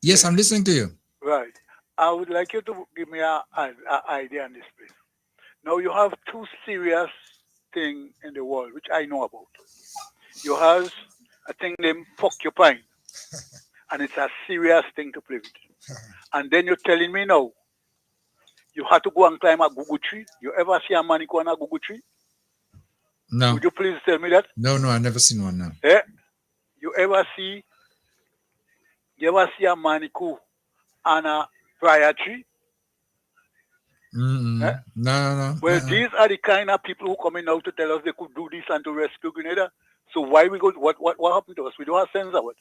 Yes, I'm listening to you. Right. I would like you to give me an idea on this, please. Now, you have two serious things in the world, which I know about. You have a thing named porcupine, and it's a serious thing to play with. And then you're telling me now, you have to go and climb a gugu tree. You ever see a man go on a gugu tree? No. Would you please tell me that? No, I've never seen one now. Eh? You ever see a man go on a briar tree? Eh? No. Well, these are the kind of people who coming out to tell us they could do this and to rescue Grenada. So why we go? What happened to us? We don't have sense of it.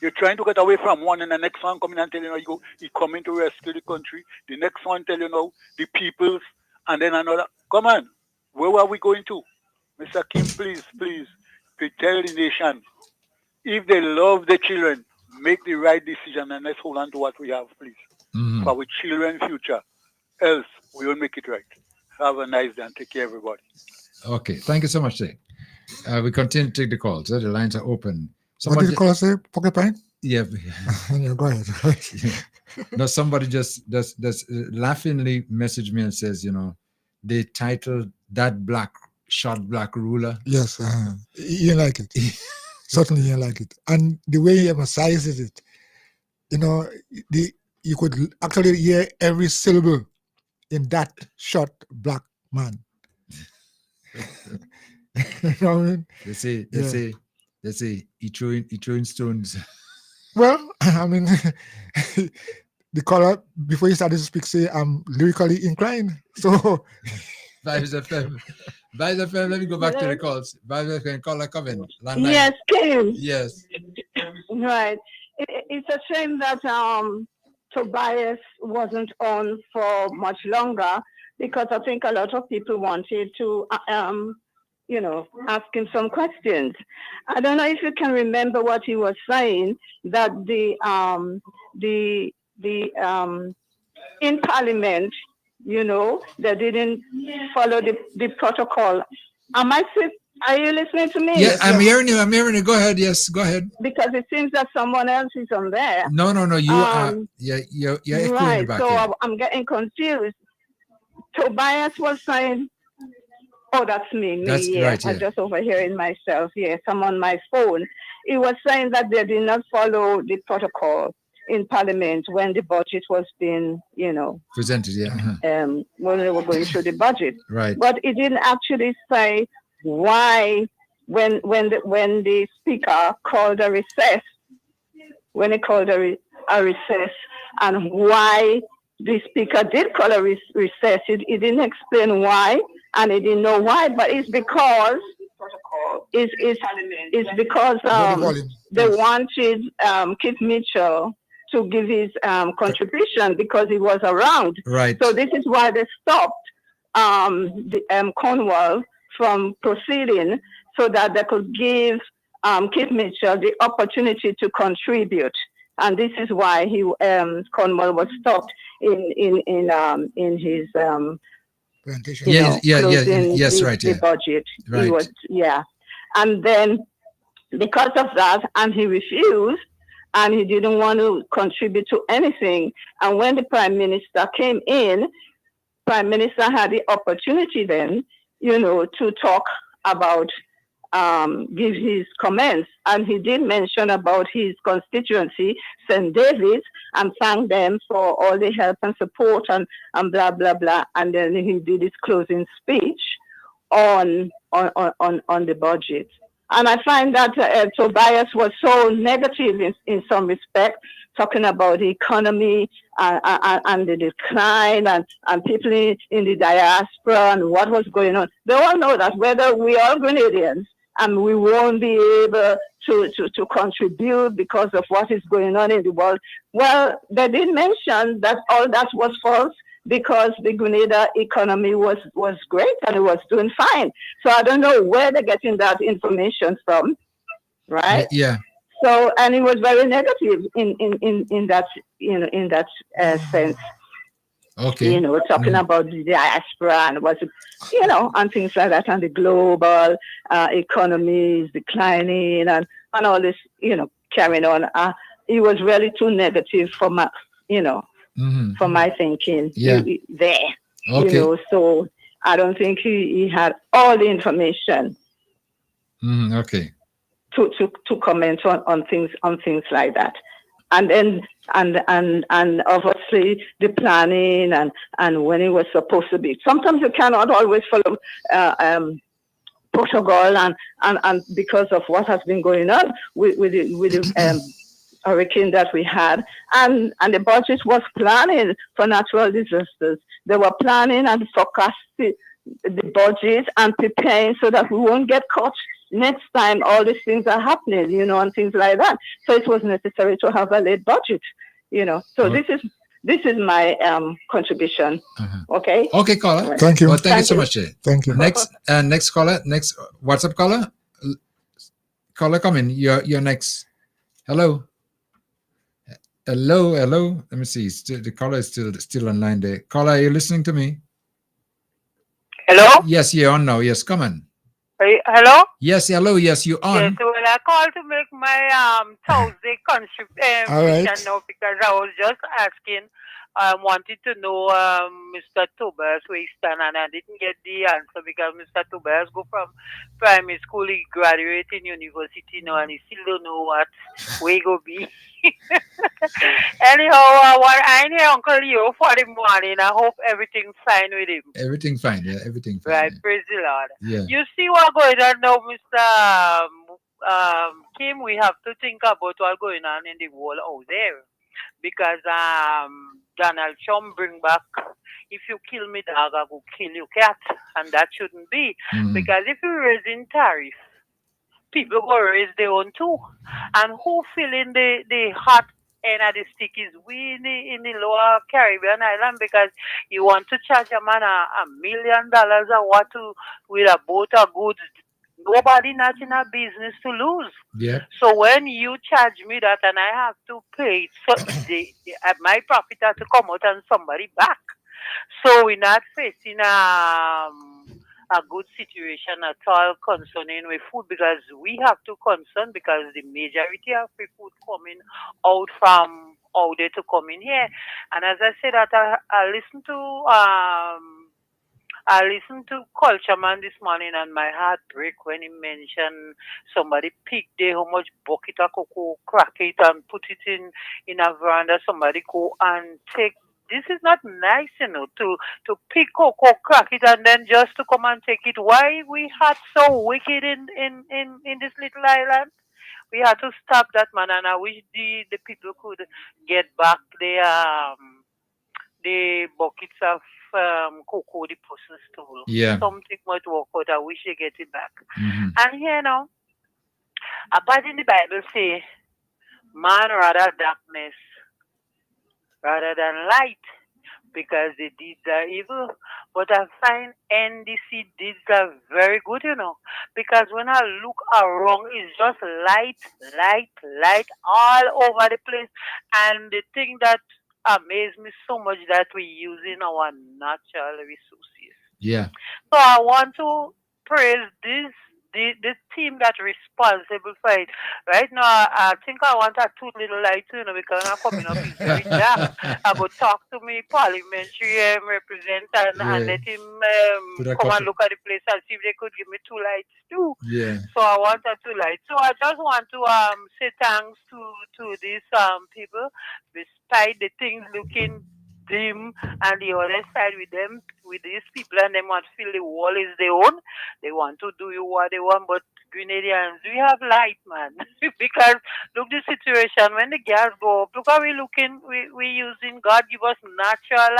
You're trying to get away from one, and the next one coming and telling you coming to rescue the country. The next one tell you now the peoples, and then another. Come on, where are we going to, Mr. Kim? Please, tell the nation if they love the children, make the right decision, and let's hold on to what we have, please, for our children's future. Else, we won't make it right. Have a nice day and take care, everybody. Okay, thank you so much, sir. We continue to take the calls. The lines are open. What did the caller say? Porcupine? Yeah. Yeah, go ahead. No, somebody just laughingly messaged me and says, they titled that black ruler. Yes, you like it. Certainly you like it. And the way he emphasizes it, you could actually hear every syllable in that short black man. You know what I mean? They say he throwing stones. Well, I mean, the caller before he started to speak say I'm lyrically inclined. So Vibes FM. Let me go back to the calls. Vibes FM, caller coming. Yes, Kim. Yes. Right. It's a shame that Tobias wasn't on for much longer, because I think a lot of people wanted to ask him some questions. I don't know if you can remember what he was saying, that the in Parliament, they didn't follow the protocol. Are you listening to me? Yeah, I'm hearing you. Go ahead. Yes, go ahead. Because it seems that someone else is on there. No. You are. You're echoing right. back. So I'm getting confused. Tobias was saying, "Oh, that's me." That's yeah. right. Yeah. I'm just overhearing myself. Yes, I'm on my phone. He was saying that they did not follow the protocol in Parliament when the budget was being, presented. Yeah. When they were going through the budget. Right. But he didn't actually say why when the speaker called a recess, when he called a recess, and why the speaker did call a recess. He didn't explain why, and he didn't know why, but it's because they wanted Keith Mitchell to give his contribution because he was around. Right. So this is why they stopped Cornwall from proceeding, so that they could give Keith Mitchell the opportunity to contribute. And this is why Cornwall was stopped in his presentation. Yes, right. The budget. Right. He was, and then because of that, and he refused, and he didn't want to contribute to anything. And when the Prime Minister came in, Prime Minister had the opportunity then, to talk about, give his comments. And he did mention about his constituency, St. David's, and thank them for all the help and support and blah, blah, blah. And then he did his closing speech on the budget. And I find that Tobias was so negative in some respect, talking about the economy and the decline and people in the diaspora and what was going on. They all know that whether we are Grenadians and we won't be able to contribute because of what is going on in the world. Well, they did mention that all that was false, because the Grenada economy was great and it was doing fine. So I don't know where they're getting that information from, right? Yeah. So, and it was very negative in that sense. Okay. Talking about the diaspora and and things like that, and the global economy is declining and all this, carrying on. It was really too negative for my, for my thinking. Yeah. There. Okay. So I don't think he had all the information. Okay. To comment on things like that. And then and obviously the planning and when it was supposed to be. Sometimes you cannot always follow protocol and because of what has been going on with the hurricane that we had, and the budget was planning for natural disasters. They were planning and the budget and preparing so that we won't get caught next time all these things are happening, and things like that. So it was necessary to have a late budget, So this is my contribution. Okay. Okay, caller. Right. Thank you. Well, thank you Thank so you. much. Thank you. Next caller. Next WhatsApp caller. Caller, come in. You're next. Hello. Hello. Let me see. The caller is still online there. Caller, are you listening to me? Hello? Yes, you're on now. Yes, come on. Hello? Yes, hello. Yes, you on. Yes, well, I called to make my Thursday All contribution right. now because I was just asking, wanted to know Mr. Tobias where he stand, and I didn't get the answer because Mr. Tobias go from primary school, he graduate in university now, and he still don't know where he go be. Anyhow, I need Uncle Leo for the morning. I hope everything's fine with him. Everything fine. Yeah, everything fine. Right, praise the Lord. Yeah. You see what going on now, Mr. Kim? We have to think about what's going on in the world out there. Because Donald Trump bring back, if you kill me dog, I will kill you cat. And that shouldn't be. Because if you raise in tariff, people will raise their own too. And who feeling the hot end of the stick is we in the lower Caribbean island because you want to charge a man $1 million or what to with a boat of goods. Nobody not in a business to lose. Yeah. So when you charge me that and I have to pay, so my profit has to come out and somebody back. So we're not facing a good situation at all concerning with food because we have to concern because the majority of the food coming out from out there to come in here. And as I said that I listened to Culture Man this morning and my heart break when he mentioned somebody picked there how much bucket of cocoa, crack it and put it in a veranda. Somebody go and take. This is not nice, to pick cocoa, crack it, and then just to come and take it. Why we had so wicked in this little island? We had to stop that, man, and I wish the people could get back the buckets of cocoa the person stole. Yeah. Something might work out. I wish they get it back. Mm-hmm. And here now, apart in the Bible say, man rather darkness rather than light because the deeds are evil. But I find NDC deeds are very good, because when I look around, it's just light all over the place. And the thing that amazed me so much that we're using our natural resources. Yeah. So I want to praise the team that's responsible for it. Right now, I think I want a too little light, because I'm coming up is very dark. I go talk to me parliamentary representative and let him come and look at the place and see if they could give me 2 lights too. Yeah. So I want a 2 lights. So I just want to say thanks to these people, despite the things looking dim and the other side with these people and they want to feel the wall is their own. They want to do you what they want, but Grenadians, we have light, man. Because look the situation when the gas go up. Look how we looking. We using God give us natural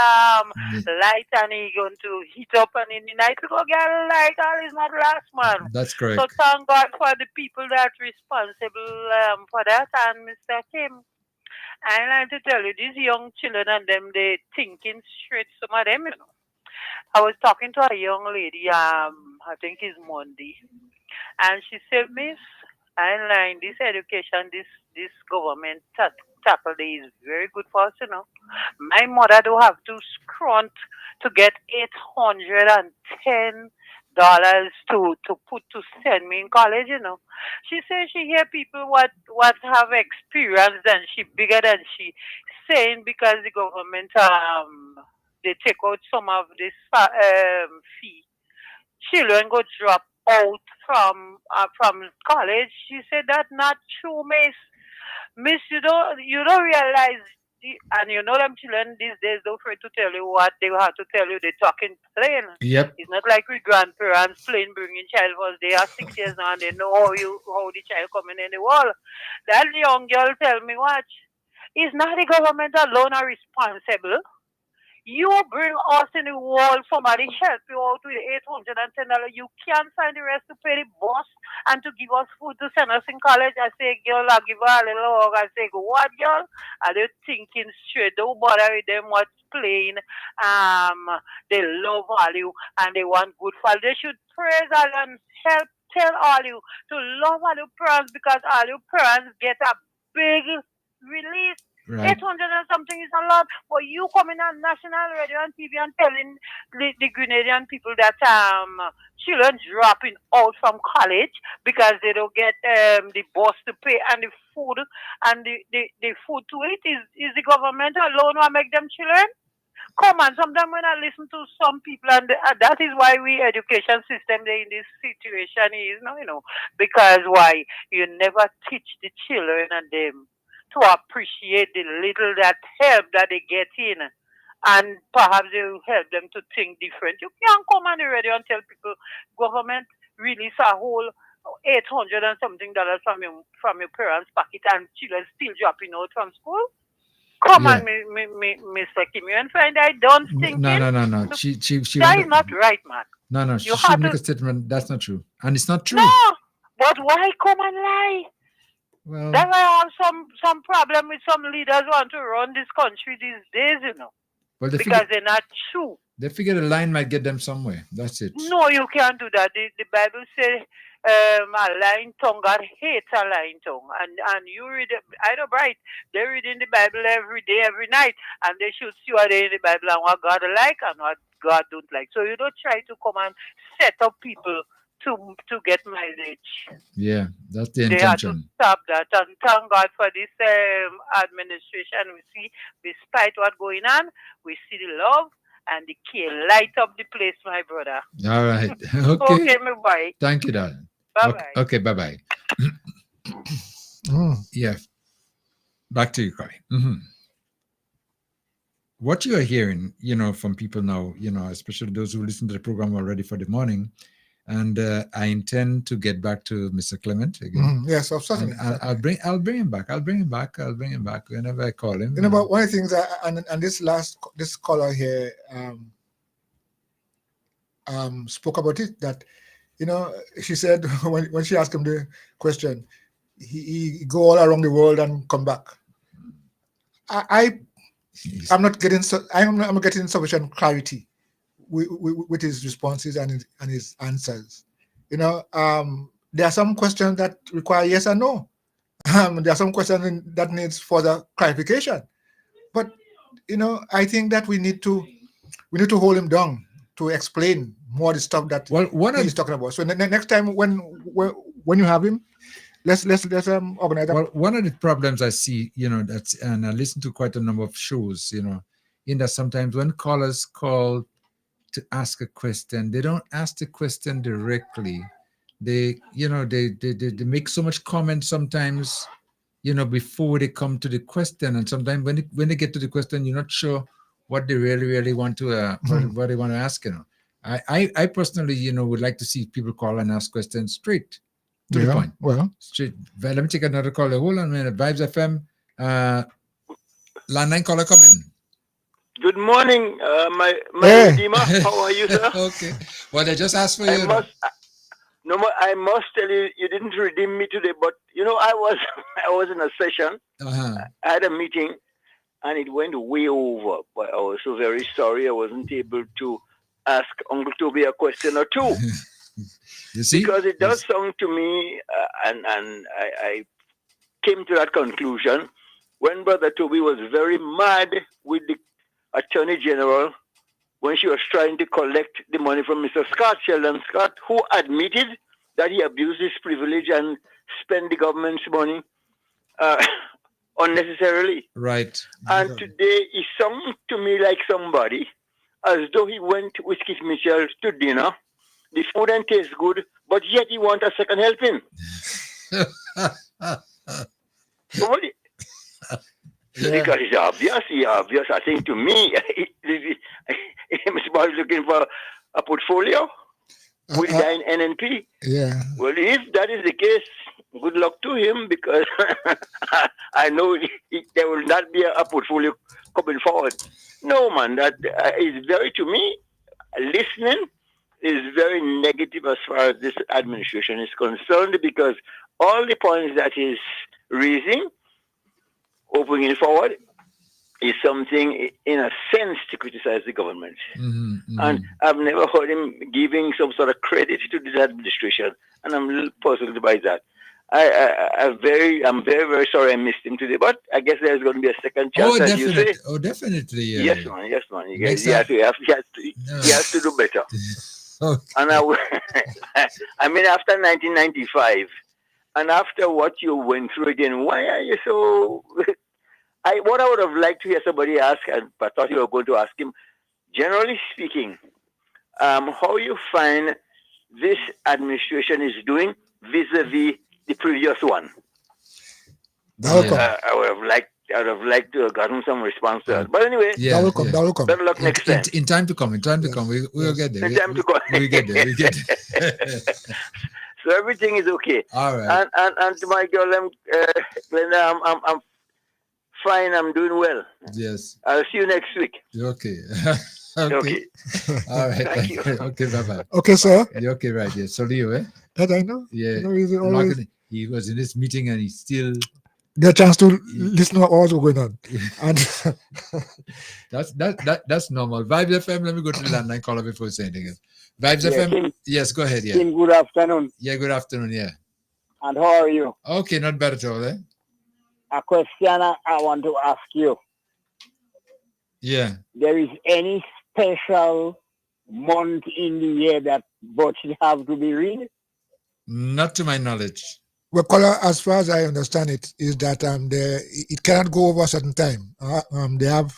light and He going to heat up and in the night we go get light. All is not last, man. That's correct. So thank God for the people that responsible for that. And Mr. Kim, I like to tell you, these young children and them, they thinking straight. Some of them, I was talking to a young lady, I think it's Monday, and she said, Miss, I line this education, this government tackle is very good for us, My mother do have to scrunt to get $810 to put to send me in college, She says she hear people what have experience than she bigger than she saying because the government they take out some of this fee. Children go drop out from college. She said that not true, Miss, you don't realize, and them children these days don't afraid to tell you what they have to tell you. They're talking plain. Yep. It's not like we grandparents plain bringing child first. They are 6 years now and they know how the child coming in the world. That young girl tell me, watch, it's not the government alone are responsible. You bring us in the world, somebody help you out with $810. You can't find the rest to pay the bus and to give us food to send us in college. I say, girl, I'll give her a little hug. I say, what, girl? Are they thinking straight? Don't bother with them what's plain. They love all you and they want good for you. They should praise all and help tell all you to love all your parents because all your parents get a big release. Right. 800 and something is a lot. But you coming on national radio and TV and telling the Grenadian people that children dropping out from college because they don't get the bus to pay and the food and the food to eat is the government alone who make them children? Come on, sometimes when I listen to some people, and that is why we education system they in this situation is, because why you never teach the children and them to appreciate the little that help that they get in, and perhaps they will help them to think different. You can't come on the radio and tell people government release a whole $800 and something from your parents' pocket and children still dropping out from school. Come on, Mr. Kim, you find I don't think No. She that is not right, man. No. She should make a statement. That's not true, and it's not true. No, but why come and lie? Well, that's why I have some problem with some leaders who want to run this country these days, Well, because they're not true. They figure the line might get them somewhere. That's it. No, you can't do that. The Bible says a lying tongue, God hates a lying tongue. And you read, I know, right? They read in the Bible every day, every night, and they should see what they in the Bible and what God like and what God don't like. So you don't try to come and set up people to get mileage. Yeah, that's the They have to intention. stop that. And thank God for this administration. We see, despite what's going on, we see the love and the care light up the place, my brother. All right. Okay. Okay, my boy. Thank you, darling. Bye-bye. Okay, bye-bye. Yeah. Back to you, Kai. What you are hearing, from people now, especially those who listen to the program already for the morning, and I intend to get back to Mr. Clement again. Yes, certainly. I'll bring him back. I'll bring him back whenever I call him. But one of the things, and this caller here spoke about it, that, she said when she asked him the question, he go all around the world and come back. I'm not getting sufficient clarity with his responses and his answers. There are some questions that require yes or no. There are some questions that needs further clarification. But I think that we need to hold him down to explain more the stuff that he's talking about. So next time when you have him, let's organize that. Well, one of the problems I see, and I listen to quite a number of shows, in that sometimes when callers call to ask a question, they don't ask the question directly. They make so much comment sometimes, before they come to the question, and sometimes when they get to the question, you're not sure what they really want to what they want to ask. I personally, would like to see people call and ask questions straight to the point. Well, straight. Well, let me take another caller. Hold on a minute. Vibes FM, landline caller coming. Good morning, my Redeemer. How are you, sir? Okay. Well, I just asked for you. I must tell you, you didn't redeem me today, but I was in a session. I had a meeting, and it went way over. But I was so very sorry I wasn't able to ask Uncle Toby a question or two. You see? Because it does sound to me, and I came to that conclusion when Brother Toby was very mad with the Attorney General when she was trying to collect the money from Mr. Scott, Sheldon Scott, who admitted that he abused his privilege and spent the government's money unnecessarily. Right. And today he sounded to me like somebody as though he went with Keith Mitchell to dinner. The food and tastes good, but yet he wants a second helping. Because it's obvious. I think to me, Mr. Bob is looking for a portfolio with the NNP. Yeah. Well, if that is the case, good luck to him, because I know there will not be a portfolio coming forward. No, man, that is very, to me, listening is very negative as far as this administration is concerned, because all the points that is raising, opening forward, is something in a sense to criticize the government. And I've never heard him giving some sort of credit to this administration, and I'm a little puzzled by that. I'm very, very sorry I missed him today, but I guess there's going to be a second chance, as you say. Oh, definitely. Yeah. Yes, man. Yes, man. He Next has time- he has to do better. Okay. And I mean, after 1995, and after what you went through again, why are you so? What I would have liked to hear somebody ask, and I thought you were going to ask him. Generally speaking, how you find this administration is doing vis-a-vis the previous one. I would have liked to have gotten some response to that. But anyway, Yeah, that will come. better luck next time. In time to come. We will get there. In time to come. We get there. We get there. So everything is okay. All right. And to my girl, Glenda, I'm fine. I'm doing well. Yes. I'll see you next week. Okay. Okay. All right. Thank you. Okay. Bye bye. Okay, sir. You're okay, right? Yeah. So Leo, eh? That I know. Yeah. You know, he's always He was in this meeting and he still. get a chance to listen to what's going on. And that's normal. Vibes FM. Let me go to the landline caller before we say anything else. Vibes Yeah, FM. Kim. Yes, go ahead. Yeah. Kim, good afternoon. Yeah. Good afternoon. Yeah. And how are you? Okay. Not bad at all. Eh? A question I want to ask you. Yeah. There is any special month in the year that budget have to be read? Not to my knowledge. well, caller, as far as I understand it, is that it cannot go over a certain time. They have,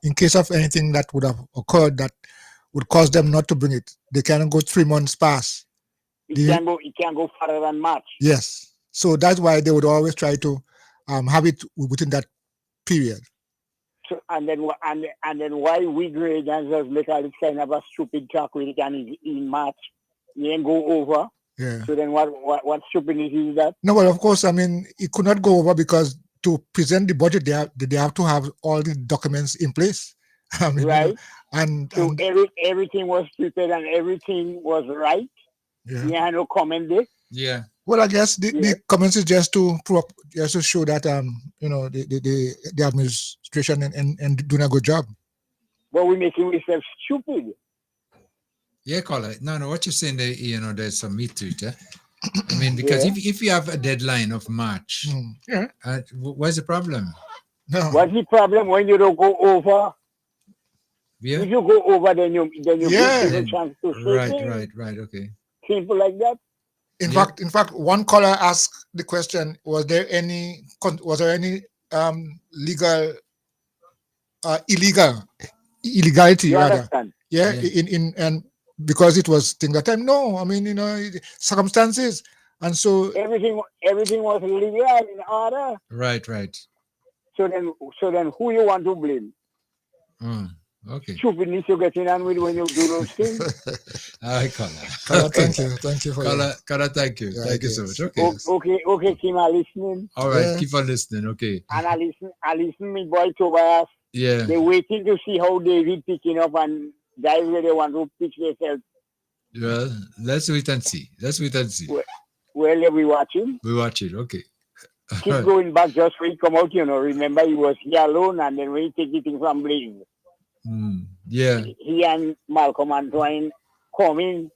in case of anything that would have occurred that would cause them not to bring it, they cannot go 3 months past. It can go further than March. Yes. So that's why they would always try to have it within that period. So, and then why we grade and just make all this kind of a stupid talk with it and in March, you ain't go over. Yeah. So then what stupidness is that? No, well, of course, I mean, it could not go over because to present the budget, they have to have all the documents in place. I mean, Right. And So everything was prepared and everything was right. Yeah. You had no comment there. Yeah. Well, I guess the comments is just to show that the administration and doing a good job. But we're making ourselves stupid. Yeah, caller. No, what you're saying there, there's some meat to it. Eh? I mean, because if you have a deadline of March, what's the problem? No. What's the problem when you don't go over? Yeah. If you go over, then you give people Then- chance to say things. Right. Okay. Simple like that. In fact, one caller asked the question: was there any legal illegality You rather? understand? Yeah, in and because it was thing that time. No, I mean circumstances, and so Everything was legal in order. Right. So then who you want to blame? Okay. Stupidness you get in on with when you do those things. All right, caller. Caller, thank you for Caller, thank you. Thank you so much. Okay. Okay, Kim, I listening. All right. Keep on listening. Okay. And I listen, me boy Tobias. Yeah. They're waiting to see how David picking up and guys where they want to pitch themselves. Well, let's wait and see. Well, we watching. We watch it. Okay. Keep going back just when he come out, remember he was here alone and then when he take the thing from Blaine. Yeah. He and Malcolm Antoine come in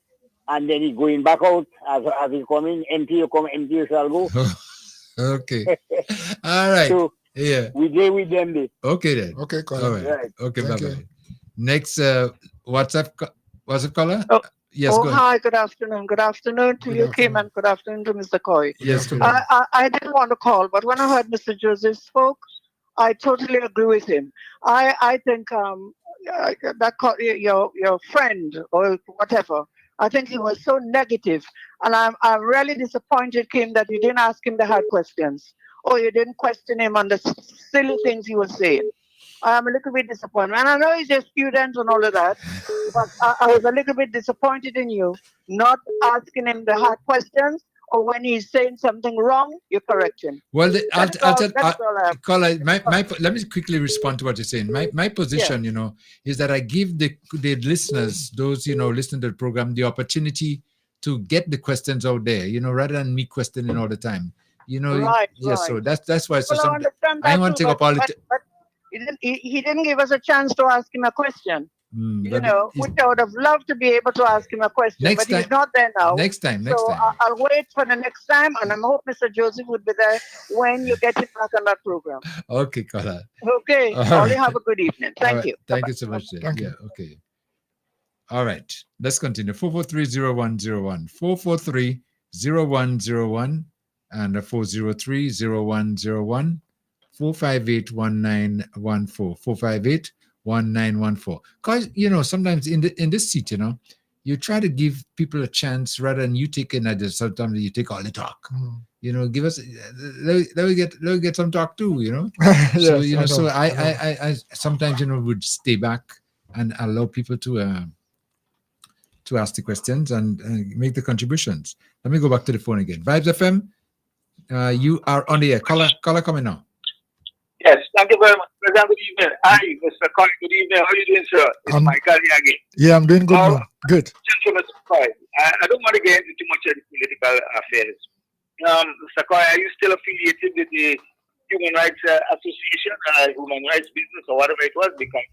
and then he going back out as he come in, empty you come, empty you shall go. Okay. All right. So yeah. we there with them there. Okay then. Okay, caller. All right. Right. Okay, Thank bye you. bye. Next WhatsApp caller? Oh, Yes, go ahead. hi, good afternoon. Good afternoon to you, Kim, and good afternoon to Mr. Coy. Yes, good I didn't want to call, but when I heard Mr. Joseph spoke, I totally agree with him. I think your friend or whatever, I think he was so negative, and I'm really disappointed, Kim, that you didn't ask him the hard questions, or you didn't question him on the silly things he was saying. I'm a little bit disappointed. And I know he's a student and all of that, but I was a little bit disappointed in you not asking him the hard questions or when he's saying something wrong, you correct him. Well, That's all I have. Caller, let me quickly respond to what you're saying. My position, is that I give the listeners, those, listening to the program, the opportunity to get the questions out there, rather than me questioning all the time. Right. So that's why. So Well, I understand I that want too, to take up all but he didn't give us a chance to ask him a question. Which I would have loved to be able to ask him a question, but he's not there now. Next time. I'll wait for the next time, and I hope Mr. Joseph would be there when you get him back on that program. Okay, caller. Okay. All you have a good evening. Thank you. Thank you so much. Thank you. Okay. All right. Let's continue. 443-0101. 443-0101 and 403-0101. 458-1914. 458-1914. Because sometimes in this seat, you try to give people a chance rather than you taking it. Sometimes you take all the talk. Give us let me get some talk too. Yes, so I sometimes would stay back and allow people to ask the questions and make the contributions. Let me go back to the phone again. Vibes FM, you are on the air. Caller coming now. Yes, thank you very much. President, good evening. Hi, Mr. Connie, good evening. How are you doing, sir? It's Michael here again. Yeah, I'm doing good, man. Good. Thank you, Mr. Coy. I don't want to get into too much of the political affairs. Mr. Coy, are you still affiliated with the Human Rights Association, Human Rights Business, or whatever it was? Because,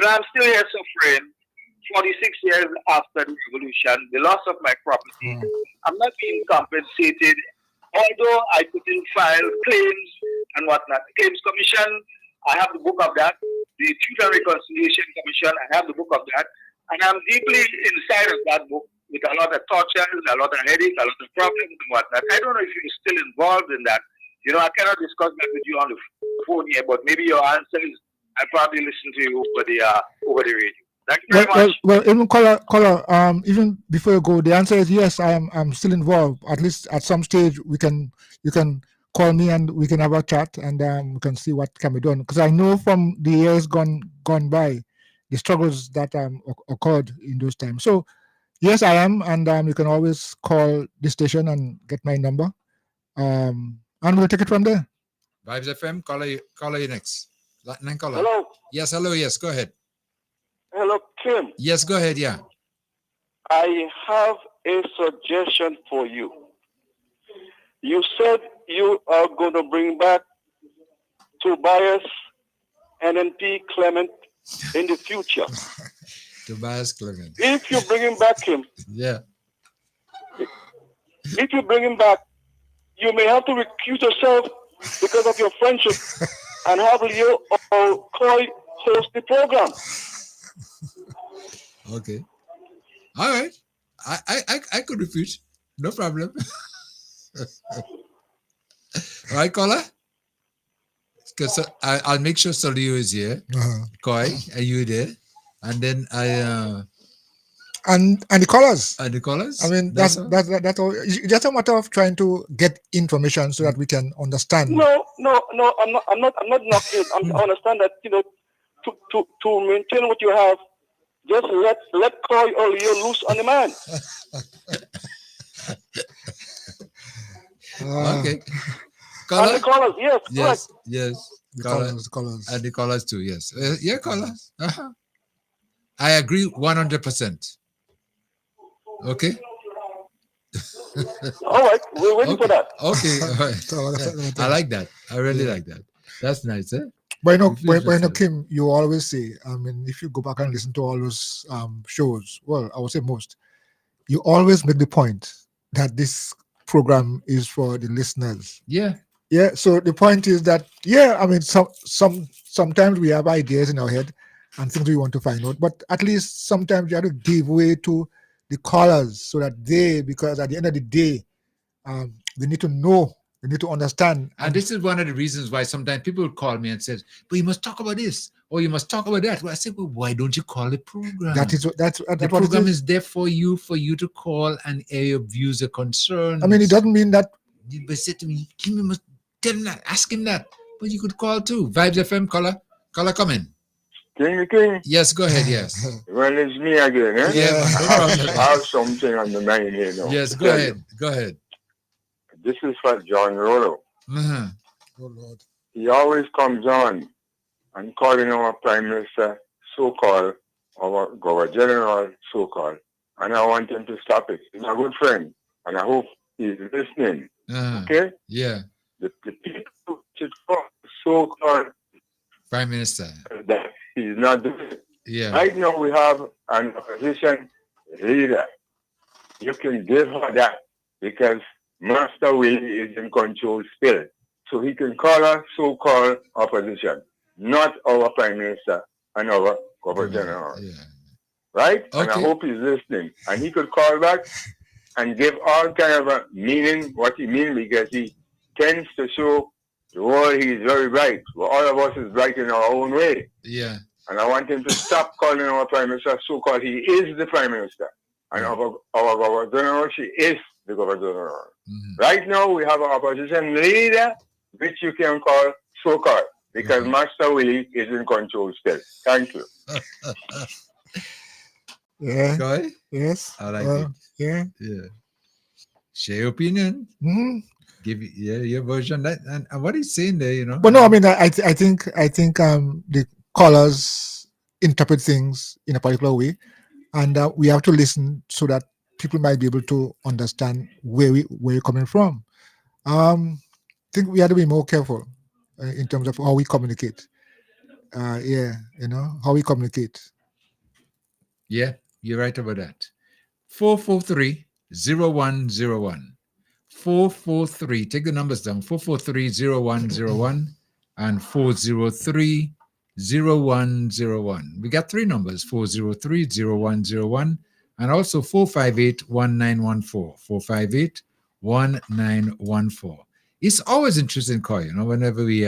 I'm still here suffering 46 years after the revolution, the loss of my property. I'm not being compensated. Although I could file claims and whatnot. The Claims Commission, I have the book of that. The Truth and Reconciliation Commission, I have the book of that. And I'm deeply inside of that book with a lot of tortures, a lot of headaches, a lot of problems and whatnot. I don't know if you're still involved in that. I cannot discuss that with you on the phone here, but maybe your answer is I'll probably listen to you over the radio. Thank you very much. Well, even caller, even before you go, the answer is yes. I'm still involved. At least at some stage, you can call me and we can have a chat and we can see what can be done. Because I know from the years gone by, the struggles that occurred in those times. So yes, I am, and you can always call the station and get my number, and we'll take it from there. Vibes FM, caller you next. Caller. Hello. Yes, hello. Yes, go ahead. Hello, Kim. Yes, go ahead. Yeah. I have a suggestion for you. You said you are going to bring back Tobias NNP Clement in the future. Tobias Clement. If you bring him back, yeah. If you bring him back, you may have to recuse yourself because of your friendship and have Leo or Coy host the program. Okay. All right. I could refuse. No problem. All right, caller? Because I'll make sure Solio is here. Koi, are you there? And then and the callers. And the callers. I mean, that's all. It's just a matter of trying to get information so that we can understand. No. I'm not knocking. I understand that to maintain what you have, just let Coy or Leo loose on the man. Okay. And the callers, yes. Yes. The callers. And the callers too, yes. Yeah, callers. I agree 100%. Okay. All right, we're waiting for that. Okay, all right. I like that. I really like that. That's nice, eh? But Kim, you always say, I mean, if you go back and listen to all those shows, well, I would say most, you always make the point that this program is for the listeners. Yeah. Yeah. So the point is that, I mean, sometimes we have ideas in our head and things we want to find out, but at least sometimes you have to give way to the callers so that because at the end of the day, they need to know, they need to understand. And this is one of the reasons why sometimes people call me and says, but you must talk about this or you must talk about that. Well, I say, well, why don't you call the program? The program is there for you to call and air your views or concerns. I mean, it doesn't mean that. But say to me, Kim, you must tell him that, ask him that. But you could call too. Vibes FM, caller come in. King. Yes, go ahead, yes. Well, it's me again, eh? Yeah, no problem. I have something on the mind here now. Yes, go ahead. this is for John Rollo. Uh-huh. Oh Lord. He always comes on and calling our Prime Minister so-called, our Governor General so-called. And I want him to stop it. He's a good friend. And I hope he's listening. Okay? Yeah. The people should call so-called Prime Minister. that he's not doing it. Yeah. Right now we have an opposition leader. You can give her that because Master Willie is in control still. So he can call her so-called opposition, not our Prime Minister and our Governor General. Yeah. Right? Okay. And I hope he's listening. And he could call back and give all kind of a meaning what he means, because he tends to show the world he is very bright. Well, all of us is bright in our own way. Yeah. And I want him to stop calling our Prime Minister so-called. He is the Prime Minister. And our Governor General, she is the Governor General. Right now, we have an opposition leader, which you can call so-called, because Master Willie is in control still. Thank you. Yeah. Guy? Yes. I like it. Yeah. Yeah. Share your opinion. Mm-hmm. Give your version. That and what he's saying there, you know. But no, I mean, I think the callers interpret things in a particular way, and we have to listen so that people might be able to understand where you're coming from. I think we have to be more careful in terms of how we communicate. Yeah, how we communicate. Yeah, you're right about that. 443-0101. 443, take the numbers down, 443-0101 and 403-0101. We got three numbers, 403-0101 and also 458-1914, 458-1914. It's always interesting, Coy, whenever we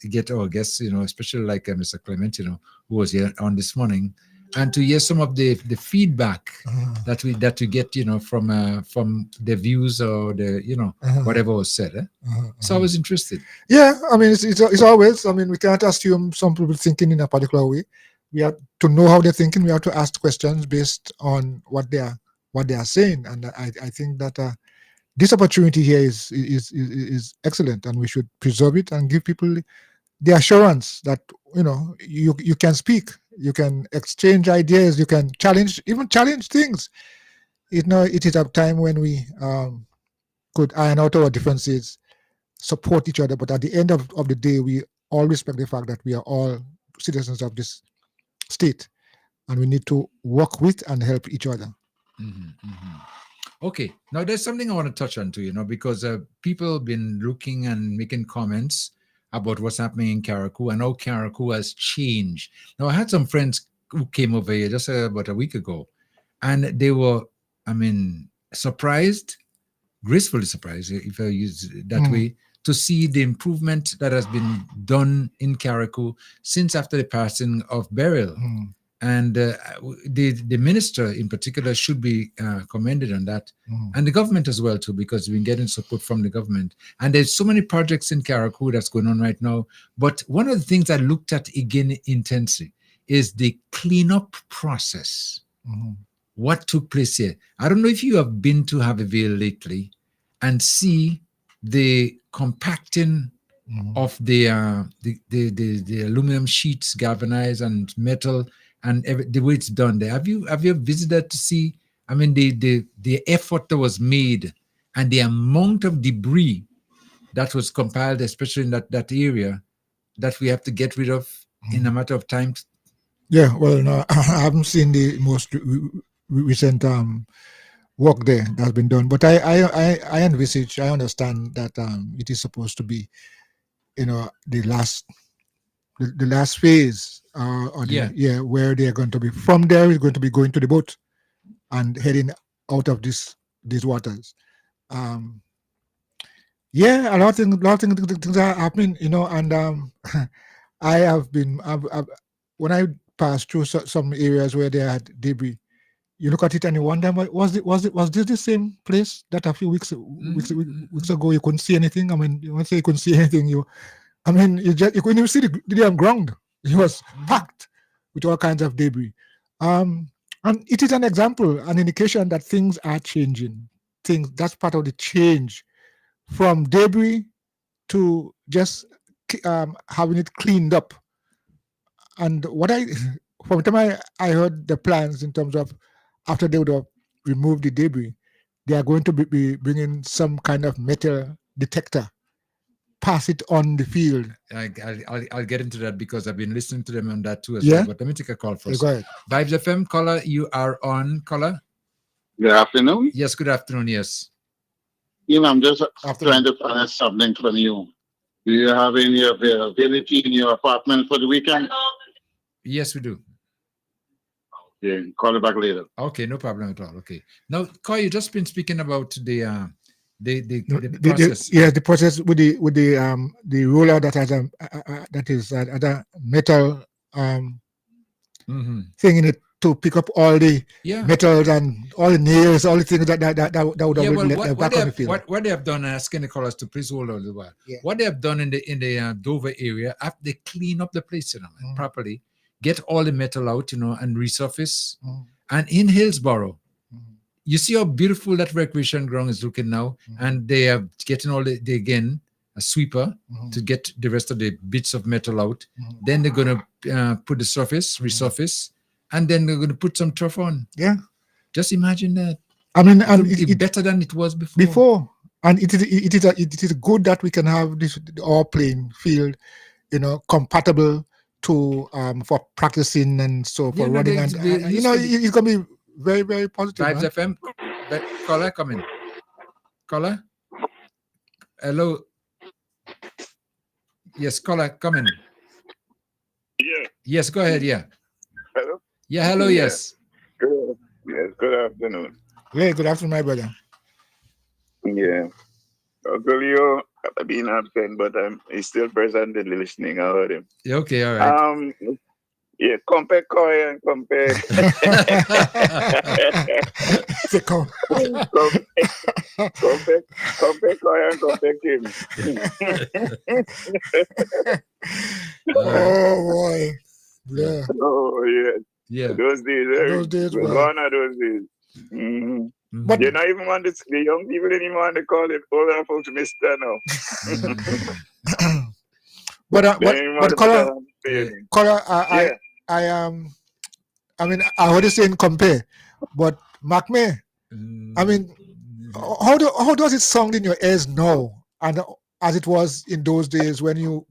get our guests, especially like Mr. Clement, who was here on this morning, and to hear some of the feedback that we get, from the views or the, whatever was said. It's always interesting. Yeah, I mean, it's always, I mean, we can't assume some people thinking in a particular way. We have to know how they're thinking. We have to ask questions based on what they are saying. And I think that this opportunity here is excellent, and we should preserve it and give people the assurance that, you can speak. You can exchange ideas. You can challenge things. It is a time when we could iron out our differences, support each other. But at the end of the day, we all respect the fact that we are all citizens of this state, and we need to work with and help each other. Okay, now there's something I want to touch on too, because people have been looking and making comments about what's happening in Carriacou and how Carriacou has changed. Now, I had some friends who came over here just about a week ago, and they were, surprised, gracefully surprised, if I use it that way, to see the improvement that has been done in Carriacou since after the passing of Beryl. And the minister in particular should be commended on that, and the government as well too, because we've been getting support from the government. And there's so many projects in Carriacou that's going on right now. But one of the things I looked at again intensely is the cleanup process. What took place here? I don't know if you have been to Haverville lately and see the compacting of the aluminum sheets, galvanized and metal, and the way it's done there. Have you visited to see? The effort that was made and the amount of debris that was compiled, especially in that area, that we have to get rid of in a matter of time. Yeah, well, no, I haven't seen the most recent work there that's been done, but I envisage, I understand that it is supposed to be, the last phase, where they are going to be from there is going to be going to the boat and heading out of these waters. A lot of things are happening, and I have been when I passed through some areas where they had debris. You look at it and you wonder, was this the same place that a few weeks ago you couldn't see anything? When you say you couldn't see anything, you couldn't even see the damn ground. It was packed with all kinds of debris. And it is an example, an indication that things are changing. That's part of the change from debris to just having it cleaned up. And from the time I heard the plans in terms of after they would have removed the debris, they are going to be bringing some kind of metal detector, pass it on the field. I'll get into that because I've been listening to them on that too as Yeah? well. But let me take a call first. Go ahead. Vibes FM, caller, you are on, caller. Good afternoon. Yes, good afternoon. Yes. I'm just trying to find something from you. Do you have any availability in your apartment for the weekend? Yes, we do. Yeah, call it back later. Okay, no problem at all. Okay. Now, Koi, you just been speaking about the process. The process with the roller that has a metal thing in it to pick up all the metals and all the nails, all the things that would have back on the field. What they have done, asking the callers to please hold on a while. Yeah. What they have done in the Dover area, after they clean up the place, properly, get all the metal out, and resurface. And in Hillsborough, you see how beautiful that recreation ground is looking now, and they are getting a sweeper to get the rest of the bits of metal out. Then they're going to put the resurface, and then they're going to put some turf on. Yeah. Just imagine that. I mean, and it's better than it was before. And it is good that we can have this all playing field, compatible to for practicing and so for running. It's going to be very, very positive. Vibes FM, caller, come in. Caller, hello. Yes, caller, come in. Yeah. Yes, go ahead. Yeah. Hello. Yeah. Hello. Yes. Good afternoon. Yeah. Good afternoon, my brother. Yeah. Uncle Leo been absent, but he's still present and listening. I heard him. Okay. All right. Yeah, compare Koi and compare. compare Koi and compare Kim. Oh boy. Yeah. Oh yeah. Yeah. Those days. We're gone are those days. Mm-hmm. But you not even want to, the young people didn't even want to call it older folks Mister now. But Color, I mean, I heard you saying compare, but Macme, I mean, how does it sound in your ears now, and as it was in those days when you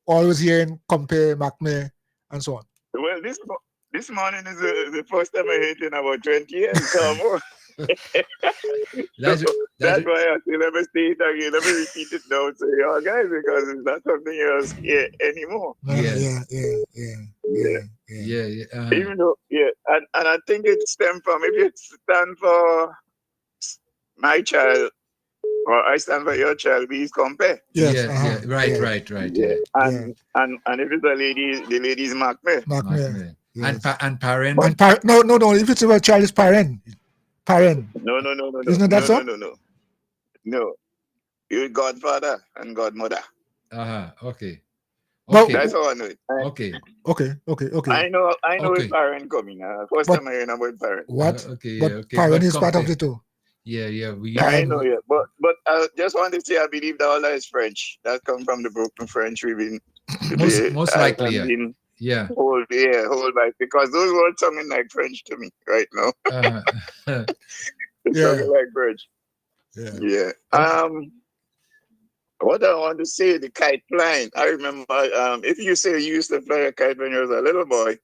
always hearing compare Macme and so on? Well, this morning is the first time I heard it in about 20 years or more. That's why I say let me say it again, let me repeat it now to y'all guys, because it's not something else here anymore. Yeah. Even though, and I think it stems from, if it stands for my child or I stand for your child, we compare. Yes. Right. Yeah. And if it's a lady, the lady is Macme. Yes. And parent. No. If it's a child, is parent. No. Isn't that so? No. You're godfather and godmother. Okay. That's how I know it. Okay. I know with parent coming. First time I hear about parent. What? Okay. Parent is part of the two. Yeah. I know, yeah. But I just want to say I believe that all that is French. That comes from the broken French we've been most likely, yeah. Hold back, because those words sounding like French to me right now. Sounding like French. Yeah. What I want to say, the kite flying. I remember if you say you used to fly a kite when you was a little boy,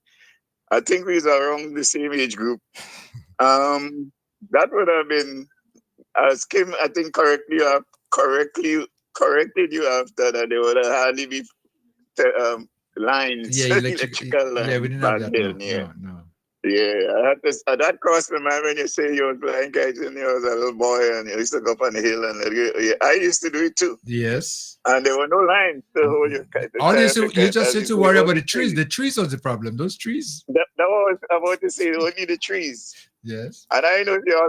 I think we was around the same age group. That would have been, as Kim, I think corrected you after that, there would have hardly be lines, electrical lines. Yeah, we didn't have that. No. Yeah, that crossed my mind when you say you were flying kites and you was a little boy and you used to go up on the hill and I used to do it too. Yes. And there were no lines to hold your kite. You just need to worry about the trees. The trees was the problem. Those trees. That was about to say, only the trees. Yes. And I know you all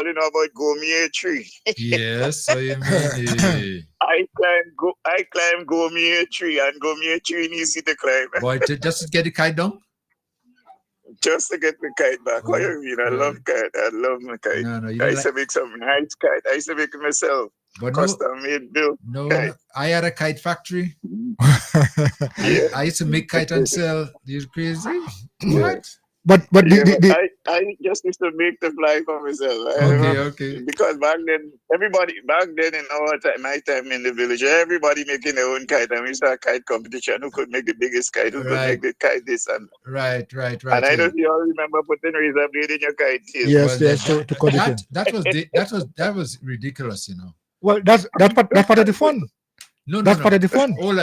know about Gomier tree. Yes, I mean. I climb Gomier tree, and Gomier tree needs to climb. Boy, just to get the kite down? Just to get the kite back. What do you mean? I love kite. I love my kite. No, I used to make some nice kite. I used to make it myself. But custom made built. No, I had a kite factory. I used to make kite and sell. You're crazy? What? But I just used to make the fly for myself. Okay. Because back then in our time, my time in the village, everybody making their own kite, and we used to have a kite competition. Who could make the biggest kite? Who could make the kite this and right. And I don't know if you all remember putting razor blade in your kite tail. Yes, to cut it in. That was ridiculous, you know. Well, that's part of the fun. That's part of the fun. Hold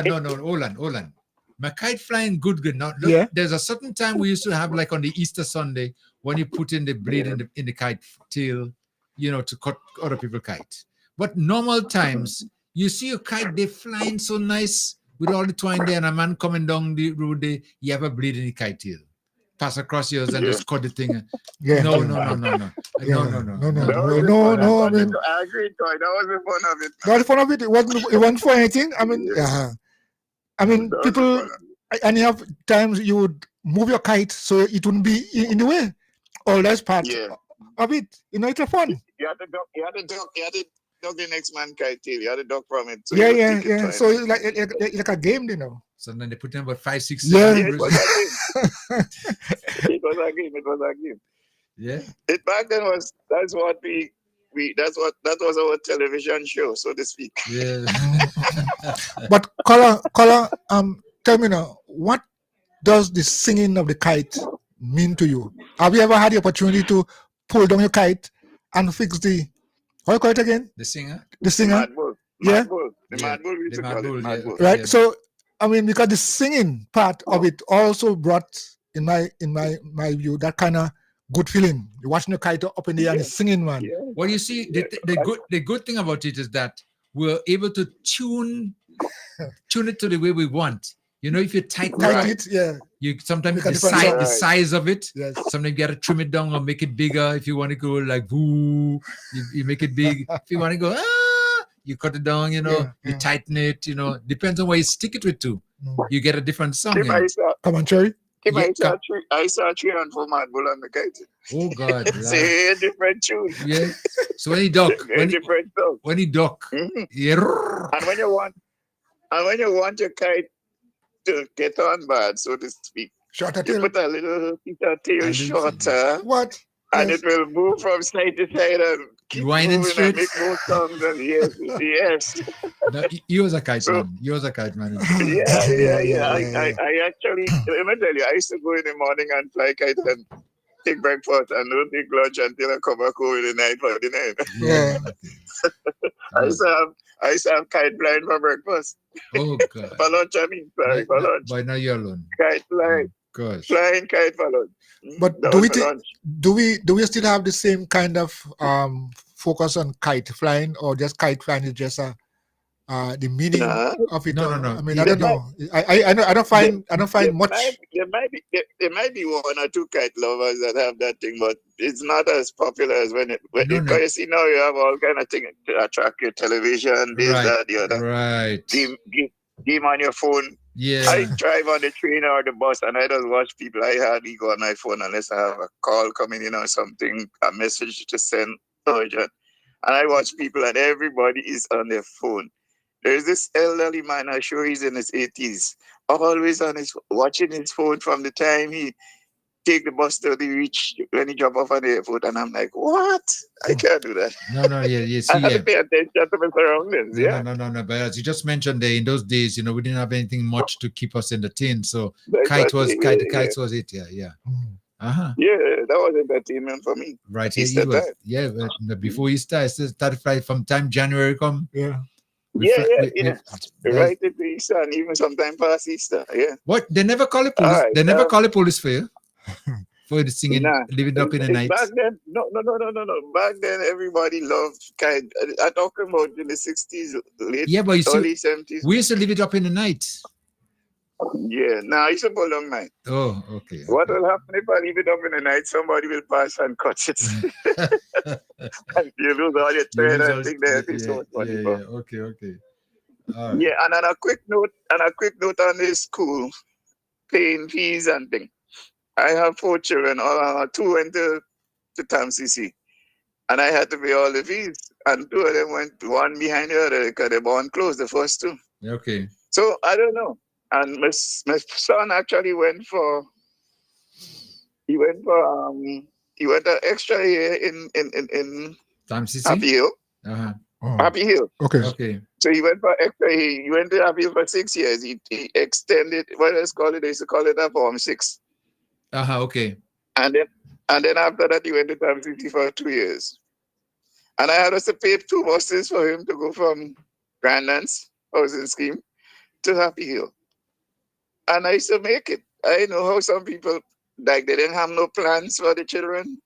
on. My kite flying good. Now, look, Yeah. There's a certain time we used to have, like on the Easter Sunday, when you put in the blade in the kite tail, you know, to cut other people's kite. But normal times, you see a kite, they flying so nice with all the twine there, and a man coming down the road there, you have a blade in the kite tail. Pass across yours and just cut the thing. Yeah. No. No. No. I mean, I agree, Toy. That was the fun of it. That was the fun of it. It wasn't for anything. I mean, people, and you have times you would move your kite so it wouldn't be in the way. All that's part of it. You know, it's a fun. You had to duck the next man kite tail. You had to duck from it. So Yeah. So it's like a game, you know. So then they put in about 5, 6, Yeah. 7 It was a game. Yeah. It back then was that was our television show, so to speak. Yeah. But color, tell me now, what does the singing of the kite mean to you? Have you ever had the opportunity to pull down your kite and fix the, how you call it again? The singer? The singer? Mad bull. Yeah. Mad bull. Mad bull. Right. So, I mean, because the singing part of it also brought, in my view, that kind of good feeling. You're watching the kite up in the air and it's singing, man. Yeah. Well, you see, the good thing about it is that we're able to tune it to the way we want. You know, if you tighten it, yeah. You sometimes Make a decide different the sound. size of it. Yes. Sometimes you gotta trim it down or make it bigger. If you want to go like boo, you make it big. If you want to go you cut it down. You know, you tighten it. You know, depends on where you stick it with too. You get a different sound. You know? Come on, Cherry. I saw a 3 and 4 mad bull on the kite. Oh God! It's a different tune. Yeah. So when he duck, when he duck, yeah. And when you want your kite to get on bad, so to speak, shorter you tail. put a little tail shorter. What? And it will move from side to side and keep Winding moving straight. and make more sounds. And yes. No, he was a kite man. He was a kite man. Yeah. I actually, let me tell you, I used to go in the morning and fly kite and take breakfast and don't take lunch until I come back home in the night for dinner. Yeah. I used to have kite flying for breakfast. Oh God. For lunch, I mean, sorry, for lunch. But now you're alone. Kite flying. Gosh. Flying kite for lunch. But do we still have the same kind of focus on kite flying, or just kite flying is just the meaning of it? No. I mean, I don't know. I don't find much. There might be 1 or 2 kite lovers that have that thing, but it's not as popular as because you see now you have all kind of things to attract your television, this, that, the other. Right. Game on your phone. Yeah. I drive on the train or the bus and I just watch people. I hardly go on my phone unless I have a call coming in or something, a message to send urgent. And I watch people and everybody is on their phone. There's this elderly man, I'm sure he's in his 80s, always watching his phone from the time he take the bus till he reach when he drop off on the airport. And I'm like, what? I can't do that. See, I have to pay attention to my surroundings. No. But as you just mentioned, there in those days, you know, we didn't have anything much to keep us entertained. So kites was it. Yeah. Uh-huh. Yeah, that was entertainment for me. Right. Easter time. Yeah, but before Easter, I started flying from time January come. Yeah. Right at Easter and even sometime past Easter. Yeah. What? They never call it police. They never call it police for you. For the singing, living up in the night. Back then, no. Back then, everybody loved kite. I'm talking about in the 60s, early 70s. We used to live it up in the night. Yeah, now it's a long night. Oh, okay. What will happen if I leave it up in the night? Somebody will pass and cut it. And you lose all your thread and think that it's so funny. Okay. All right. Yeah, and on a quick note on this school, paying fees and things. I have 4 children. 2 went to TAMCC. And I had to pay all the fees. and two of them went one behind the other because they born close, the first two. Okay. So I don't know. And my son actually went an extra year in Time CC? Happy Hill. Uh-huh. Happy Hill. Okay. Okay. So he went for extra. He went to Happy Hill for 6 years. He extended. What else call it? They used to call it a Form 6. Okay. And then after that, he went to Time CC for 2 years. And I had to pay 2 buses for him to go from Grandlands housing scheme to Happy Hill. And I used to make it. I know how some people, like, they didn't have no plans for the children.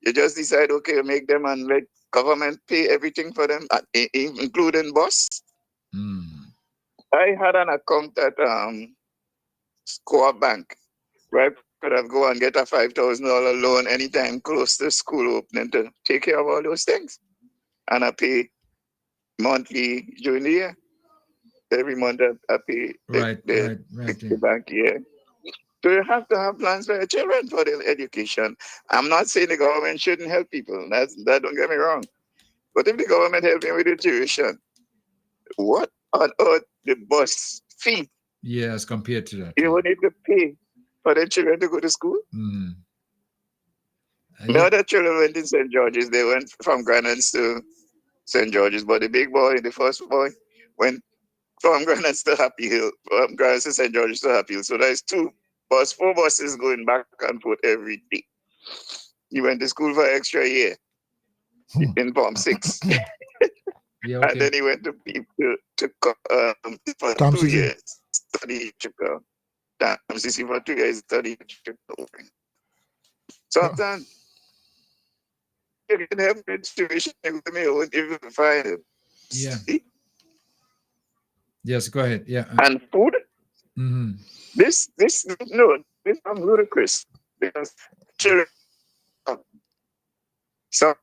You just decide, okay, make them and let government pay everything for them, including bus. I had an account at Score Bank where I could have go and get a $5,000 loan anytime close to school opening to take care of all those things. And I pay monthly during the year. Every month I pay the bank, yeah. So you have to have plans for your children for their education. I'm not saying the government shouldn't help people. That don't get me wrong. But if the government help me with the tuition, what on earth the bus fee? Yes, compared to that. You would need to pay for the children to go to school. My other children went in St. George's. They went from Grandlands to St. George's. But the big boy, the first boy, went from Grandlands to Happy Hill, from Grandlands to St. George's to Happy Hill. So there's 4 buses going back and forth every day. He went to school for an extra year in Form 6. And then he went for 2 years, study Chicago. CC for 2 years, study Chicago. So I've done. You can help me situation with me, I wouldn't even find it. Yeah. Yes, go ahead. Yeah. And food? This is ludicrous because children. So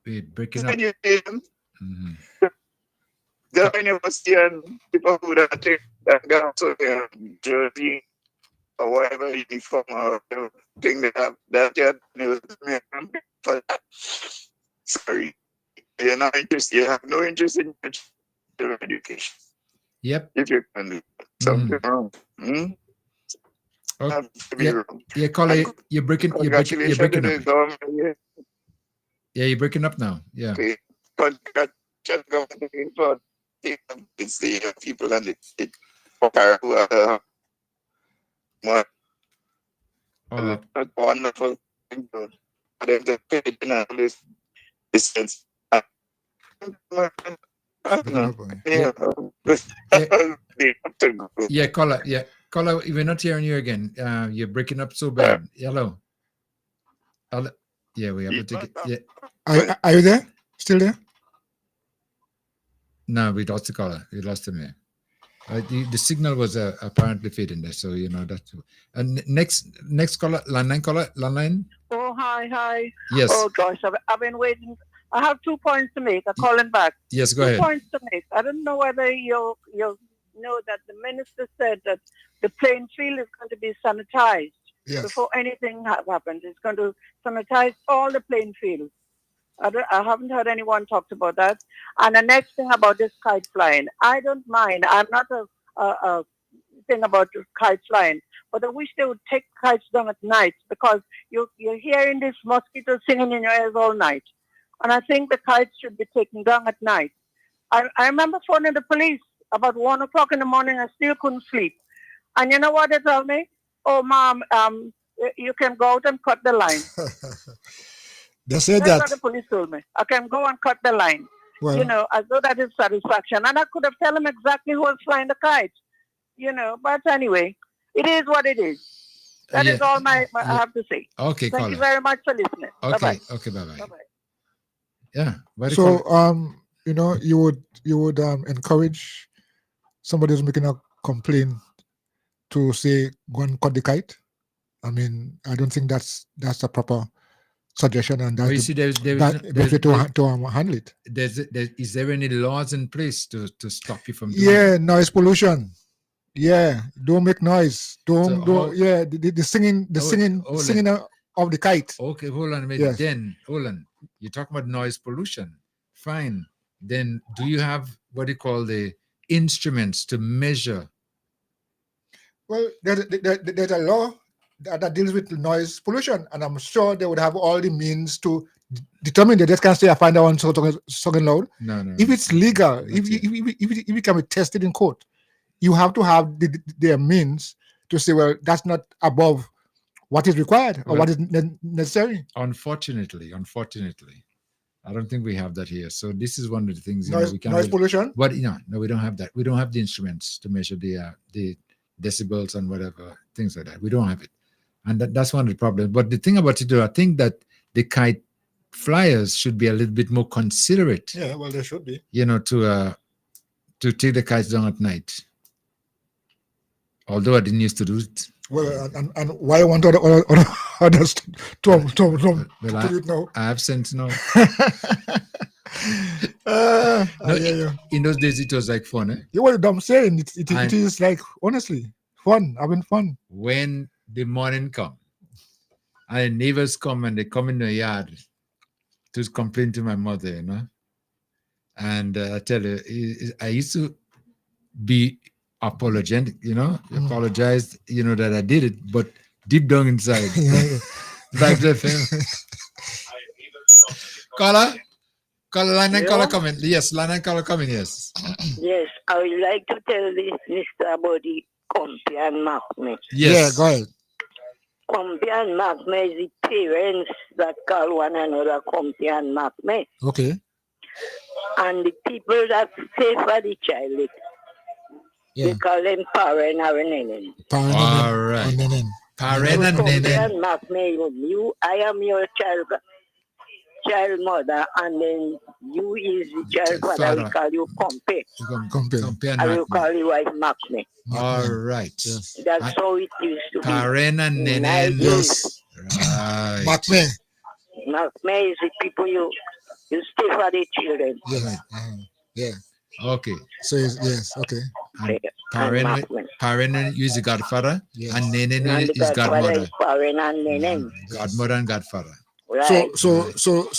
breaking up. The university and people who that take that go to their jersey or whatever uniform or thing they have that for that. Sorry. You're not interested. You have no interest in your education. Yep. If you can do something wrong. Yeah, caller, you're breaking up. Yeah, you're breaking up now. Yeah. Okay. Congratulations for it's the people and the who are wonderful thing for them to pay this distance. Yeah, caller. Yeah, caller. We're not hearing you again. You're breaking up so bad. Hello. Yeah, we have to take it. Yeah. Are you there? Still there? No, we lost the caller. We lost him there. The signal was apparently fading there, so you know that. And next caller, landline. Oh, hi. Yes. Oh gosh, I've been waiting. I have 2 points to make. I'm calling back. Yes, go ahead. 2 points to make. I don't know whether you know that the minister said that the playing field is going to be sanitized before anything happens. It's going to sanitize all the playing fields. I haven't heard anyone talk about that. And the next thing about this kite flying, I don't mind. I'm not a thing about kite flying, but I wish they would take kites down at night because you're hearing this mosquito singing in your ears all night. And I think the kites should be taken down at night. I remember phoning the police about 1 o'clock in the morning. I still couldn't sleep. And you know what they told me? Oh, Mom, you can go out and cut the line. They said That's that. what the police told me. I can go and cut the line. Well, as though that is satisfaction. And I could have told them exactly who was flying the kite. But anyway, it is what it is. That is all I have to say. Okay, Thank you very much for listening. Okay, Bye-bye. okay, bye-bye. Yeah. So, you would encourage somebody who's making a complaint to say, go and cut the kite? I mean, I don't think that's a proper suggestion, and that's to handle it. Is there any laws in place to stop you from doing it? Noise pollution. Yeah, don't make noise. The singing of the kite. Okay, hold on a minute. Yes. Then, hold on. You're talking about noise pollution. Fine. Then, do you have what you call the instruments to measure? Well, there's a law that deals with noise pollution, and I'm sure they would have all the means to determine. They just can't say I find that one so loud. No. If it's legal, if it can be tested in court, you have to have their means to say, well, that's not above what is required or what is necessary. Unfortunately, I don't think we have that here. So this is one of the things. We can't noise pollution. But no, we don't have that. We don't have the instruments to measure the decibels and whatever things like that. We don't have it, and that's one of the problems. But the thing about it, I think that the kite flyers should be a little bit more considerate. Yeah, well, they should be. To take the kites down at night. Although I didn't used to do it. Well, and why I want others to do it now? I have sense now. Yeah. In those days, it was like fun. You what I'm saying? It is like, honestly, fun. Having fun. When the morning come, and the neighbors come and they come in the yard to complain to my mother, And I tell you, I used to be apologetic, apologized, that I did it, but deep down inside, Vibes FM. Caller comment. Yes, Lana caller comment. Yes. Yes, I would like to tell this Mr. about the Compy and Macme. Yes. Yeah, go ahead. Compy and Macme is the parents that call one another Compy and Macme. Okay. And the people that pay for the child, they call them parent or nenen. All right. Parent and nenen. I am your child mother, and then you is the child father. We call you Compy. I will call you wife Macme. All right. Yes. That's how it used to be. Parent and nenen. Yes. Right. Macme is the people you stay for the children. Yes. Yeah. Okay. So yes. Okay. Parent is the godfather, and nenen is godmother. Parent and nenen. Godmother and godfather. Right. So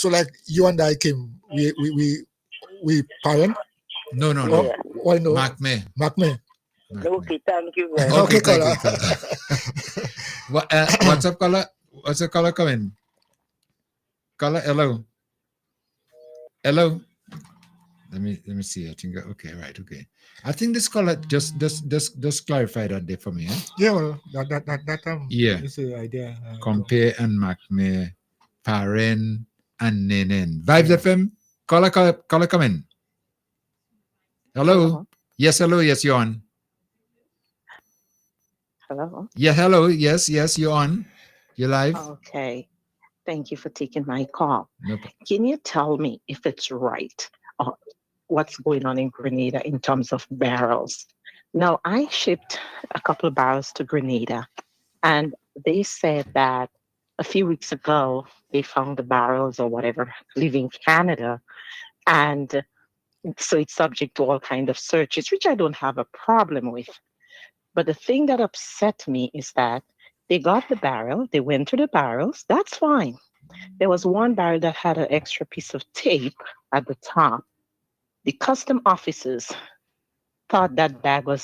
like you and I came, we parent. No. Why no? Macme. Okay, thank you very much. Okay, caller. What's up, caller? What's up, caller coming? Caller, hello. Hello. Let me see. I think okay. I think this caller just clarify that there for me. Yeah, well, that yeah. Is the idea. Compare and Macme, parent and nenen. Vibes FM. Caller come in. Hello. Yes, hello. Yes, you're on. Hello. Yeah, hello. Yes, you're on. You're live. Okay. Thank you for taking my call. Nope. Can you tell me if it's right what's going on in Grenada in terms of barrels? Now, I shipped a couple of barrels to Grenada, and they said that a few weeks ago, they found the barrels or whatever leaving Canada, and so it's subject to all kinds of searches, which I don't have a problem with. But the thing that upset me is that they got the barrel, they went through the barrels, that's fine. There was one barrel that had an extra piece of tape at the top. The custom officers thought that bag was,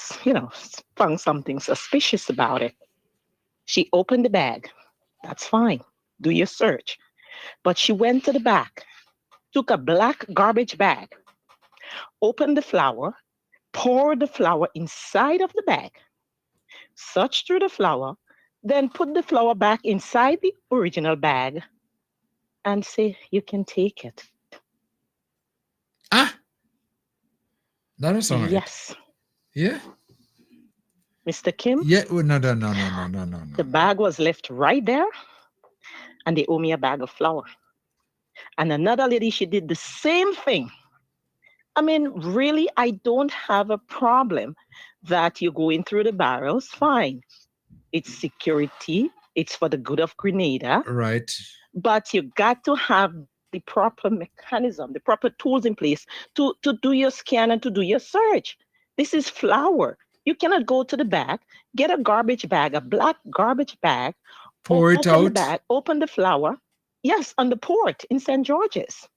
found something suspicious about it. She opened the bag. That's fine. Do your search. But she went to the back, took a black garbage bag, opened the flour, poured the flour inside of the bag, searched through the flour, then put the flour back inside the original bag and say, you can take it. That is all right. Yes. Yeah. Mr. Kim? Yeah. No. The bag was left right there, and they owe me a bag of flour. And another lady, she did the same thing. I mean, really, I don't have a problem that you're going through the barrels. Fine. It's security. It's for the good of Grenada. Right. But you got to have the proper mechanism, the proper tools in place to do your scan and to do your search. This is flour. You cannot go to the back, get a garbage bag, a black garbage bag, Pour it open the out. bag, open the flour. Yes, on the port in St. George's.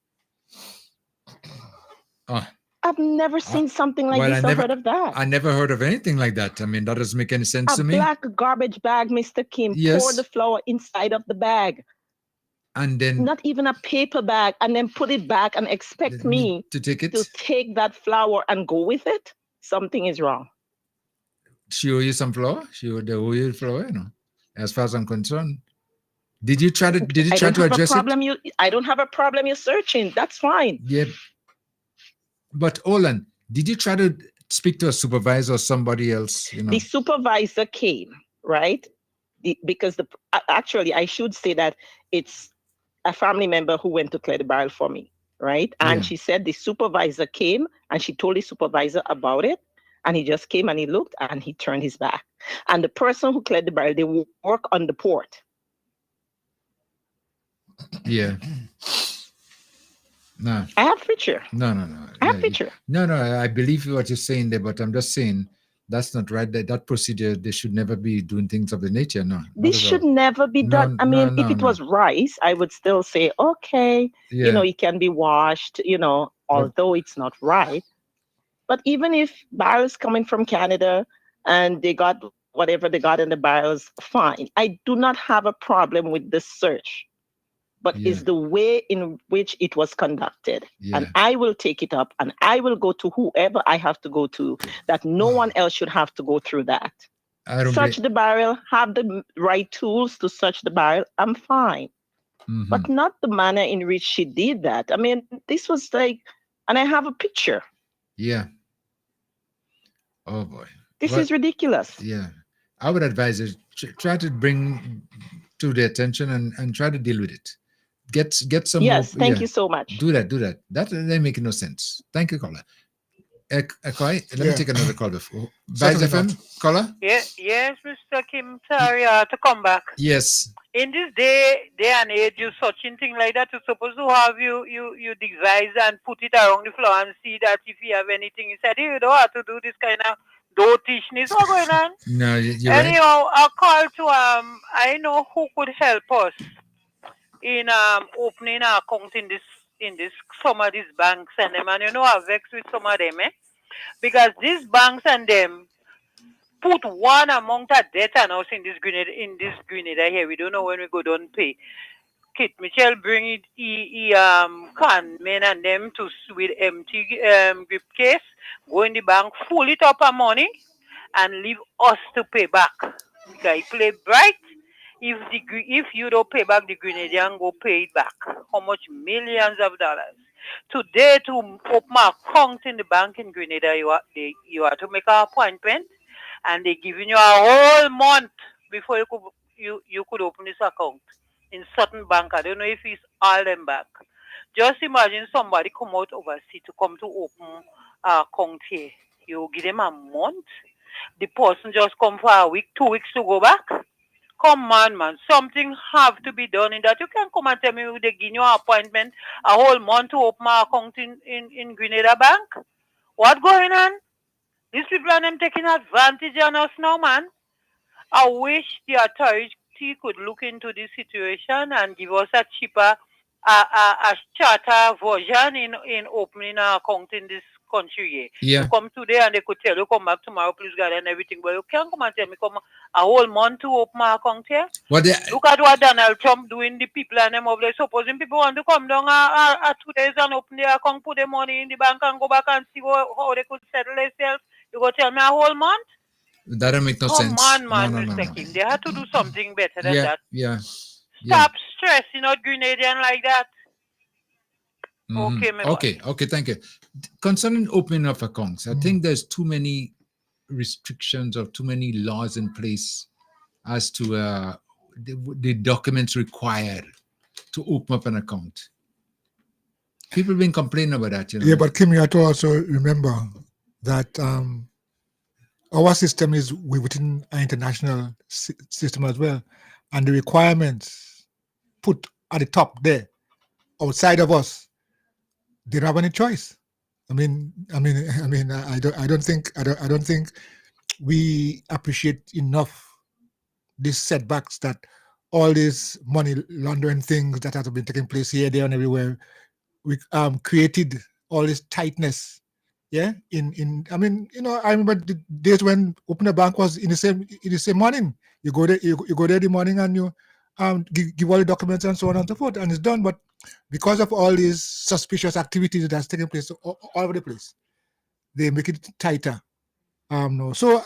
Oh, I've never seen something like well, this or heard of that. I never heard of anything like that. I mean, that doesn't make any sense A to me. black garbage bag, Mr. Kim. Yes. Pour the flour inside of the bag. And then not even a paper bag, and then put it back and expect me to take it, to take that flour and go with it. Something is wrong. She owe you some flour. She owe you flour, you know. As far as I'm concerned, did you try to address it? I don't have a problem. You're searching. That's fine. Yeah. But Olan, did you try to speak to a supervisor or somebody else? You know, the supervisor came, right? Because actually, I should say that it's a family member who went to clear the barrel for me, right? And she said the supervisor came and she told the supervisor about it. And he just came and he looked and he turned his back. And the person who cleared the barrel, they work on the port. Yeah. No. I have picture. No. I have picture. No, I believe what you're saying there, but I'm just saying that's not right. That procedure, they should never be doing things of the nature. No. This should never be done. If it was rice, I would still say, okay, it can be washed, although it's not right. But even if barrels coming from Canada and they got whatever they got in the barrels, fine. I do not have a problem with the search. But it's the way in which it was conducted. And I will take it up and I will go to whoever I have to go to, that no one else should have to go through that. Search the barrel, have the right tools to search the barrel, I'm fine. Mm-hmm. But not the manner in which she did that. I mean, this was like, and I have a picture. Yeah. Oh boy. This is ridiculous. Yeah. I would advise you, try to bring to the attention and try to deal with it. Get some. Yes, thank you so much. Do that. That make no sense. Thank you, caller. Let me take another call before. Vibes FM, caller. Yes, Mr. Kim. Sorry to come back. Yes. In this day and age, you such a thing like that, you're supposed to have you devise and put it around the floor and see that if you have anything. He said, you don't have to do this kind of dotishness. What's going on? No, you're anyhow, right. I'll call to I know who could help us in opening an account in this some of these banks and them, and I've vexed with some of them, because these banks and them put one amount of debt on us in this Grenada here. We don't know when we go down pay. Kit Michelle bring it conmen and them to with empty grip case, go in the bank, full it up of money, and leave us to pay back. Because play bright. If you don't pay back, the Grenadian go pay it back. How much? Millions of dollars. Today, to open my account in the bank in Grenada, you have to make an appointment, and they're giving you a whole month before you could open this account in certain bank. I don't know if it's all them bank. Just imagine somebody come out overseas to come to open an account here. You give them a month. The person just come for a week, 2 weeks to go back. Come on, man. Something have to be done in that. You can come and tell me they give you an appointment a whole month to open my account in Grenada Bank. What going on? These people are them taking advantage on us now, man. I wish the authority could look into this situation and give us a cheaper, a charter version in opening an account in this country. Yeah. You come today and they could tell you come back tomorrow, please God, and everything. But you can't come and tell me come a whole month to open my account here. Look at what Donald Trump doing, the people and them over there. Supposing people want to come down 2 days and open their account, put their money in the bank and go back and see how they could settle themselves. You go tell me a whole month? That don't make no sense. Come on, man, Mr. Kim. They had to do something better than that. Yeah. Stop stressing out Grenadian like that. Mm-hmm. Okay, thank you. Concerning opening of accounts, I think there's too many restrictions or too many laws in place as to the documents required to open up an account. People have been complaining about that, Yeah, but Kim, you have to also remember that our system is within an international system as well, and the requirements put at the top there, outside of us, they don't have any choice. I don't think we appreciate enough these setbacks that all these money laundering things that have been taking place here, there, and everywhere, we created all this tightness. Yeah, I mean, I remember the days when open a bank was in the same morning. You go there, you go there in the morning, and you give all the documents and so on and so forth, and it's done. But because of all these suspicious activities that's taking place all over the place, they make it tighter. No, so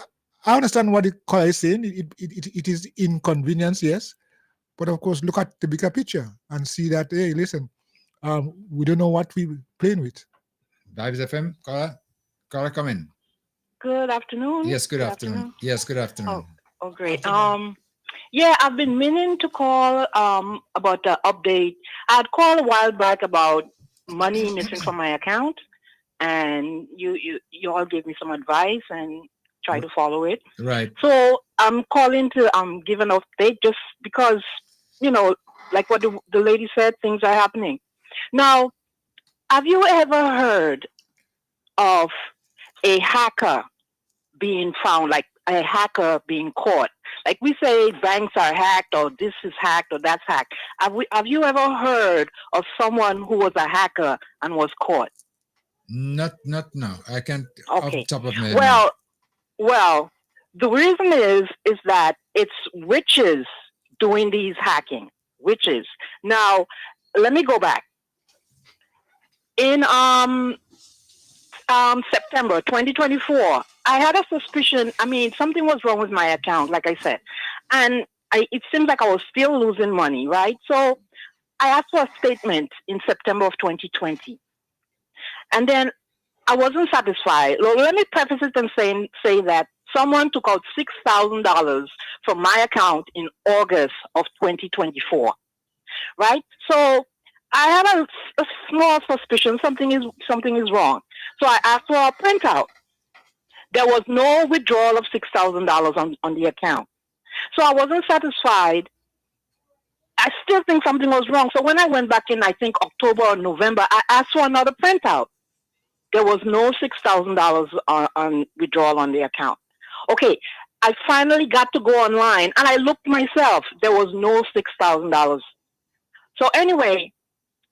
I understand what the caller is saying. It is inconvenience, yes, but of course, look at the bigger picture and see that, hey, listen, we don't know what we're playing with. Vibes FM, caller, come in. Good afternoon. Yes, good afternoon. Yes, good afternoon. Oh, great. Yeah, I've been meaning to call about the update. I had called a while back about money missing from my account, and you all gave me some advice and try to follow it. Right. So I'm calling to give an update just because, like what the lady said, things are happening. Now, have you ever heard of a hacker being found, like a hacker being caught? Like we say banks are hacked, or this is hacked, or that's hacked. Have you ever heard of someone who was a hacker and was caught? Not now. I can't off the top of my head. Well, the reason is that it's witches doing these hacking. Witches. Now, let me go back. In September 2024, I had a suspicion. I mean, something was wrong with my account, like I said, and it seemed like I was still losing money, right? So I asked for a statement in September of 2020, and then I wasn't satisfied. Let me preface it and say that someone took out $6,000 from my account in August of 2024, right? So I had a small suspicion something is wrong. So I asked for a printout. There was no withdrawal of $6,000 on the account. So I wasn't satisfied. I still think something was wrong. So when I went back in, I think October or November, I asked for another printout. There was no $6,000 on withdrawal on the account. Okay, I finally got to go online and I looked myself. There was no $6,000. So anyway,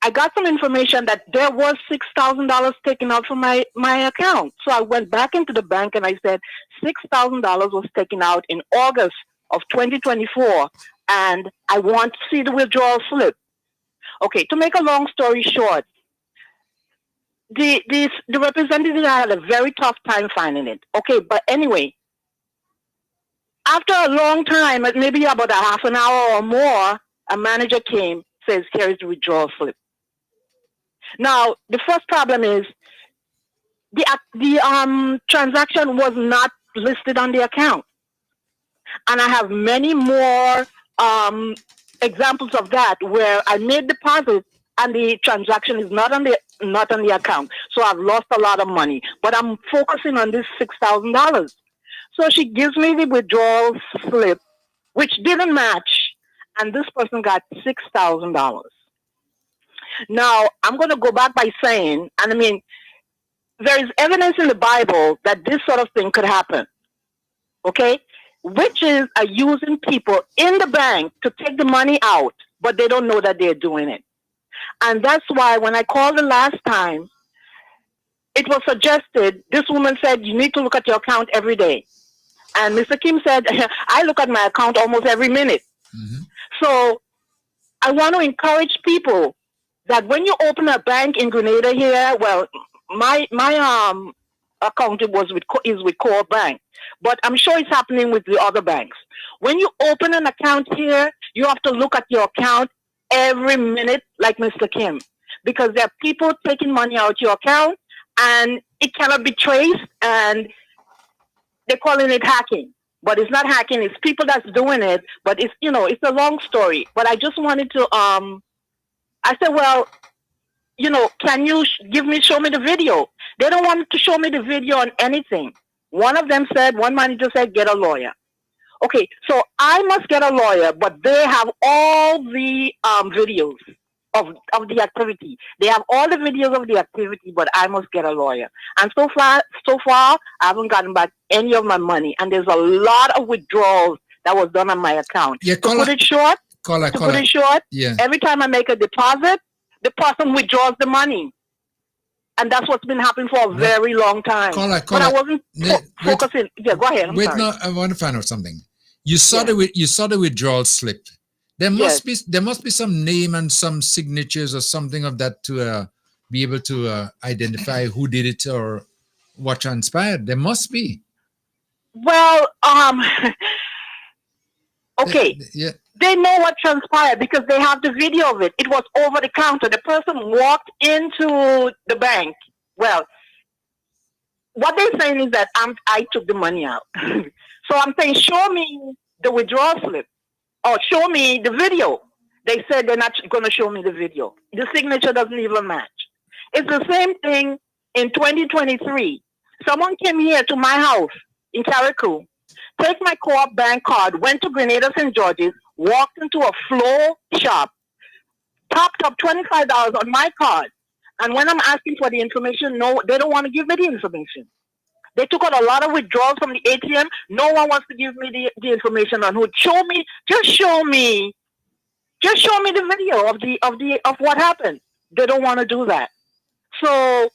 I got some information that there was $6,000 taken out from my account. So I went back into the bank and I said $6,000 was taken out in August of 2024, and I want to see the withdrawal slip. Okay, to make a long story short, the representative had a very tough time finding it. Okay, but anyway, after a long time, maybe about a half an hour or more, a manager came, says, here is the withdrawal slip. Now, the first problem is the transaction was not listed on the account. And I have many more examples of that where I made deposit and the transaction is not on the account. So I've lost a lot of money. But I'm focusing on this $6,000. So she gives me the withdrawal slip, which didn't match, and this person got $6,000. Now, I'm going to go back by saying, and I mean, there is evidence in the Bible that this sort of thing could happen. Okay? Witches are using people in the bank to take the money out, but they don't know that they're doing it. And that's why when I called the last time, it was suggested, this woman said, you need to look at your account every day. And Mr. Kim said, I look at my account almost every minute. Mm-hmm. So I want to encourage people that when you open a bank in Grenada here, well, my account is with Core Bank, but I'm sure it's happening with the other banks. When you open an account here, you have to look at your account every minute, like Mr. Kim, because there are people taking money out of your account, and it cannot be traced, and they're calling it hacking. But it's not hacking; it's people that's doing it. But it's it's a long story. But I just wanted to I said, well, can you show me the video? They don't want to show me the video on anything. One manager said, get a lawyer. Okay, so I must get a lawyer, but they have all the videos of the activity. They have all the videos of the activity, but I must get a lawyer. And so far, I haven't gotten back any of my money. And there's a lot of withdrawals that was done on my account. Yeah, to put it short, Caller, to put it short, yeah. every time I make a deposit, the person withdraws the money. And that's what's been happening for a very long time. But I wasn't focusing. Yeah, go ahead. I'm sorry. No, I want to find out something. You saw the withdrawal slip. There must be some name and some signatures or something of that to be able to identify who did it or what transpired. There must be. Well, okay. Yeah. They know what transpired because they have the video of it. It was over the counter. The person walked into the bank. Well, what they're saying is that I took the money out. So I'm saying, show me the withdrawal slip or show me the video. They said they're not going to show me the video. The signature doesn't even match. It's the same thing in 2023. Someone came here to my house in Carriacou, take my co-op bank card, went to Grenada St. George's, walked into a floor shop, topped up $25 on my card. And when I'm asking for the information, no, they don't want to give me the information. They took out a lot of withdrawals from the ATM. No one wants to give me the information on who. Show me the video of what happened. They don't want to do that. So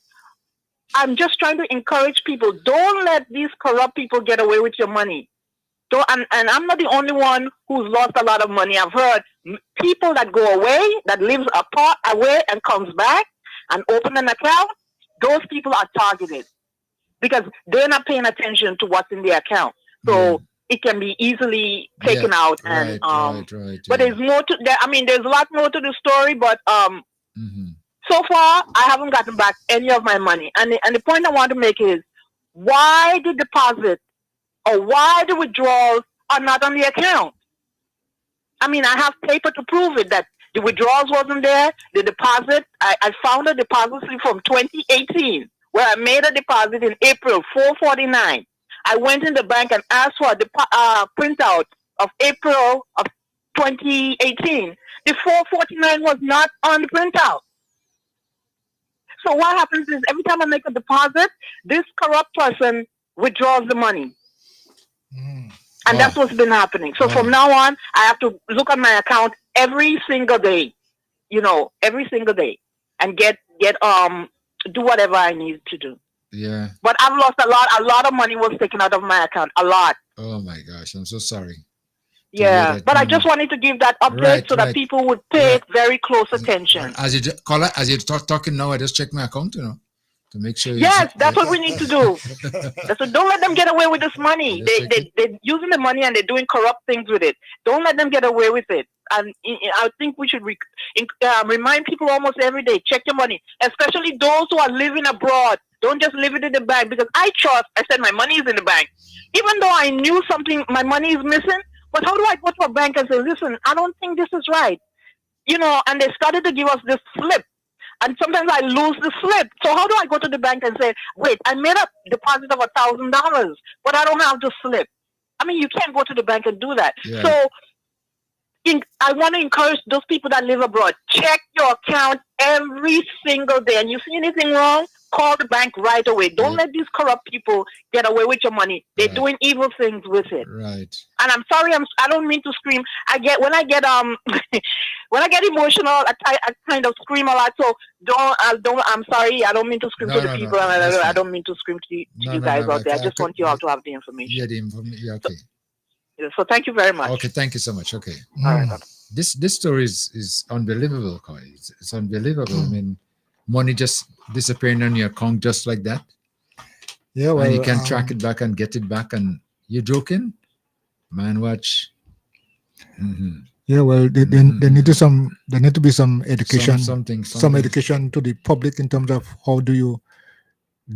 I'm just trying to encourage people. Don't let these corrupt people get away with your money. And I'm not the only one who's lost a lot of money. I've heard people that go away, that lives apart away and comes back and open an account. Those people are targeted because they're not paying attention to what's in the account. So it can be easily taken out. And but there's more to that. I mean, there's a lot more to the story, but so far I haven't gotten back any of my money. And the point I want to make is why the deposit or why the withdrawals are not on the account. I mean, I have paper to prove it, that the withdrawals wasn't there. The deposit, I found a deposit slip from 2018 where I made a deposit in April, $449. I went in the bank and asked for a printout of April of 2018. The $449 was not on the printout. So what happens is every time I make a deposit, this corrupt person withdraws the money. And that's what's been happening. So from now on, I have to look at my account every single day, every single day, and do whatever I need to do. Yeah. But I've lost a lot. A lot of money was taken out of my account. A lot. Oh my gosh, I'm so sorry. Yeah, but I just wanted to give that update so that people would pay very close attention. As you're talking now, I just check my account, to make sure. Yes, that's what we need to do. So don't let them get away with this money. They're using the money and they're doing corrupt things with it. Don't let them get away with it. And I think we should remind people almost every day, check your money, especially those who are living abroad. Don't just leave it in the bank, because I said my money is in the bank. Even though I knew my money is missing, but how do I go to a bank and say, listen, I don't think this is right? And they started to give us this slip. And sometimes I lose the slip. So how do I go to the bank and say, wait, I made a deposit of $1,000, but I don't have the slip? I mean, you can't go to the bank and do that. Yeah. So I want to encourage those people that live abroad, check your account every single day. And you see anything wrong, call the bank right away. Don't let these corrupt people get away with your money. They're doing evil things with it. Right. And I'm sorry, I don't mean to scream. When I get emotional, I kind of scream a lot. So I'm sorry. I don't mean to scream to the people. I don't mean to scream to you guys out there. I just want you all to have the information. Yeah, the information. Yeah, okay. So thank you very much. Okay, thank you so much. Okay. All right. This story is unbelievable, Koi. It's unbelievable. I mean, money just disappearing on your account just like that. Yeah, well, and you can track it back and get it back. And you're joking, man. Watch. Mm-hmm. Yeah, well, there need to be some education, something. Some education to the public in terms of how do you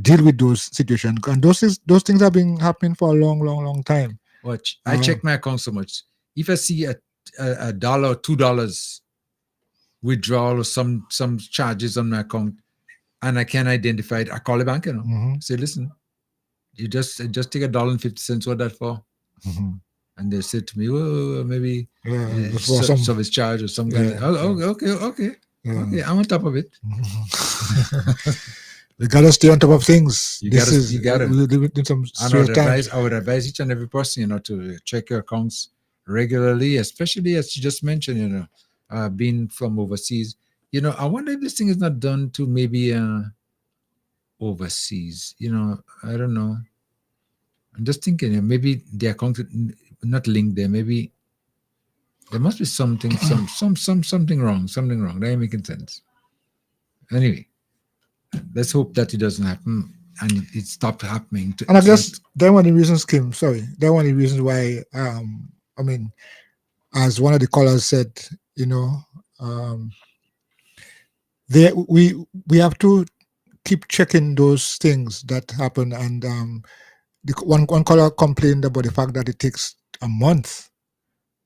deal with those situations, and those things have been happening for a long time. Watch. I check my account so much. If I see a $1, $2 withdrawal or some charges on my account, and I can identify it, I call the bank. Say, listen, you just take $1.50. What that for? And they said to me, "Oh, maybe some service charge or something." Yeah. Okay. I'm on top of it. You gotta stay on top of things. You gotta. I would advise each and every person, to check your accounts regularly, especially as you just mentioned, being from overseas. I wonder if this thing is not done to maybe overseas. I don't know. I'm just thinking, maybe the account not linked there. Maybe there must be something, something wrong. Something wrong. That ain't making sense. Anyway, let's hope that it doesn't happen and it stopped happening. And I guess that one of the reasons, Kim. Sorry, that one of the reasons why. I mean, as one of the callers said, we have to keep checking those things that happen. And the one caller complained about the fact that it takes a month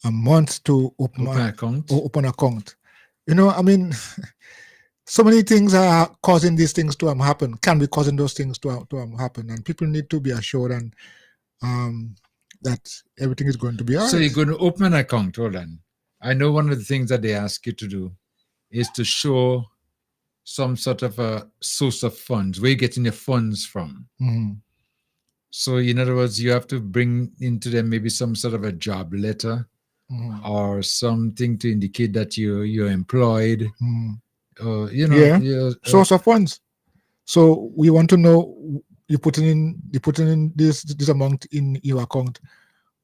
to open account. I mean, so many things are causing these things to happen. Can be causing those things to happen, and people need to be assured and that everything is going to be all right. So you're going to open an account. Hold on. I know one of the things that they ask you to do is to show some sort of a source of funds, where you're getting your funds from. Mm-hmm. So in other words, you have to bring into them maybe some sort of a job letter or something to indicate that you're employed. Source of funds. So we want to know you're putting in this amount in your account.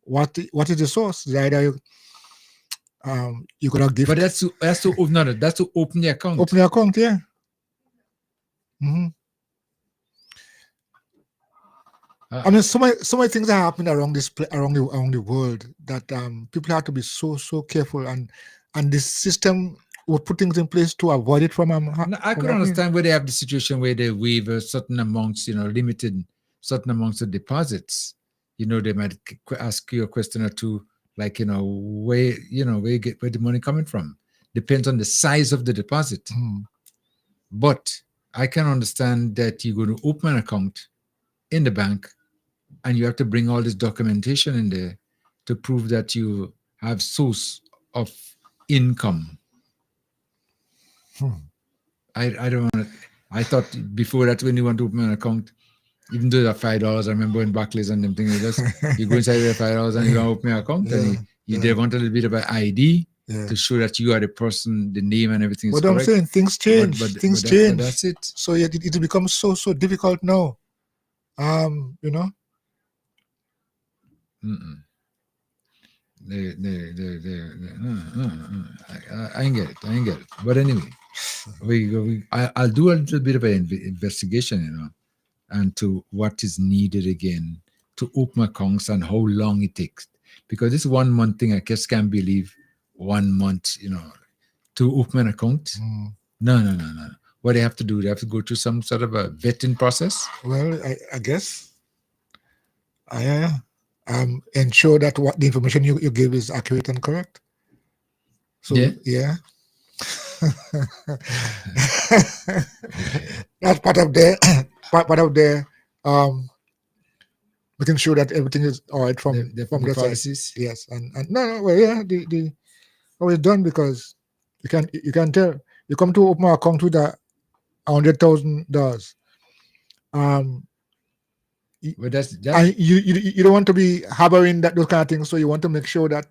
What is the source? The idea you could have gift. But that's to open the account. Open the account, yeah. Mm-hmm. I mean, so many things are happening around the world that people have to be so careful, and the system will put things in place to avoid it from I could understand where they have the situation where they waive certain amounts, limited certain amounts of deposits. They might ask you a question or two, like, where the money coming from. Depends on the size of the deposit. But I can understand that you're going to open an account in the bank and you have to bring all this documentation in there to prove that you have source of income. I don't want to. I thought before that when you want to open an account, even though they're $5, I remember in Barclays and them things, you go inside with $5 and you want to open your account and they want a little bit of an ID to show that you are the person, the name and everything is correct. I'm saying, things change. Things change. But that's it. So it becomes so difficult now. I ain't get it. But anyway, I'll do a little bit of an investigation, and to what is needed again to open accounts and how long it takes. Because this 1 month thing, I just can't believe 1 month, to open an account. No. What they have to do, they have to go through some sort of a vetting process. Well, I guess. Ensure that what the information you give is accurate and correct. So yeah. That's part of their making sure that everything is all right from the policies. Yes, and no, well, yeah, the always done, because you can tell you come to open an account with $100,000. Well, that's you don't want to be harboring those kind of things, so you want to make sure that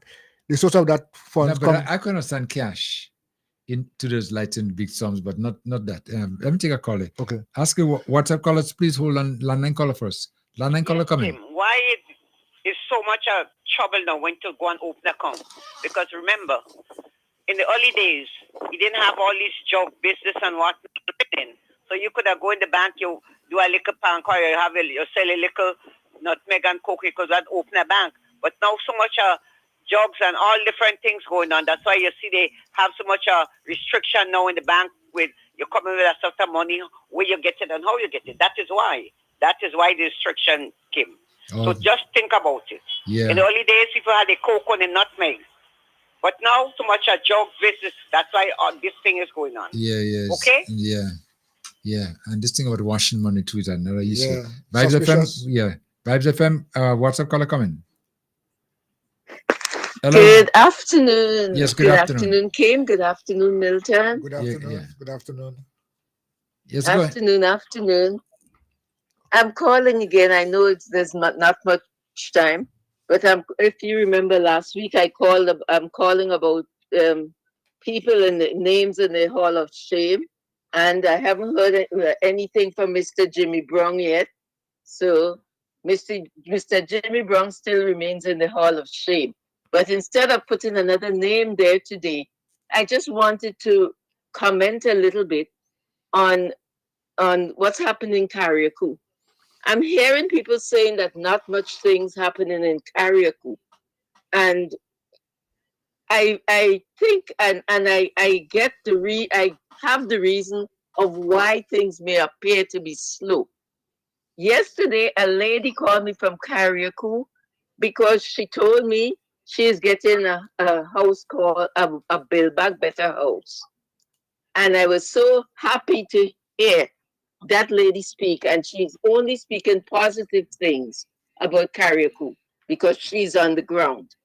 the source of that funds come. I can understand cash into those light and big sums, but not that. Let me take a caller. Okay. Ask you WhatsApp callers, please hold on. Landline caller first. Landline caller coming. Why is so much trouble now when to go and open an account? Because remember, in the early days, you didn't have all these job business and what. So you could have go in the bank, you do a little bank, or you sell a little nutmeg and coke, you could open a bank. But now so much jobs and all different things going on. That's why you see they have so much restriction now in the bank with you coming with a certain money, where you get it and how you get it. That is why the restriction came. So just think about it. Yeah. In the early days, people had a coke and a nutmeg. But now so much job business. That's why this thing is going on. Yeah. Okay? Yeah. And this thing about washing money too is another issue. Yeah. Vibes FM, Vibes FM, WhatsApp caller coming. Hello. Good afternoon. Yes, good afternoon. Kim. Good afternoon, Milton. Good afternoon. Yeah. Good afternoon. Yes, afternoon. I'm calling again. I know there's not much time. But if you remember last week, I'm calling about people and the names in the Hall of Shame, and I haven't heard anything from Mr. Jimmy Brown yet. So Mr. Jimmy Brown still remains in the Hall of Shame. But instead of putting another name there today, I just wanted to comment a little bit on what's happening in Carriacou. I'm hearing people saying that not much things happening in Carriacou. And I think and I get I have the reason of why things may appear to be slow. Yesterday, a lady called me from Carriacou because she told me she's getting a house called a Build Back Better house. And I was so happy to hear that lady speak, and she's only speaking positive things about Carriacou because she's on the ground.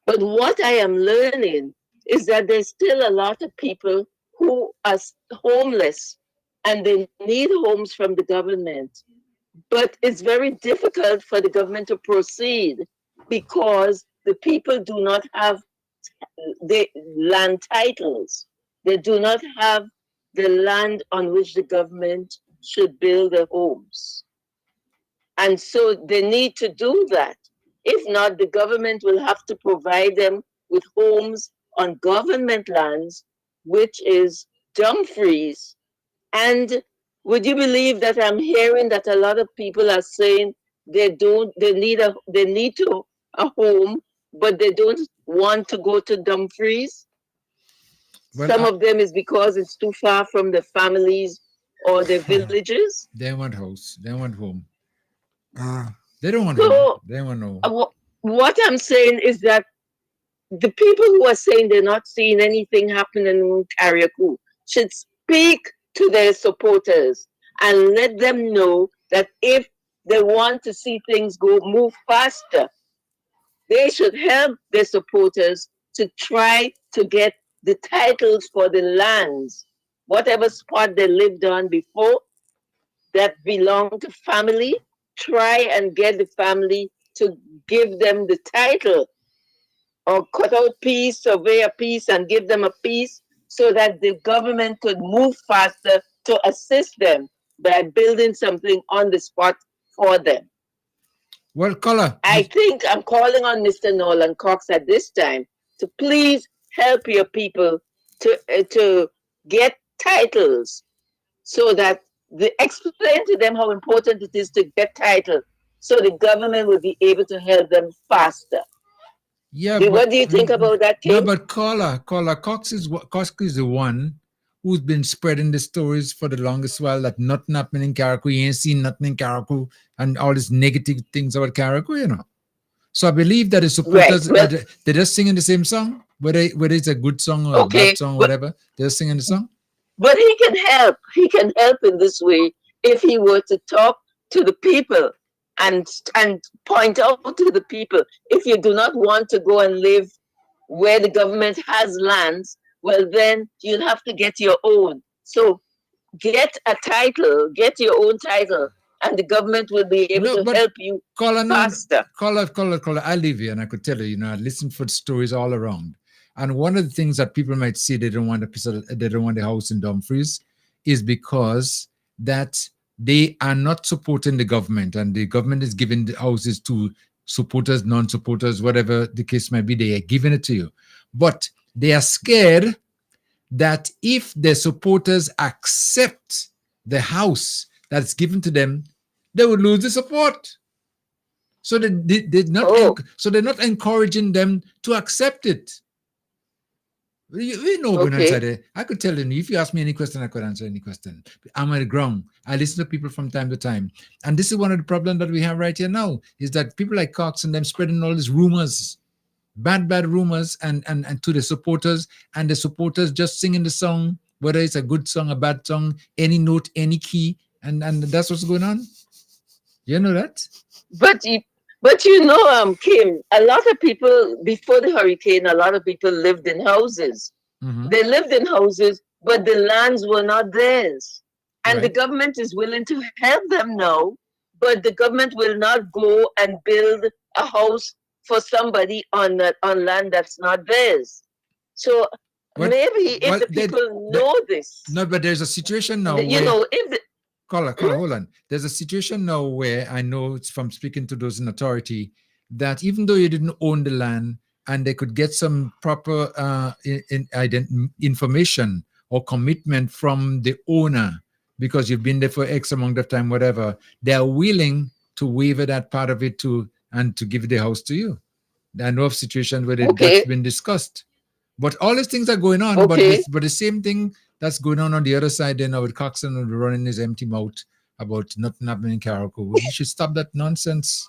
But what I am learning is that there's still a lot of people who are homeless and they need homes from the government. But it's very difficult for the government to proceed because the people do not have the land titles. They do not have the land on which the government should build their homes. And so they need to do that. If not, the government will have to provide them with homes on government lands, which is Dumfries. And would you believe that I'm hearing that a lot of people are saying they need a home, but they don't want to go to Dumfries? Well, some of them is because it's too far from the families or the villages. They want house. They want home. They don't want home. They want no. What I'm saying is that the people who are saying they're not seeing anything happening in Carriacou should speak to their supporters and let them know that if they want to see things move faster, they should help their supporters to try to get the titles for the lands, whatever spot they lived on before that belonged to family, try and get the family to give them the title or cut out piece, survey a piece and give them a piece so that the government could move faster to assist them by building something on the spot for them. Well, Color, I think I'm calling on Mr. Nolan Cox at this time to please help your people to get titles so that explain to them how important it is to get title so the government will be able to help them faster. Yeah, what do you think about that, Kim? No, but Cox is the one who's been spreading the stories for the longest while that nothing happening in Carriacou, you ain't seen nothing in Carriacou, and all these negative things about Carriacou, you know. So I believe that the supporters, they're just singing the same song, whether it's a good song or a bad song or whatever, they're singing the song. But he can help. He can help in this way if he were to talk to the people and point out to the people, if you do not want to go and live where the government has lands, well, then you'll have to get your own. So get a title, get your own title, and the government will be able to help you faster. Caller, I live here and I could tell you, I listen for stories all around. And one of the things that people might say they don't want the house in Dumfries is because that they are not supporting the government, and the government is giving the houses to supporters, non-supporters, whatever the case might be, they are giving it to you. But they are scared that if the supporters accept the house that's given to them, they would lose the support. So they're not encouraging them to accept it. We know when I said it. I could tell you, if you ask me any question, I could answer any question. I'm on the ground. I listen to people from time to time. And this is one of the problems that we have right here now, is that people like Cox and them spreading all these rumors, bad rumors, and to the supporters, and the supporters just singing the song, whether it's a good song, a bad song, any note, any key, and that's what's going on. You know that? But you know, Kim, a lot of people, before the hurricane, a lot of people lived in houses. Mm-hmm. They lived in houses, but the lands were not theirs. And the government is willing to help them now, but the government will not go and build a house for somebody on land that's not theirs. So maybe if the people know this. No, but there's a situation now you know, if the, Caller, hold on. There's a situation now where I know it's from speaking to those in authority that even though you didn't own the land and they could get some proper information or commitment from the owner because you've been there for X amount of time, whatever, they are willing to waiver that part of it and to give the house to you. I know of situations where that's been discussed. But all these things are going on, but the same thing that's going on the other side then with Coxon running his empty mouth about nothing happening in Carriacou. He should stop that nonsense.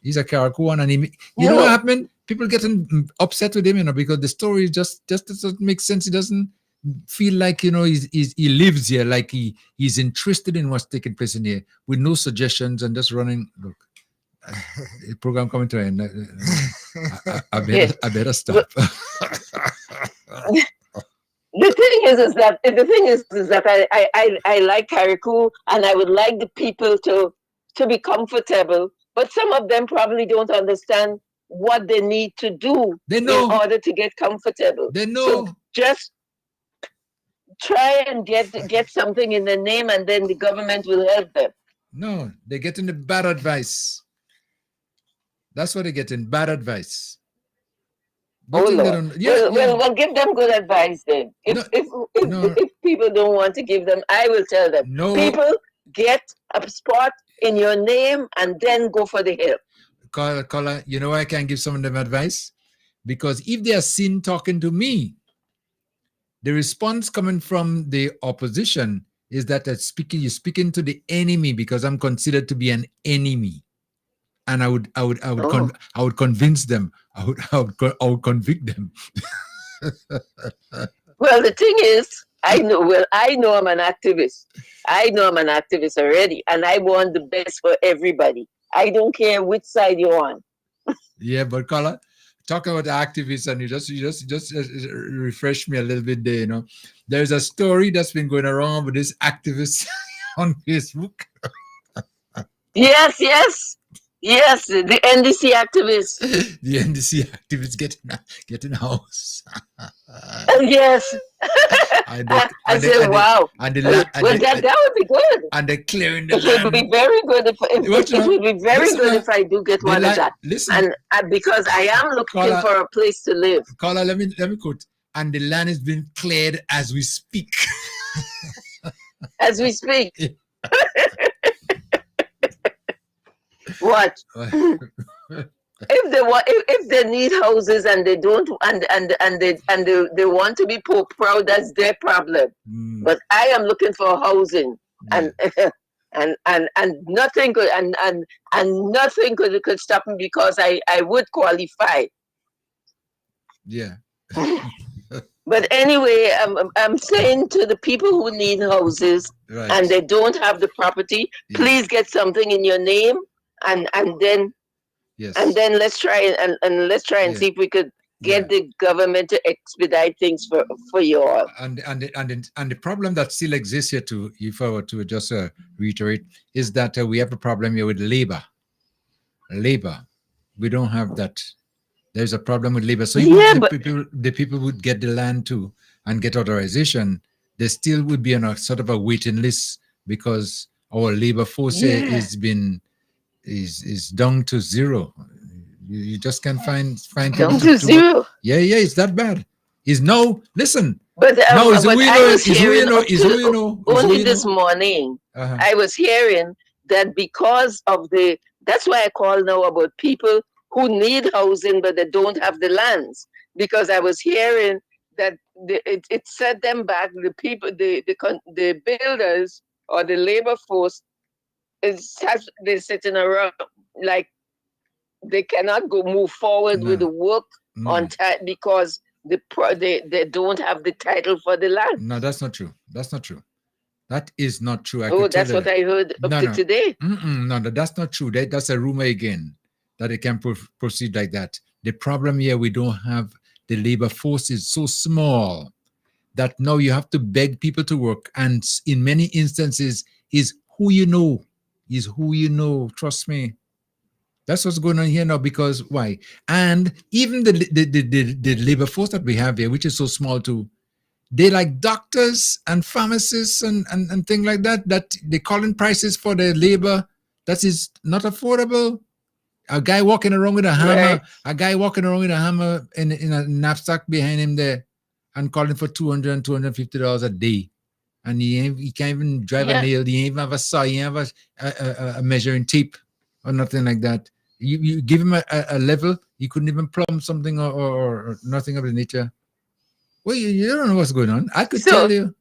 He's a Carriacouan, and you know what happened? People getting upset with him, because the story just doesn't make sense. He doesn't feel like, he lives here, like he's interested in what's taking place in here with no suggestions and just running. Look, the program coming to an end. I better stop. The thing is that I like Carriacou, and I would like the people to be comfortable, but some of them probably don't understand what they need to do in order to get comfortable. They know. So just try and get something in the name, and then the government will help them. No, they're getting the bad advice. That's what they're getting, bad advice. Well, give them good advice then. If people don't want to give them, I will tell them. No. People, get a spot in your name and then go for the help. Caller, you know why I can't give some of them advice? Because if they are seen talking to me, the response coming from the opposition is that you're speaking to the enemy because I'm considered to be an enemy. And I would convince them. I would convict them. Well, the thing is, I know I'm an activist. I know I'm an activist already, and I want the best for everybody. I don't care which side you're on. Yeah, but Carla, talking about the activists, and you just refresh me a little bit there. There's a story that's been going around with this activist on Facebook. Yes, the NDC activists. The NDC activists getting house. Yes. I said, wow. That would be good. And they're clearing the land. It would be very good if I do get one of that. Listen, and because I am looking for a place to live. Carla, let me quote. And the land is being cleared as we speak. As we speak. What? If they need houses and they don't and they want to be proud, that's their problem. But I am looking for housing, and nothing could nothing could stop me because I would qualify. Yeah. But anyway, I'm saying to the people who need houses and they don't have the property, please get something in your name. And then let's try and see if we could get the government to expedite things for you all. And the problem that still exists here, too, if I were to just reiterate, is that we have a problem here with labor. We don't have that. There's a problem with labor. So even the people would get the land too and get authorization, they still would be on a sort of a waiting list because our labor force is down to zero. You just can't find down to zero. Yeah, it's that bad. Listen. But now is who you know. Only this morning, I was hearing that because of that's why I call now about people who need housing but they don't have the lands, because I was hearing that it set them back. The people, the builders or the labor force they're sitting around like they cannot move forward with the work on time because they don't have the title for the land. No, that's not true. That is not true. That's what I heard today. No, that's not true. That's a rumor again that it can proceed like that. The problem here, we don't have the labor force is so small that now you have to beg people to work, and in many instances is who you know. Trust me. That's what's going on here now. Because why? And even the labor force that we have here, which is so small too, they like doctors and pharmacists and things like that, that they calling prices for the labor that is not affordable. A guy walking around with a hammer, in a knapsack behind him there, and calling for $200 and $250 a day. And he can't even drive a nail. He ain't even have a saw. He ain't have a measuring tape or nothing like that. You give him a level, he couldn't even plumb something or nothing of the nature. Well, you don't know what's going on. I could tell you.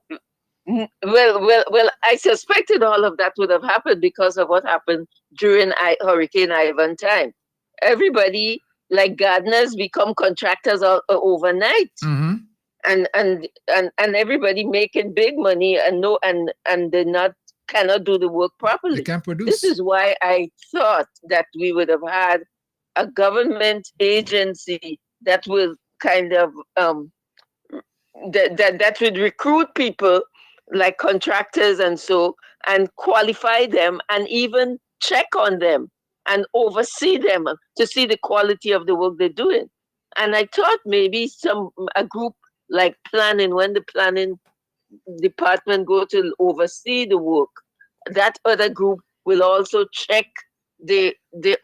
Well, I suspected all of that would have happened because of what happened during Hurricane Ivan time. Everybody, like gardeners, become contractors overnight. Mm-hmm. And everybody making big money and they cannot do the work properly. They can't produce. This is why I thought that we would have had a government agency that will kind of that would recruit people like contractors and qualify them and even check on them and oversee them to see the quality of the work they're doing. And I thought maybe a group like planning, when the planning department go to oversee the work, that other group will also check the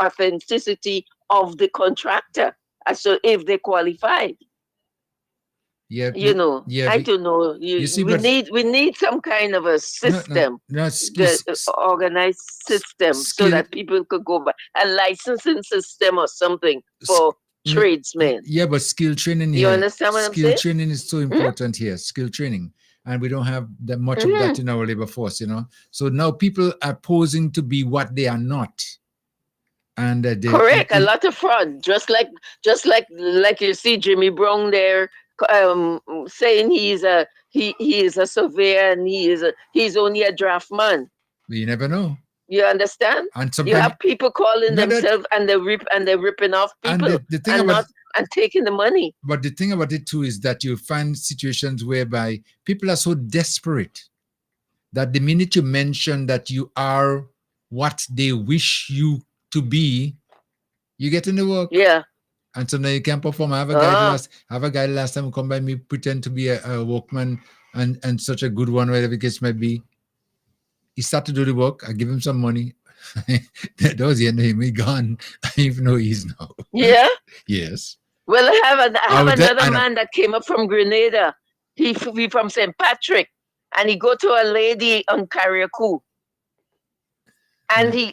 authenticity of the contractor, so if they qualified. Yeah, I don't know. We need some kind of a system, organized system, so that people could go by a licensing system or something for tradesmen. Yeah, but skill training here. You understand what I'm saying? Skill training is so important here. Skill training, and we don't have that much of that in our labor force. So now people are posing to be what they are not. And correct, a lot of fraud. Just like you see Jimmy Brown there. Saying he is a surveyor and he's only a draftman. You never know. You understand? And you have people calling themselves and they're ripping off people and taking the money. But the thing about it too is that you find situations whereby people are so desperate that the minute you mention that you are what they wish you to be, you get in the work. Yeah. And so now you can't perform. I have a guy last time who come by me, pretend to be a workman and such a good one, whatever the case might be. He started to do the work. I give him some money. That was the end of him. He gone. I don't even know who he is now. Yeah? Yes. Well, I have another man that came up from Grenada. He from St. Patrick. And he go to a lady on Carriacou. And he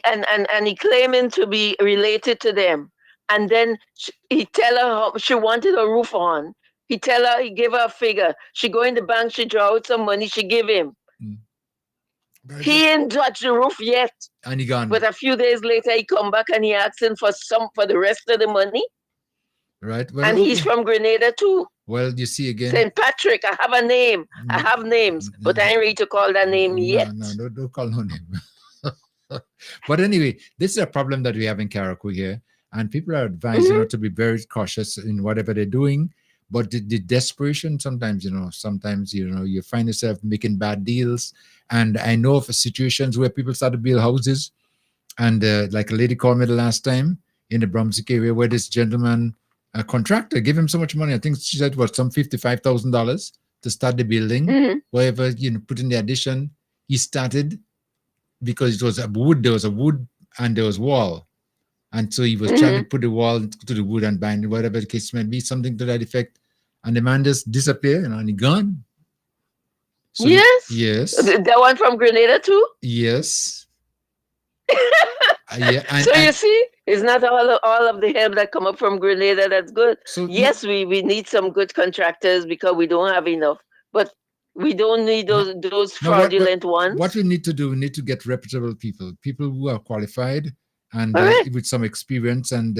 claiming to be related to them. And then he tell her she wanted a roof on. He gave her a figure. She go in the bank, she draw out some money, she give him. He ain't touched the roof yet. And he gone. But a few days later, he come back and he asking for the rest of the money. Right. Well, and he's from Grenada too. Well, you see again. St. Patrick, I have a name. I have names, but I ain't ready to call that name yet. No, don't call no name. But anyway, this is a problem that we have in Carriacou here. And people are advised, to be very cautious in whatever they're doing. But the desperation sometimes, you find yourself making bad deals. And I know of situations where people start to build houses. And like a lady called me the last time in the Brunswick area where this gentleman, a contractor, gave him so much money. I think she said some $55,000 to start the building. Whatever, put in the addition. He started because it was there was a wood and there was wall. And so he was trying to put the wall to the wood and bind, whatever the case might be, something to that effect. And the man just disappeared and he gone. So yes? Yes. The one from Grenada too? Yes. So you see, it's not all of the help that come up from Grenada that's good. So yes, we need some good contractors because we don't have enough. But we don't need those fraudulent ones. What we need to do, we need to get reputable people who are qualified and with some experience. And,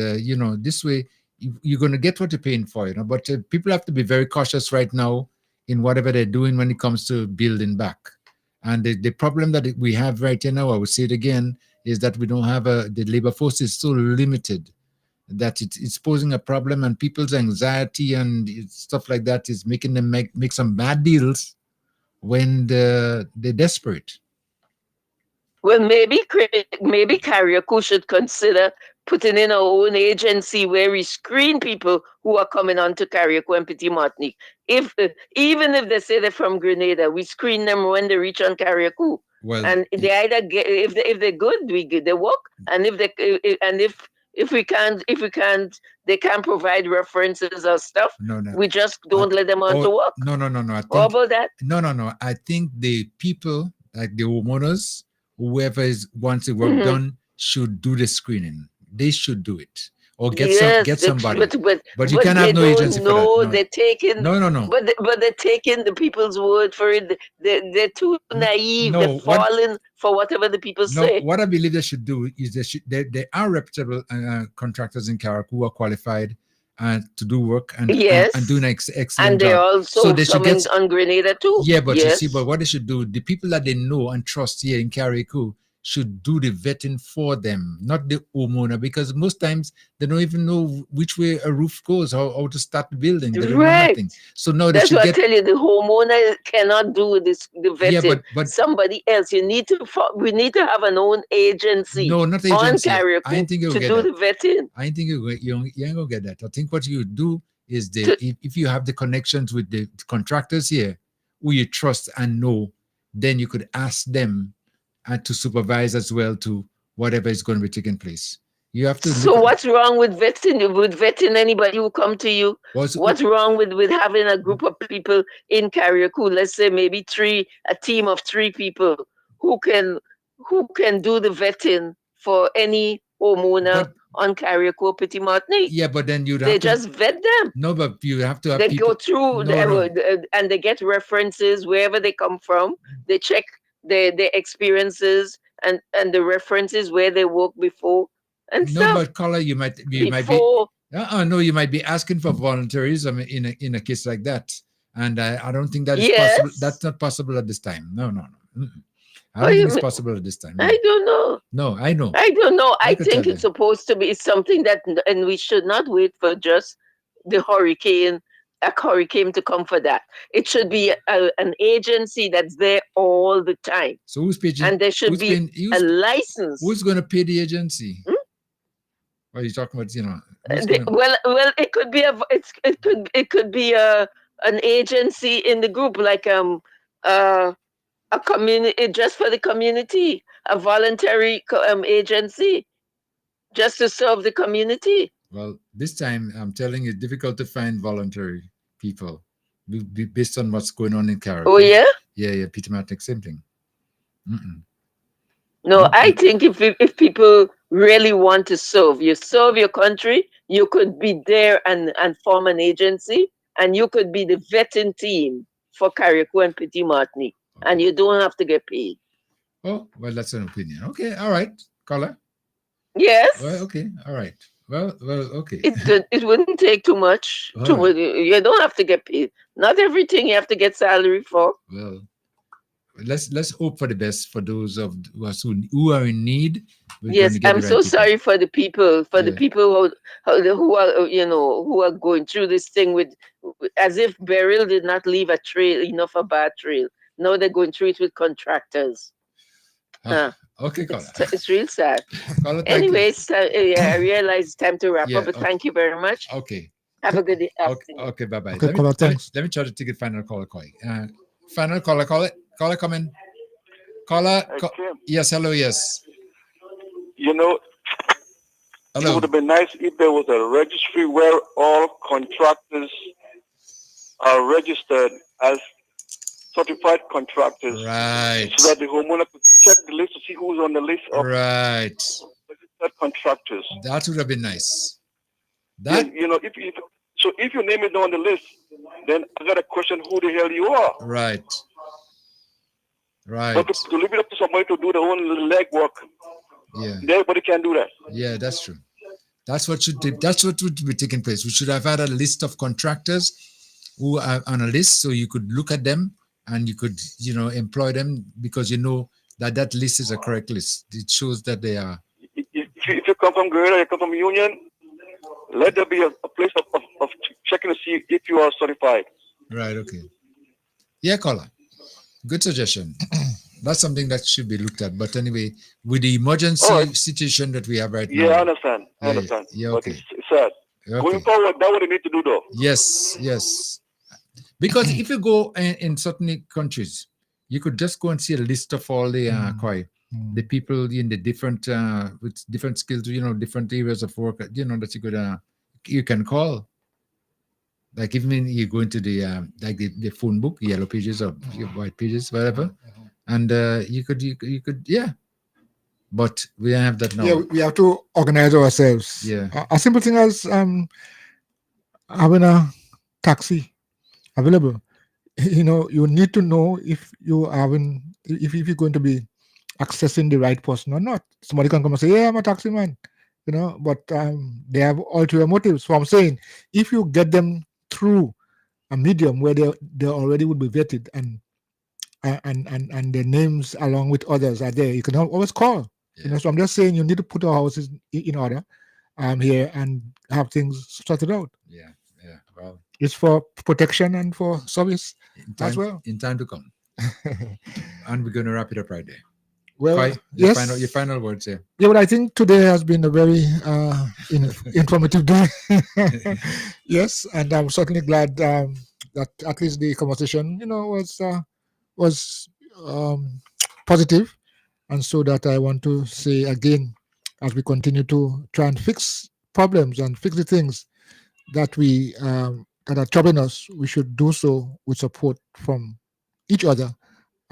this way, you're going to get what you're paying for, But people have to be very cautious right now in whatever they're doing when it comes to building back. And the problem that we have right now, I would say it again, is that we don't have the labor force is so limited that it's posing a problem, and people's anxiety and stuff like that is making them make some bad deals when they're desperate. Well, maybe Carriacou should consider putting in our own agency where we screen people who are coming on to Carriacou and Petit Martinique. If even if they say they're from Grenada, we screen them when they reach on Carriacou. Well, and they either get if they're good, they work, and if we can't, they can't provide references or stuff. No. We just don't let them on to work. No. I think, How about that? No. I think the people, like the homeowners, whoever wants the work done, should do the screening. They should do it, or get somebody. But you can't have no agency for that. No. They're taking No. But they're taking the people's word for it. They're too naive. No, they're falling for whatever the people say. What I believe they should do is there are reputable contractors in Carriacou who are qualified to do work and do an excellent and they're job. also So they should get on Grenada too. Yeah, but you see, but what they should do, the people that they know and trust here in Carriacou should do the vetting for them, not the homeowner, because most times they don't even know which way a roof goes, how to start the building. They don't know nothing. So no, that's what I tell you. The homeowner cannot do this. The vetting. Yeah, but somebody else. We need to have an own agency. No, not agency. On Carriacou I think you'll to get do that. the vetting. I think you ain't gonna get that. I think what you do is if you have the connections with the contractors here, who you trust and know, then you could ask them and to supervise as well to whatever is going to be taking place. You have to. So what's wrong with vetting? With vetting anybody who come to you? What's wrong with having a group of people in Carriacou? Let's say maybe a team of 3 people who can do the vetting for any homeowner on Carriacou, Petit Martinique. Yeah, but then they just vet them. No, but you have to have they people. Go through and they get references wherever they come from. They check their experiences and the references where they worked before and stuff. No, but caller, you might be. No, you might be asking for volunteerism in a case like that, and I don't think that is possible. That's not possible at this time. No. I don't think it's possible at this time. No. I don't know. No, I know. I don't know. I think it's supposed to be something that, and we should not wait for just a hurricane to come for that. It should be an agency that's there all the time. So who's paying? And there should be a license. Who's going to pay the agency? What are you talking about? Well, it could be it could be an agency in the group, like a community, just for the community, a voluntary agency, just to serve the community. Well, this time I'm telling you, it's difficult to find voluntary people based on what's going on in Carriacou. Oh yeah. Yeah. Peter Martinique, same thing. No, I think if people really want to serve your country, you could be there and form an agency, and you could be the vetting team for Carriacou and Petit Martinique. And you don't have to get paid. Oh, well, that's an opinion. Okay, all right, caller. Yes. Well, okay, all right. Well, okay. It wouldn't take too much. You don't have to get paid. Not everything you have to get salary for. Well, let's hope for the best for those of us who are in need. Yes, I'm so sorry for the people. The people who are going through this thing with as if Beryl did not leave a bad trail. Now they're going through it with contractors. Okay, caller. It's real sad. Anyways, I realize it's time to wrap up, but thank you very much. Okay. Have a good afternoon. Okay, bye-bye. Okay, caller, thanks. Let me try to take a final caller. Final caller, caller, come in. Caller, yes, hello, yes. Hello. It would have been nice if there was a registry where all contractors are registered as certified contractors, right? So that the homeowner could check the list to see who's on the list of registered contractors. That would have been nice. If your name is not on the list, then I got to question who the hell you are. Right. But to leave it up to somebody to do their own little legwork, everybody can do that. Yeah, that's true. That's what would be taking place. We should have had a list of contractors who are on a list, so you could look at them and you could, employ them, because that list is a correct list. It shows that they are. If you come from Grenada, you come from Union, let there be a place of checking to see if you are certified. Right. Okay. Yeah, caller. Good suggestion. That's something that should be looked at. But anyway, with the emergency situation that we have right now. Yeah, I understand. I understand. Yeah, But okay. it's sad. Okay. Going forward, that's what they need to do, though. Yes. Because if you go in certain countries, you could just go and see a list of all the the people in the different with different skills, different areas of work, that you could you can call. Like even you go into the like the phone book, yellow pages or white pages, whatever, and you could But we don't have that now. Yeah, we have to organize ourselves. Yeah. A simple thing as having a taxi available. You need to know if you're going to be accessing the right person or not. Somebody can come and say, "Yeah, I'm a taxi man," but they have ulterior motives. So I'm saying, if you get them through a medium where they already would be vetted and their names along with others are there, you can always call. So I'm just saying, you need to put our houses in order here and have things sorted out. Yeah. Well, it's for protection and for service as well. In time to come. And we're going to wrap it up right there. Well, Kai, your final words here. Yeah, but I think today has been a very informative day. Yes, and I'm certainly glad that at least the conversation, was positive, and so that I want to say again, as we continue to try and fix problems and fix the things that we that are troubling us, we should do so with support from each other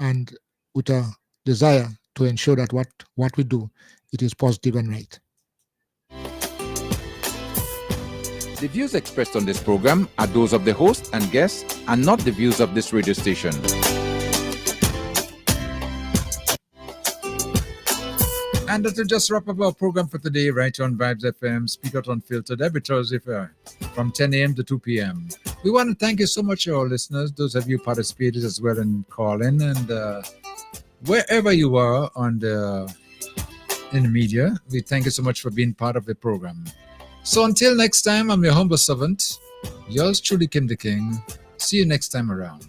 and with a desire to ensure that what we do, it is positive and right. The views expressed on this program are those of the host and guests and not the views of this radio station. And that will just wrap up our program for today, right on Vibes FM, Speak Out Unfiltered, every Thursday from 10 a.m. to 2 p.m. We want to thank you so much, our listeners, those of you participated as well in calling, and wherever you are in the media, we thank you so much for being part of the program. So until next time, I'm your humble servant, yours truly, Kim the King. See you next time around.